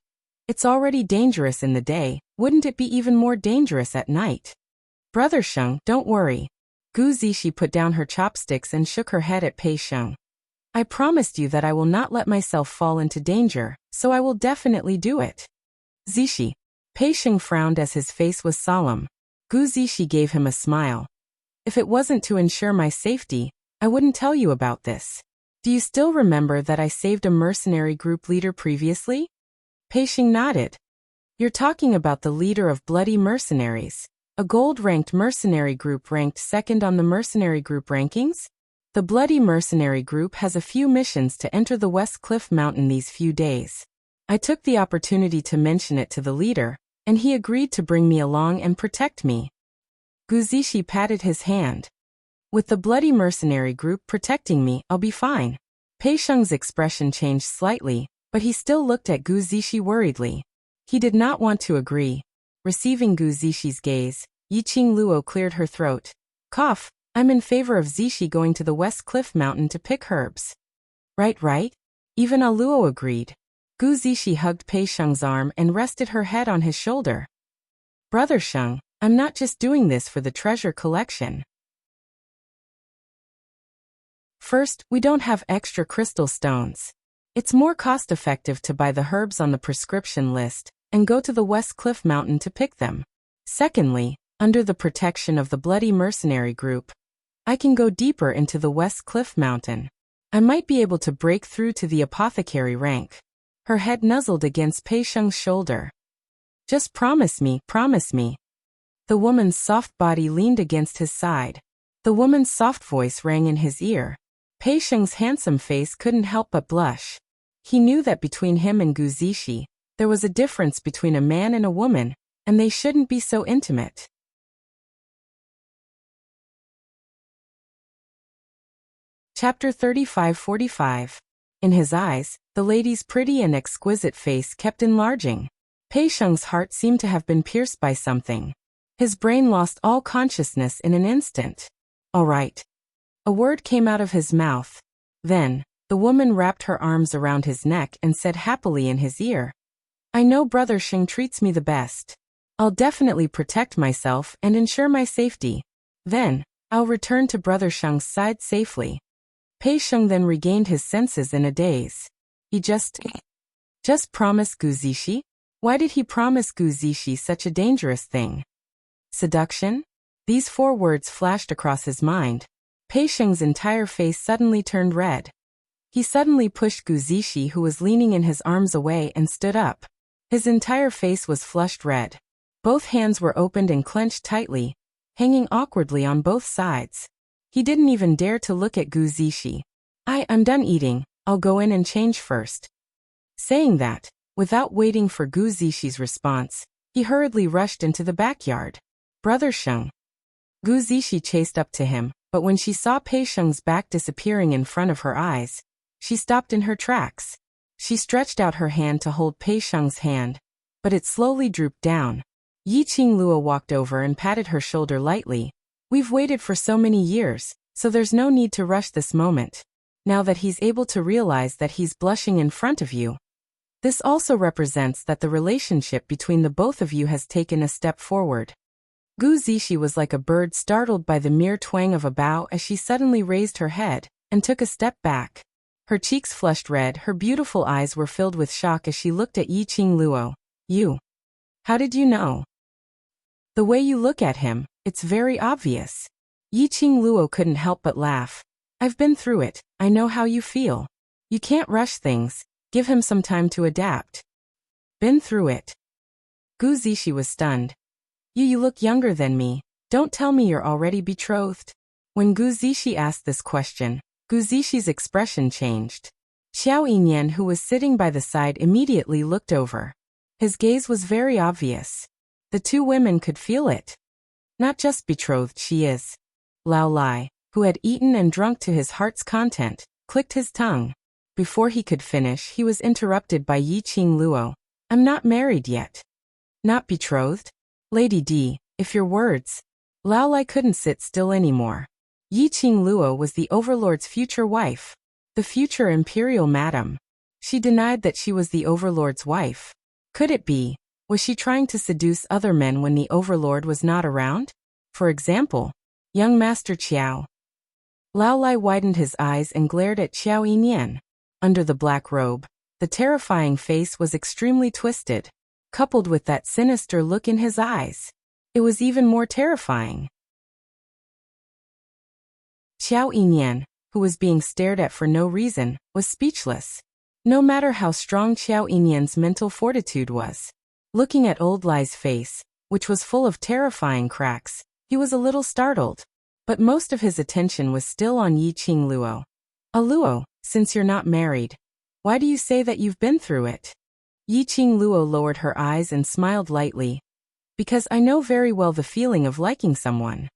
It's already dangerous in the day, wouldn't it be even more dangerous at night? Brother Sheng, don't worry. Gu Zishi put down her chopsticks and shook her head at Pei Xing. I promised you that I will not let myself fall into danger, so I will definitely do it. Zishi. Pei Xing frowned as his face was solemn. Gu Zishi gave him a smile. If it wasn't to ensure my safety, I wouldn't tell you about this. Do you still remember that I saved a mercenary group leader previously? Pei Xing nodded. You're talking about the leader of Bloody Mercenaries, a gold-ranked mercenary group ranked second on the mercenary group rankings? The Bloody Mercenary Group has a few missions to enter the West Cliff Mountain these few days. I took the opportunity to mention it to the leader, and he agreed to bring me along and protect me. Gu Zishi patted his hand. With the Bloody Mercenary Group protecting me, I'll be fine. Pei Xing's expression changed slightly, but he still looked at Gu Zishi worriedly. He did not want to agree. Receiving Gu Zishi's gaze, Yiqing Luo cleared her throat. Cough, I'm in favor of Zishi going to the West Cliff Mountain to pick herbs. Right. Even A Luo agreed. Gu Zishi hugged Pei Xing's arm and rested her head on his shoulder. Brother Sheng, I'm not just doing this for the treasure collection. First, we don't have extra crystal stones. It's more cost-effective to buy the herbs on the prescription list and go to the West Cliff Mountain to pick them. Secondly, under the protection of the Bloody Mercenary Group, I can go deeper into the West Cliff Mountain. I might be able to break through to the apothecary rank. Her head nuzzled against Pei Xing's shoulder. Just promise me. The woman's soft body leaned against his side. The woman's soft voice rang in his ear. Pei Xing's handsome face couldn't help but blush. He knew that between him and Gu Zishi, there was a difference between a man and a woman, and they shouldn't be so intimate. Chapter 35-45. In his eyes, the lady's pretty and exquisite face kept enlarging. Pei Xing's heart seemed to have been pierced by something. His brain lost all consciousness in an instant. All right. A word came out of his mouth. Then, the woman wrapped her arms around his neck and said happily in his ear, I know Brother Sheng treats me the best. I'll definitely protect myself and ensure my safety. Then, I'll return to Brother Sheng's side safely. Pei Xing then regained his senses in a daze. He just promised Gu Zishi? Why did he promise Gu Zishi such a dangerous thing? Seduction? These 4 words flashed across his mind. Pei Xing's entire face suddenly turned red. He suddenly pushed Gu Zishi, who was leaning in his arms, away and stood up. His entire face was flushed red. Both hands were opened and clenched tightly, hanging awkwardly on both sides. He didn't even dare to look at Gu Zishi. I'm done eating, I'll go in and change first. Saying that, without waiting for Gu Zishi's response, he hurriedly rushed into the backyard. Brother Sheng. Gu Zishi chased up to him, but when she saw Pei Sheng's back disappearing in front of her eyes, she stopped in her tracks. She stretched out her hand to hold Pei Sheng's hand, but it slowly drooped down. Yi Qingluo walked over and patted her shoulder lightly. We've waited for so many years, so there's no need to rush this moment. Now that he's able to realize that he's blushing in front of you. This also represents that the relationship between the both of you has taken a step forward. Gu Zishi was like a bird startled by the mere twang of a bough as she suddenly raised her head and took a step back. Her cheeks flushed red, her beautiful eyes were filled with shock as she looked at Yi Qingluo. You. How did you know? The way you look at him, it's very obvious. Yi Qingluo couldn't help but laugh. I've been through it, I know how you feel. You can't rush things, give him some time to adapt. Been through it. Gu Zishi was stunned. You look younger than me, don't tell me you're already betrothed. When Gu Zishi asked this question, Gu Zishi's expression changed. Xiao Yinyan, who was sitting by the side, immediately looked over. His gaze was very obvious. The two women could feel it. Not just betrothed, she is. Lao Lai, who had eaten and drunk to his heart's content, clicked his tongue. Before he could finish, he was interrupted by Yi Qingluo. I'm not married yet. Not betrothed? Lady D, if your words. Lao Lai couldn't sit still anymore. Yi Qingluo was the overlord's future wife. The future imperial madam. She denied that she was the overlord's wife. Could it be? Was she trying to seduce other men when the overlord was not around? For example, young Master Qiao. Lao Lai widened his eyes and glared at Xiao Yinyan. Under the black robe, the terrifying face was extremely twisted. Coupled with that sinister look in his eyes, it was even more terrifying. Xiao Yinyan, who was being stared at for no reason, was speechless. No matter how strong Xiao Yinyan's mental fortitude was. Looking at old Lai's face, which was full of terrifying cracks, he was a little startled. But most of his attention was still on Yi Qingluo. Luo, since you're not married, why do you say that you've been through it? Yi Qingluo lowered her eyes and smiled lightly. Because I know very well the feeling of liking someone.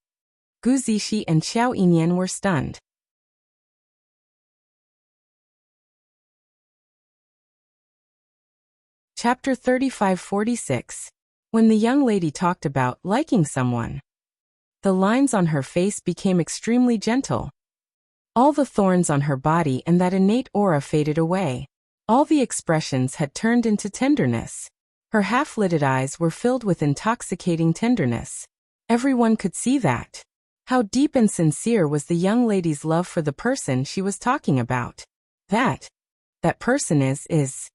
Gu Zishi and Xiao Yinyan were stunned. Chapter 35-46. When the young lady talked about liking someone, the lines on her face became extremely gentle. All the thorns on her body and that innate aura faded away. All the expressions had turned into tenderness. Her half-lidded eyes were filled with intoxicating tenderness. Everyone could see that. How deep and sincere was the young lady's love for the person she was talking about. That person is.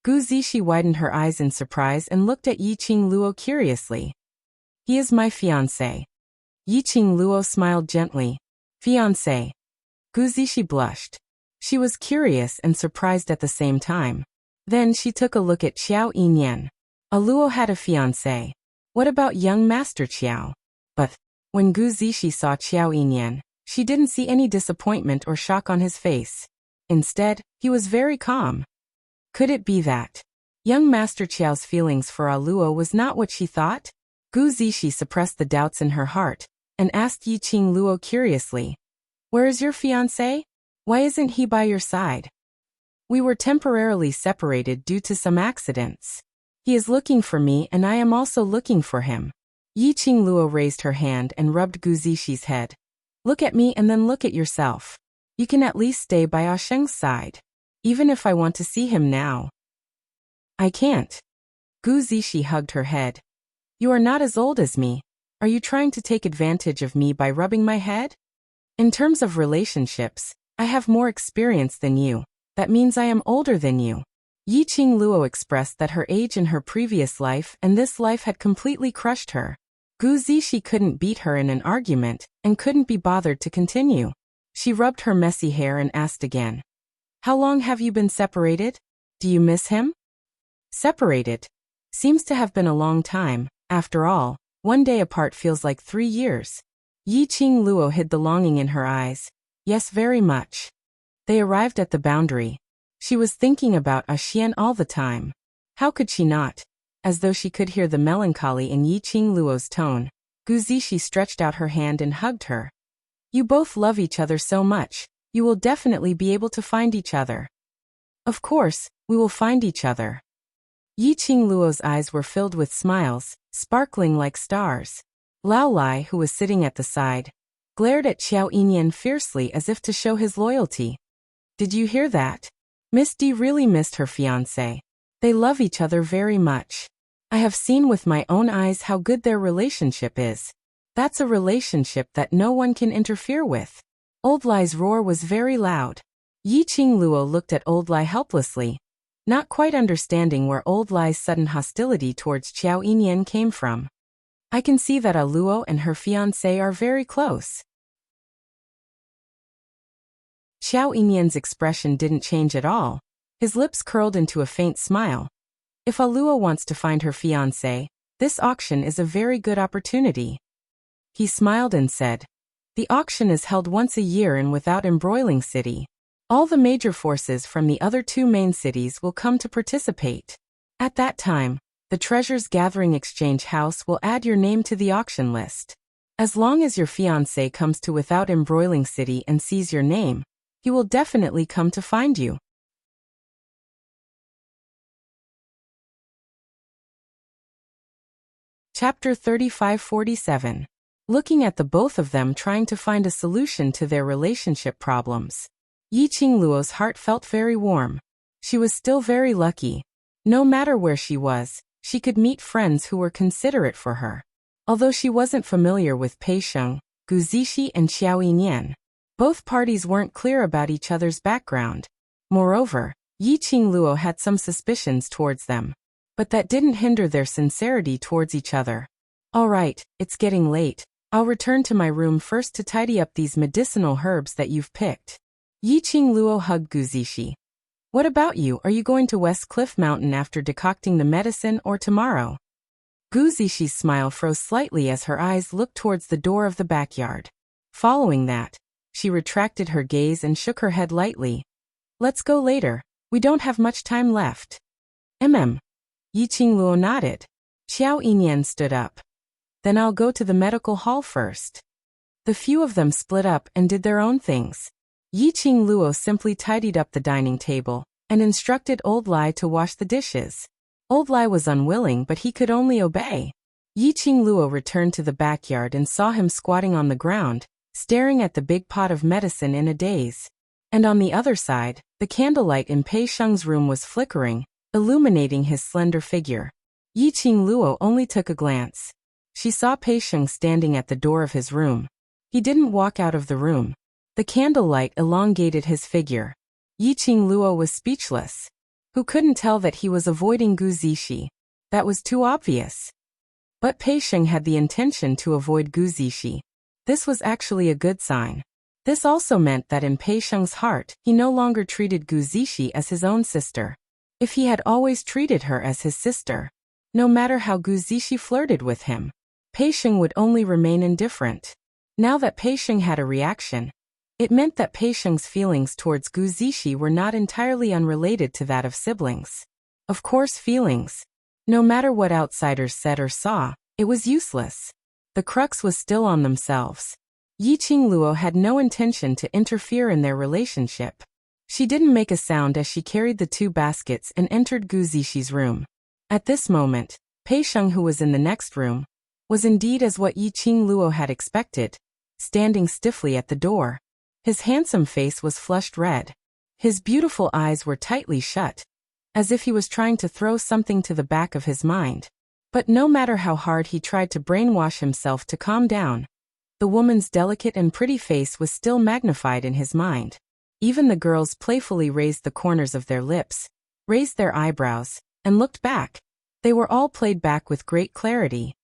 Gu Zishi widened her eyes in surprise and looked at Yi Qingluo curiously. He is my fiancé. Yi Qingluo smiled gently. Fiancé. Gu Zishi blushed. She was curious and surprised at the same time. Then she took a look at Xiao Yinyan. Luo had a fiancé. What about young Master Qiao? But when Gu Zishi saw Xiao Yinyan, she didn't see any disappointment or shock on his face. Instead, he was very calm. Could it be that young Master Qiao's feelings for Luo was not what she thought? Gu Zishi suppressed the doubts in her heart and asked Yi Qingluo curiously. Where is your fiancé? Why isn't he by your side? We were temporarily separated due to some accidents. He is looking for me and I am also looking for him. Yi Qingluo raised her hand and rubbed Gu Zishi's head. Look at me and then look at yourself. You can at least stay by Ah Sheng's side. Even if I want to see him now. I can't. Gu Zishi hugged her head. You are not as old as me. Are you trying to take advantage of me by rubbing my head? In terms of relationships, I have more experience than you. That means I am older than you. Yi Qingluo expressed that her age in her previous life and this life had completely crushed her. Gu Zishi couldn't beat her in an argument and couldn't be bothered to continue. She rubbed her messy hair and asked again. How long have you been separated? Do you miss him? Separated. Seems to have been a long time. After all, one day apart feels like 3 years. Yiqing Luo hid the longing in her eyes. Yes, very much. They arrived at the boundary. She was thinking about Xian all the time. How could she not? As though she could hear the melancholy in Yiqing Luo's tone, Gu Zishi stretched out her hand and hugged her. You both love each other so much, you will definitely be able to find each other. Of course, we will find each other. Yiqing Luo's eyes were filled with smiles, sparkling like stars. Lao Lai, who was sitting at the side, glared at Xiao Yinyan fiercely as if to show his loyalty. Did you hear that? Miss D really missed her fiancé. They love each other very much. I have seen with my own eyes how good their relationship is. That's a relationship that no one can interfere with. Old Lai's roar was very loud. Yiqing Luo looked at Old Lai helplessly, not quite understanding where Old Lai's sudden hostility towards Xiao Yinyan came from. I can see that Luo and her fiancé are very close. Xiao Yinyan's expression didn't change at all. His lips curled into a faint smile. If Luo wants to find her fiancé, this auction is a very good opportunity. He smiled and said, the auction is held once a year in Without Embroiling City. All the major forces from the other 2 main cities will come to participate. At that time, the Treasures Gathering Exchange House will add your name to the auction list. As long as your fiancé comes to Without Embroiling City and sees your name, he will definitely come to find you. Chapter 35-47. Looking at the both of them trying to find a solution to their relationship problems. Yiqing Luo's heart felt very warm. She was still very lucky. No matter where she was, she could meet friends who were considerate for her. Although she wasn't familiar with Pei Sheng, Gu Zishi and Xiao Yinyan, both parties weren't clear about each other's background. Moreover, Yiqing Luo had some suspicions towards them. But that didn't hinder their sincerity towards each other. All right, it's getting late. I'll return to my room first to tidy up these medicinal herbs that you've picked. Yiqing Luo hugged Gu Zishi. What about you? Are you going to West Cliff Mountain after decocting the medicine or tomorrow? Gu Zishi's smile froze slightly as her eyes looked towards the door of the backyard. Following that, she retracted her gaze and shook her head lightly. Let's go later. We don't have much time left. Yiqing Luo nodded. Xiao Yinyan stood up. Then I'll go to the medical hall first. The few of them split up and did their own things. Yiqing Luo simply tidied up the dining table and instructed Old Lai to wash the dishes. Old Lai was unwilling, but he could only obey. Yiqing Luo returned to the backyard and saw him squatting on the ground, staring at the big pot of medicine in a daze. And on the other side, the candlelight in Pei Sheng's room was flickering, illuminating his slender figure. Yiqing Luo only took a glance. She saw Pei Sheng standing at the door of his room. He didn't walk out of the room. The candlelight elongated his figure. Yiqing Luo was speechless. Who couldn't tell that he was avoiding Gu Zishi? That was too obvious. But Pei Sheng had the intention to avoid Gu Zishi. This was actually a good sign. This also meant that in Pei Sheng's heart, he no longer treated Gu Zishi as his own sister. If he had always treated her as his sister, no matter how Gu Zishi flirted with him, Pei Sheng would only remain indifferent. Now that Pei Sheng had a reaction, it meant that Pei Sheng's feelings towards Gu Zishi were not entirely unrelated to that of siblings. Of course, feelings. No matter what outsiders said or saw, it was useless. The crux was still on themselves. Yiqing Luo had no intention to interfere in their relationship. She didn't make a sound as she carried the 2 baskets and entered Gu Zishi's room. At this moment, Pei Sheng, who was in the next room, was indeed as what Yiqing Luo had expected, standing stiffly at the door. His handsome face was flushed red. His beautiful eyes were tightly shut, as if he was trying to throw something to the back of his mind. But no matter how hard he tried to brainwash himself to calm down, the woman's delicate and pretty face was still magnified in his mind. Even the girls playfully raised the corners of their lips, raised their eyebrows, and looked back. They were all played back with great clarity.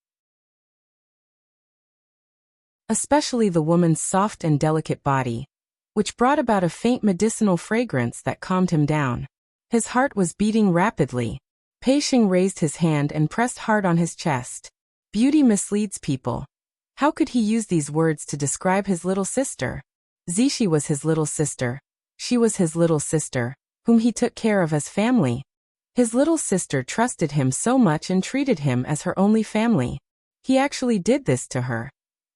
Especially the woman's soft and delicate body. which brought about a faint medicinal fragrance that calmed him down. His heart was beating rapidly. Pei Sheng raised his hand and pressed hard on his chest. Beauty misleads people. How could he use these words to describe his little sister? Zixi was his little sister. She was his little sister, whom he took care of as family. His little sister trusted him so much and treated him as her only family. He actually did this to her.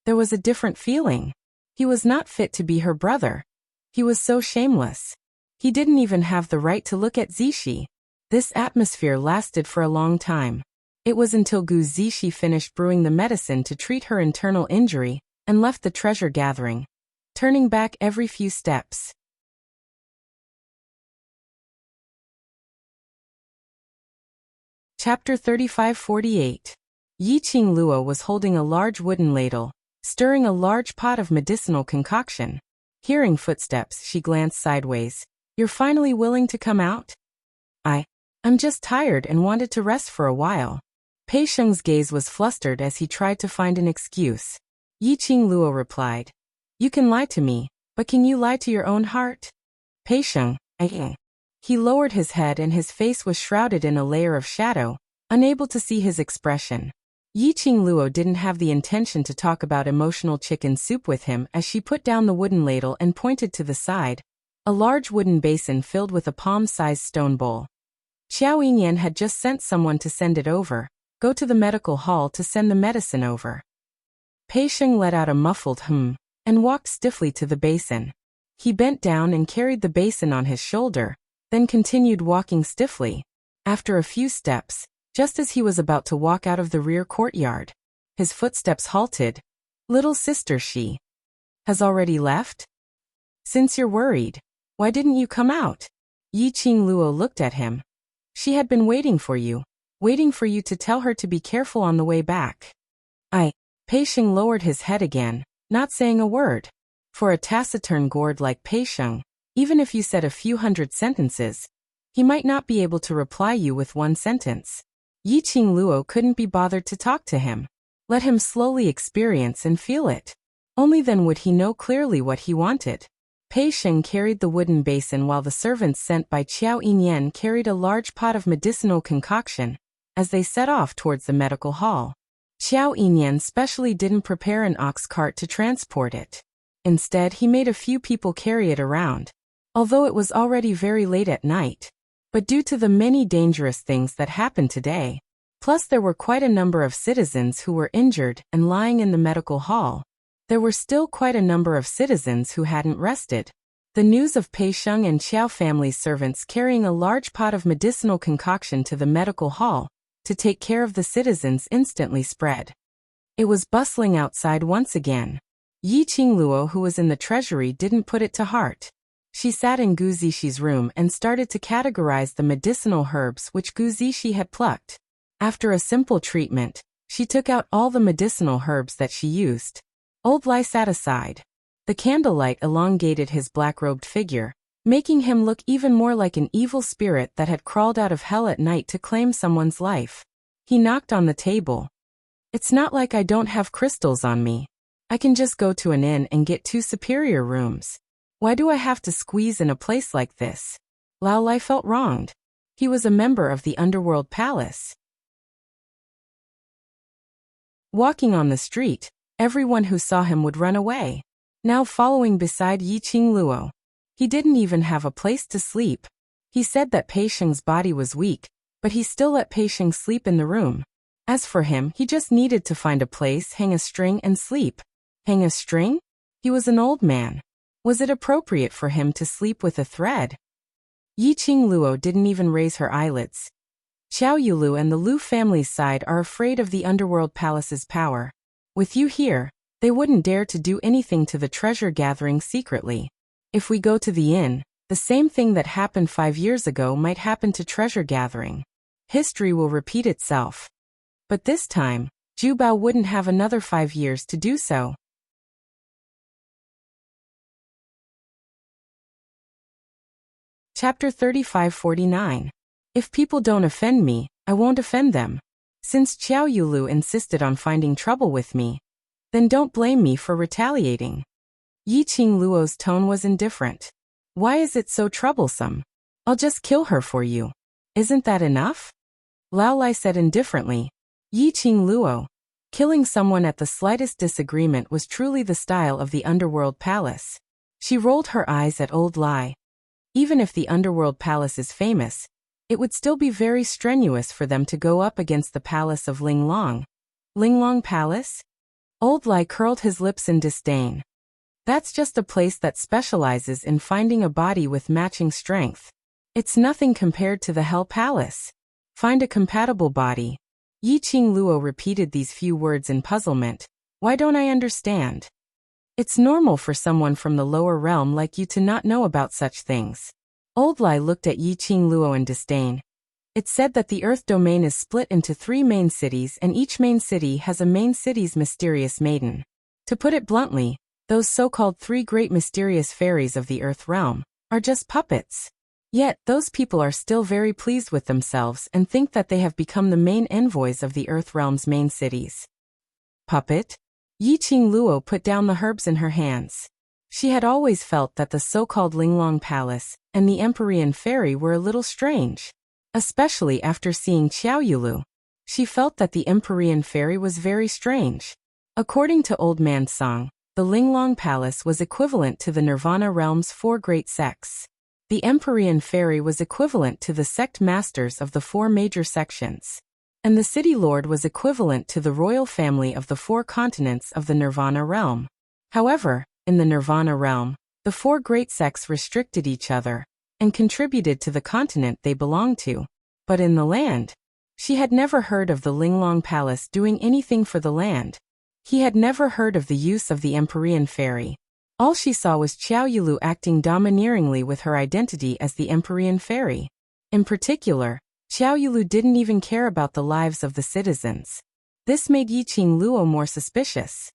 There was a different feeling. He was not fit to be her brother. He was so shameless. He didn't even have the right to look at Zixi. This atmosphere lasted for a long time. It was until Gu Zixi finished brewing the medicine to treat her internal injury and left the treasure gathering, turning back every few steps. Chapter 35-48. Yiqing Luo was holding a large wooden ladle, stirring a large pot of medicinal concoction. Hearing footsteps, she glanced sideways. "You're finally willing to come out?" I'm just tired and wanted to rest for a while." Pei Sheng's gaze was flustered as he tried to find an excuse. Yiqing Luo replied, "You can lie to me, but can you lie to your own heart?" Pei Sheng, He lowered his head and his face was shrouded in a layer of shadow, unable to see his expression. Yiqing Luo didn't have the intention to talk about emotional chicken soup with him as she put down the wooden ladle and pointed to the side, a large wooden basin filled with a palm-sized stone bowl. Xiao Yinyan had just sent someone to send it over. Go to the medical hall to send the medicine over. Pei Sheng let out a muffled and walked stiffly to the basin. He bent down and carried the basin on his shoulder, then continued walking stiffly. After a few steps, just as he was about to walk out of the rear courtyard, his footsteps halted. "Little sister, she has already left? Since you're worried, why didn't you come out?" Yiqing Luo looked at him. "She had been waiting for you to tell her to be careful on the way back." Pei Sheng lowered his head again, not saying a word. For a taciturn gourd like Pei Sheng, even if you said a few hundred sentences, he might not be able to reply you with one sentence. Yiqing Luo couldn't be bothered to talk to him. Let him slowly experience and feel it. Only then would he know clearly what he wanted. Pei Sheng carried the wooden basin while the servants sent by Qiao Yinyan carried a large pot of medicinal concoction, as they set off towards the medical hall. Qiao Yinyan specially didn't prepare an ox cart to transport it. Instead, he made a few people carry it around, although it was already very late at night. But due to the many dangerous things that happened today, plus there were quite a number of citizens who were injured and lying in the medical hall, there were still quite a number of citizens who hadn't rested. The news of Pei Sheng and Qiao family's servants carrying a large pot of medicinal concoction to the medical hall to take care of the citizens instantly spread. It was bustling outside once again. Yiqing Luo, who was in the treasury, didn't put it to heart. She sat in Gu Zixi room and started to categorize the medicinal herbs which Gu Zixi had plucked. After a simple treatment, she took out all the medicinal herbs that she used. Old Lai sat aside. The candlelight elongated his black-robed figure, making him look even more like an evil spirit that had crawled out of hell at night to claim someone's life. He knocked on the table. "It's not like I don't have crystals on me. I can just go to an inn and get 2 superior rooms. Why do I have to squeeze in a place like this?" Lao Lai felt wronged. He was a member of the underworld palace. Walking on the street, everyone who saw him would run away. Now following beside Yiqing Luo. He didn't even have a place to sleep. He said that Pei Sheng's body was weak, but he still let Pei Sheng sleep in the room. As for him, he just needed to find a place, hang a string and sleep. Hang a string? He was an old man. Was it appropriate for him to sleep with a thread? Yiqing Luo didn't even raise her eyelids. Xiao Yulu and the Lu family's side are afraid of the underworld palace's power. With you here, they wouldn't dare to do anything to the treasure gathering secretly. If we go to the inn, the same thing that happened 5 years ago might happen to treasure gathering. History will repeat itself. But this time, Zhu Bao wouldn't have another 5 years to do so. Chapter 35-49. If people don't offend me, I won't offend them. Since Qiao Yulu insisted on finding trouble with me, then don't blame me for retaliating. Yi Qingluo's tone was indifferent. Why is it so troublesome? I'll just kill her for you. Isn't that enough? Lao Lai said indifferently. Yi Qingluo. Killing someone at the slightest disagreement was truly the style of the underworld palace. She rolled her eyes at old Lai. Even if the underworld palace is famous, it would still be very strenuous for them to go up against the palace of Linglong. Linglong Palace? Old Lai curled his lips in disdain. That's just a place that specializes in finding a body with matching strength. It's nothing compared to the Hell Palace. Find a compatible body. Yi Qingluo repeated these few words in puzzlement. Why don't I understand? It's normal for someone from the lower realm like you to not know about such things. Old Lai looked at Yi Qingluo in disdain. It's said that the Earth domain is split into 3 main cities and each main city has a main city's mysterious maiden. To put it bluntly, those so-called 3 great mysterious fairies of the Earth realm are just puppets. Yet, those people are still very pleased with themselves and think that they have become the main envoys of the Earth realm's main cities. Puppet? Yi Qingluo put down the herbs in her hands. She had always felt that the so-called Linglong Palace and the Empyrean Fairy were a little strange. Especially after seeing Xiao Yulu. She felt that the Empyrean Fairy was very strange. According to Old Man Song, the Linglong Palace was equivalent to the Nirvana realm's 4 great sects. The Empyrean Fairy was equivalent to the sect masters of the 4 major sections. And the City Lord was equivalent to the royal family of the 4 continents of the Nirvana realm. However, in the Nirvana realm, the 4 great sects restricted each other and contributed to the continent they belonged to. But in the land, she had never heard of the Linglong Palace doing anything for the land. He had never heard of the use of the Empyrean Fairy. All she saw was Xiao Yulu acting domineeringly with her identity as the Empyrean Fairy. In particular, Xiao Yulu didn't even care about the lives of the citizens. This made Yi Qingluo more suspicious.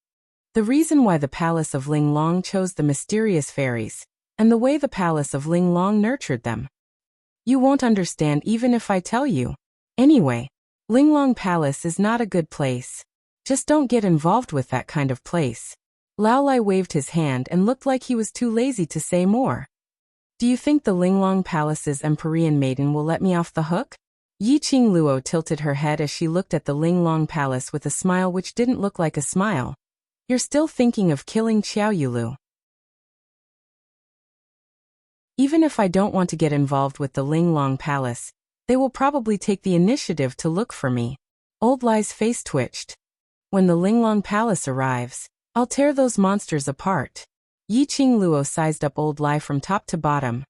The reason why the palace of Linglong chose the mysterious fairies, and the way the palace of Linglong nurtured them. You won't understand even if I tell you. Anyway, Linglong Palace is not a good place. Just don't get involved with that kind of place. Lao Lai waved his hand and looked like he was too lazy to say more. Do you think the Linglong Palace's Empyrean maiden will let me off the hook? Yi Qingluo tilted her head as she looked at the Linglong Palace with a smile which didn't look like a smile. You're still thinking of killing Xiao Yulu. Even if I don't want to get involved with the Linglong Palace, they will probably take the initiative to look for me. Old Lai's face twitched. When the Linglong Palace arrives, I'll tear those monsters apart. Yi Qingluo sized up Old Lai from top to bottom.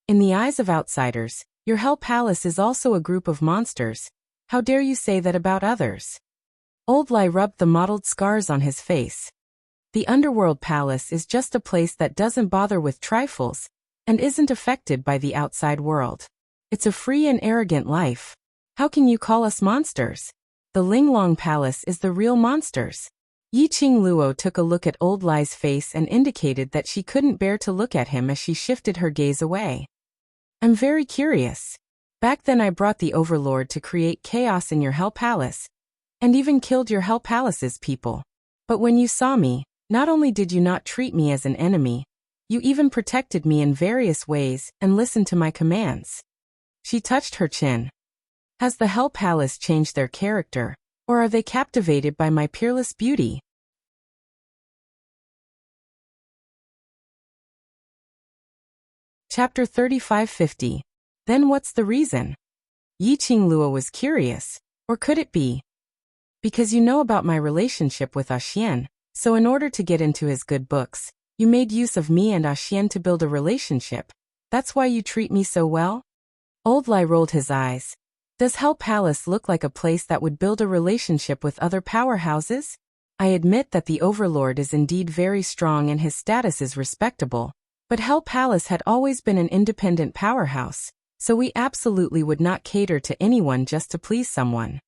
In the eyes of outsiders, your Hell Palace is also a group of monsters. How dare you say that about others? Old Lai rubbed the mottled scars on his face. The Underworld Palace is just a place that doesn't bother with trifles, and isn't affected by the outside world. It's a free and arrogant life. How can you call us monsters? The Linglong Palace is the real monsters. Yi Qingluo took a look at Old Lai's face and indicated that she couldn't bear to look at him as she shifted her gaze away. I'm very curious. Back then I brought the Overlord to create chaos in your Hell Palace, and even killed your Hell Palace's people. But when you saw me, not only did you not treat me as an enemy, you even protected me in various ways and listened to my commands. She touched her chin. Has the Hell Palace changed their character, or are they captivated by my peerless beauty? Chapter 3550. Then what's the reason? Yi Qingluo was curious, or could it be? Because you know about my relationship with Xian, so in order to get into his good books, you made use of me and Xian to build a relationship. That's why you treat me so well? Old Lai rolled his eyes. Does Hell Palace look like a place that would build a relationship with other powerhouses? I admit that the Overlord is indeed very strong and his status is respectable, but Hell Palace had always been an independent powerhouse, so we absolutely would not cater to anyone just to please someone.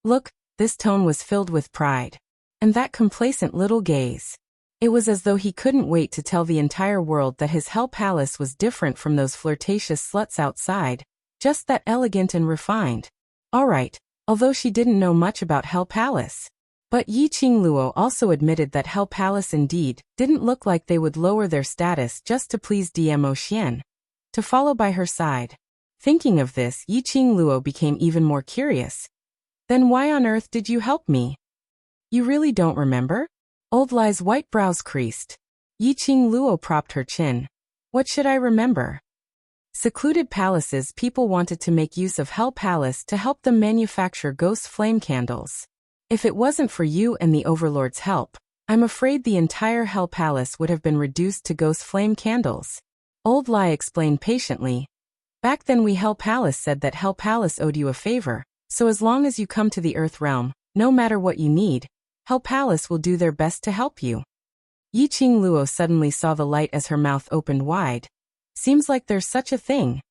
Look, this tone was filled with pride. And that complacent little gaze. It was as though he couldn't wait to tell the entire world that his Hell Palace was different from those flirtatious sluts outside, just that elegant and refined. All right, although she didn't know much about Hell Palace. But Yi Qingluo also admitted that Hell Palace indeed didn't look like they would lower their status just to please DMO Xian, to follow by her side. Thinking of this, Yi Qingluo became even more curious. Then why on earth did you help me? You really don't remember? Old Lai's white brows creased. Yi Qingluo propped her chin. What should I remember? Secluded palaces. People wanted to make use of Hell Palace to help them manufacture ghost flame candles. If it wasn't for you and the Overlord's help, I'm afraid the entire Hell Palace would have been reduced to ghost flame candles. Old Lai explained patiently. Back then Hell Palace said that Hell Palace owed you a favor, so as long as you come to the Earth Realm, no matter what you need, Hell Palace will do their best to help you. Yi Qingluo suddenly saw the light as her mouth opened wide. Seems like there's such a thing.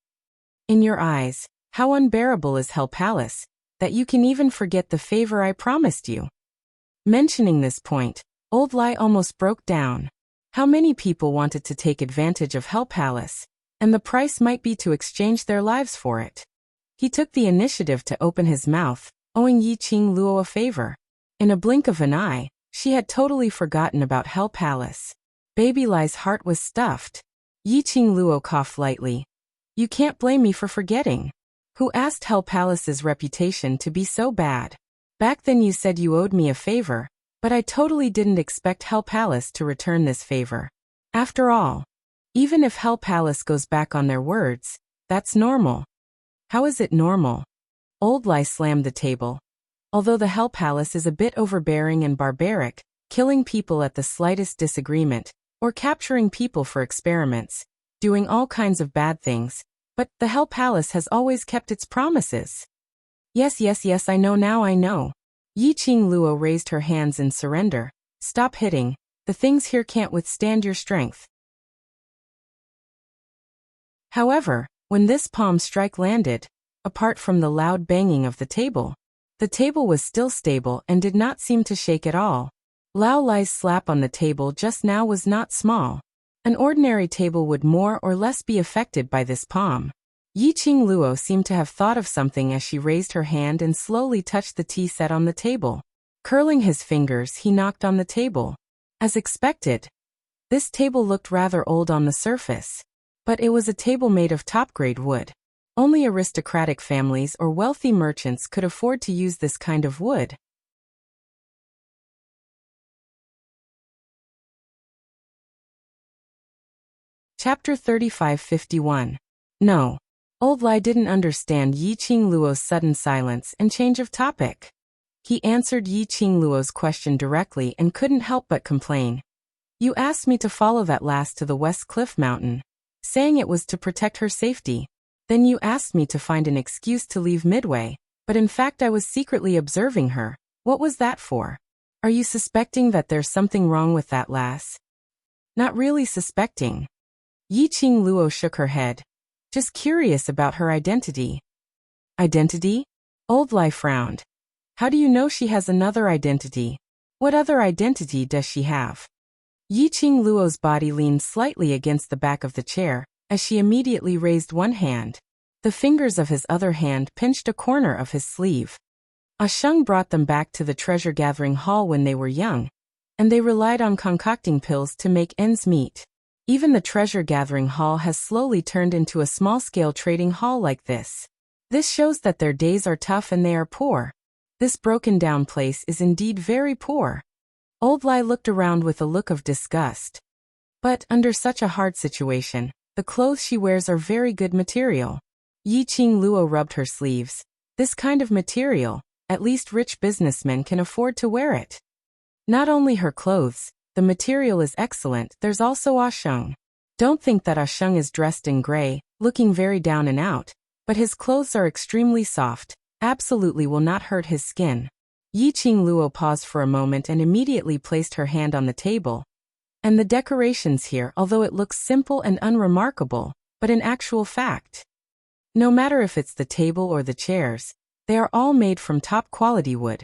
In your eyes, how unbearable is Hell Palace, that you can even forget the favor I promised you. Mentioning this point, Old Lai almost broke down. How many people wanted to take advantage of Hell Palace, and the price might be to exchange their lives for it. He took the initiative to open his mouth, owing Yi Qingluo a favor. In a blink of an eye, she had totally forgotten about Hell Palace. Baby Lai's heart was stuffed. Yi Qingluo coughed lightly. You can't blame me for forgetting. Who asked Hell Palace's reputation to be so bad? Back then you said you owed me a favor, but I totally didn't expect Hell Palace to return this favor. After all, even if Hell Palace goes back on their words, that's normal. How is it normal? Old Lai slammed the table. Although the Hell Palace is a bit overbearing and barbaric, killing people at the slightest disagreement, or capturing people for experiments, doing all kinds of bad things, but the Hell Palace has always kept its promises. Yes, I know now I know. Yi Qingluo raised her hands in surrender. Stop hitting. The things here can't withstand your strength. However, when this palm strike landed, apart from the loud banging of the table was still stable and did not seem to shake at all. Lao Lai's slap on the table just now was not small. An ordinary table would more or less be affected by this palm. Yi Qingluo seemed to have thought of something as she raised her hand and slowly touched the tea set on the table. Curling his fingers, he knocked on the table. As expected, this table looked rather old on the surface, but it was a table made of top-grade wood. Only aristocratic families or wealthy merchants could afford to use this kind of wood. Chapter 35:51. No. Old Lai didn't understand Yi Qingluo's sudden silence and change of topic. He answered Yi Qingluo's question directly and couldn't help but complain. You asked me to follow that lass to the West Cliff Mountain, saying it was to protect her safety. Then you asked me to find an excuse to leave midway, but in fact I was secretly observing her. What was that for? Are you suspecting that there's something wrong with that lass? Not really suspecting. Yi Qingluo shook her head. Just curious about her identity. Identity? Old Lai frowned. How do you know she has another identity? What other identity does she have? Yi Qingluo's body leaned slightly against the back of the chair, as she immediately raised one hand. The fingers of his other hand pinched a corner of his sleeve. Ah Sheng brought them back to the treasure-gathering hall when they were young, and they relied on concocting pills to make ends meet. Even the treasure-gathering hall has slowly turned into a small-scale trading hall like this. This shows that their days are tough and they are poor. This broken-down place is indeed very poor. Old Lai looked around with a look of disgust. But under such a hard situation, the clothes she wears are very good material. Yi Qingluo rubbed her sleeves. This kind of material, at least rich businessmen can afford to wear it. Not only her clothes, the material is excellent, there's also Ah Sheng. Don't think that Ah Sheng is dressed in gray, looking very down and out, but his clothes are extremely soft, absolutely will not hurt his skin. Yi Qingluo paused for a moment and immediately placed her hand on the table. And the decorations here, although it looks simple and unremarkable, but in actual fact, no matter if it's the table or the chairs, they are all made from top-quality wood.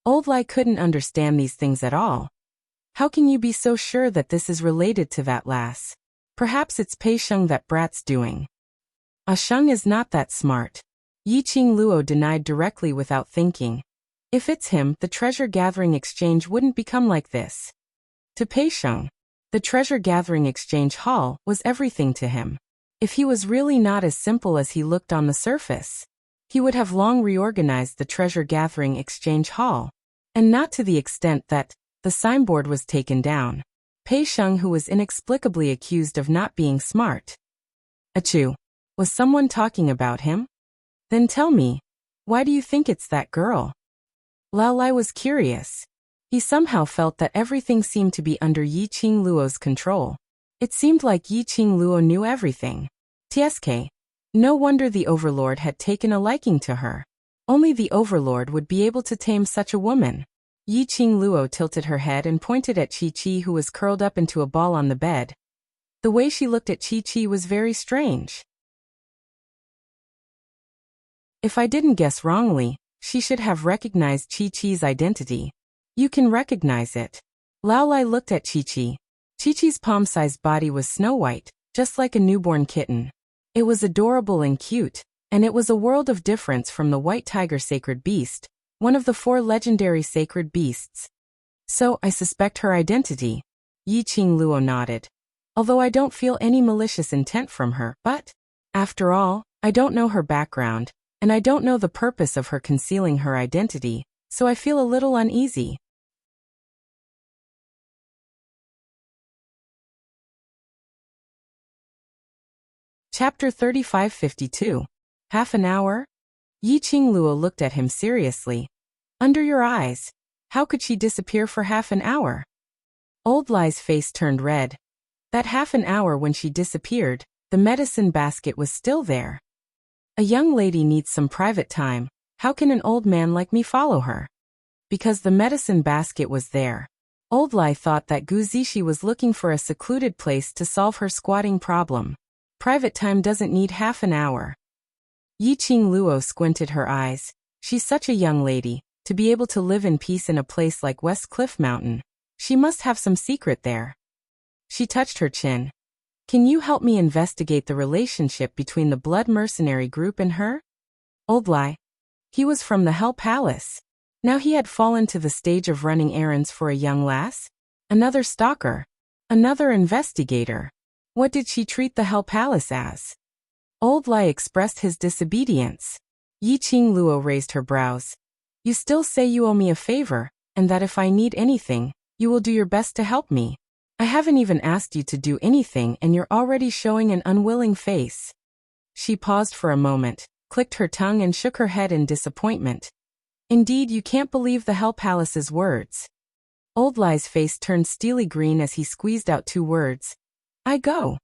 Old Lai couldn't understand these things at all. How can you be so sure that this is related to that lass? Perhaps it's Pei Sheng that brat's doing. Ah Sheng is not that smart. Yi Qingluo denied directly without thinking. If it's him, the treasure-gathering exchange wouldn't become like this. To Pei Sheng, the treasure-gathering exchange hall was everything to him. If he was really not as simple as he looked on the surface, he would have long reorganized the treasure-gathering exchange hall, and not to the extent that the signboard was taken down. Pei Sheng, who was inexplicably accused of not being smart. Achoo. Was someone talking about him? Then tell me, why do you think it's that girl? Lao Lai was curious. He somehow felt that everything seemed to be under Yiqing Luo's control. It seemed like Yiqing Luo knew everything. TSK. No wonder the Overlord had taken a liking to her. Only the Overlord would be able to tame such a woman. Yiqing Luo tilted her head and pointed at Chi-Chi, who was curled up into a ball on the bed. The way she looked at Chi-Chi was very strange. If I didn't guess wrongly, she should have recognized Chi-Chi's identity. You can recognize it. Lao Lai looked at Chi-Chi. Chi-Chi's palm-sized body was snow-white, just like a newborn kitten. It was adorable and cute, and it was a world of difference from the white tiger sacred beast, one of the 4 legendary sacred beasts. So, I suspect her identity. Yiqing Luo nodded. Although I don't feel any malicious intent from her, but, after all, I don't know her background, and I don't know the purpose of her concealing her identity, so I feel a little uneasy. Chapter 3552. Half an hour? Yiqing Luo looked at him seriously. Under your eyes, how could she disappear for half an hour? Old Lai's face turned red. That half an hour when she disappeared, the medicine basket was still there. A young lady needs some private time. How can an old man like me follow her? Because the medicine basket was there. Old Lai thought that Gu Zishi was looking for a secluded place to solve her squatting problem. Private time doesn't need half an hour. Yiqing Luo squinted her eyes. She's such a young lady, to be able to live in peace in a place like West Cliff Mountain. She must have some secret there. She touched her chin. Can you help me investigate the relationship between the blood mercenary group and her? Old Lai. He was from the Hell Palace. Now he had fallen to the stage of running errands for a young lass? Another stalker. Another investigator. What did she treat the Hell Palace as? Old Lai expressed his disobedience. Yiqing Luo raised her brows. You still say you owe me a favor, and that if I need anything, you will do your best to help me. I haven't even asked you to do anything and you're already showing an unwilling face. She paused for a moment, clicked her tongue and shook her head in disappointment. Indeed, you can't believe the Hell Palace's words. Old Lai's face turned steely green as he squeezed out 2 words. I go.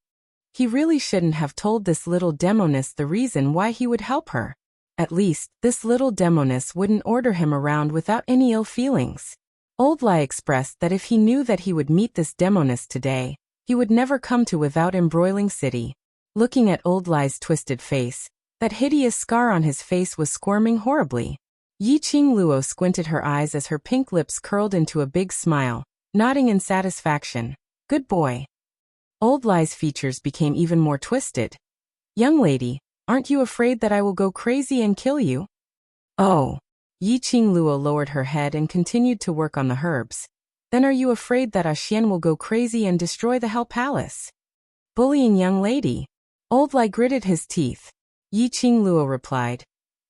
He really shouldn't have told this little demoness the reason why he would help her. At least, this little demoness wouldn't order him around without any ill feelings. Old Lai expressed that if he knew that he would meet this demoness today, he would never come to Without Embroiling City. Looking at Old Lai's twisted face, that hideous scar on his face was squirming horribly. Yiqing Luo squinted her eyes as her pink lips curled into a big smile, nodding in satisfaction. Good boy. Old Lai's features became even more twisted. Young lady, aren't you afraid that I will go crazy and kill you? Oh. Yiqing Luo lowered her head and continued to work on the herbs. Then are you afraid that Xian will go crazy and destroy the Hell Palace? Bullying young lady. Old Lai gritted his teeth. Yiqing Luo replied.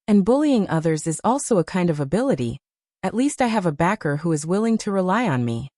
And bullying others is also a kind of ability. At least I have a backer who is willing to rely on me.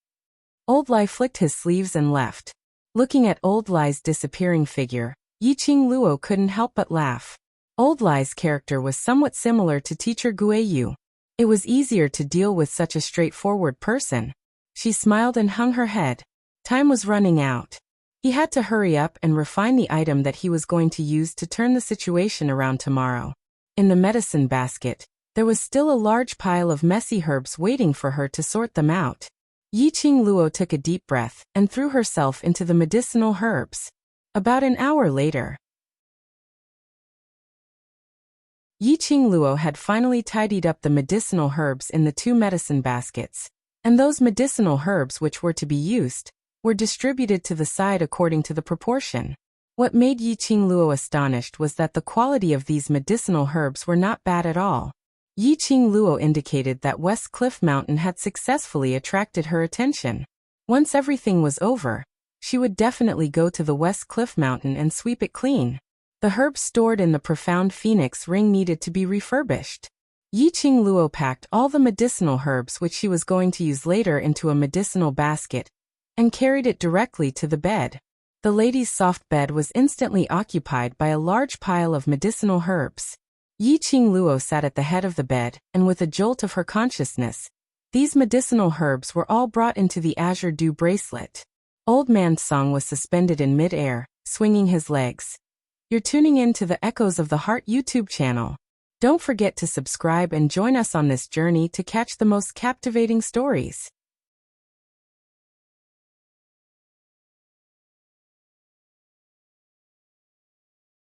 Old Lai flicked his sleeves and left. Looking at Old Lai's disappearing figure, Yiqing Luo couldn't help but laugh. Old Lai's character was somewhat similar to teacher Guiyu. It was easier to deal with such a straightforward person. She smiled and hung her head. Time was running out. He had to hurry up and refine the item that he was going to use to turn the situation around tomorrow. In the medicine basket, there was still a large pile of messy herbs waiting for her to sort them out. Yiqing Luo took a deep breath and threw herself into the medicinal herbs. About an hour later, Yiqing Luo had finally tidied up the medicinal herbs in the 2 medicine baskets, and those medicinal herbs which were to be used were distributed to the side according to the proportion. What made Yiqing Luo astonished was that the quality of these medicinal herbs were not bad at all. Yiqing Luo indicated that West Cliff Mountain had successfully attracted her attention. Once everything was over, she would definitely go to the West Cliff Mountain and sweep it clean. The herbs stored in the profound phoenix ring needed to be refurbished. Yiqing Luo packed all the medicinal herbs which she was going to use later into a medicinal basket and carried it directly to the bed. The lady's soft bed was instantly occupied by a large pile of medicinal herbs. Yiqing Luo sat at the head of the bed, and with a jolt of her consciousness, these medicinal herbs were all brought into the azure dew bracelet. Old Man Song was suspended in mid-air, swinging his legs. You're tuning in to the Echoes of the Heart YouTube channel. Don't forget to subscribe and join us on this journey to catch the most captivating stories.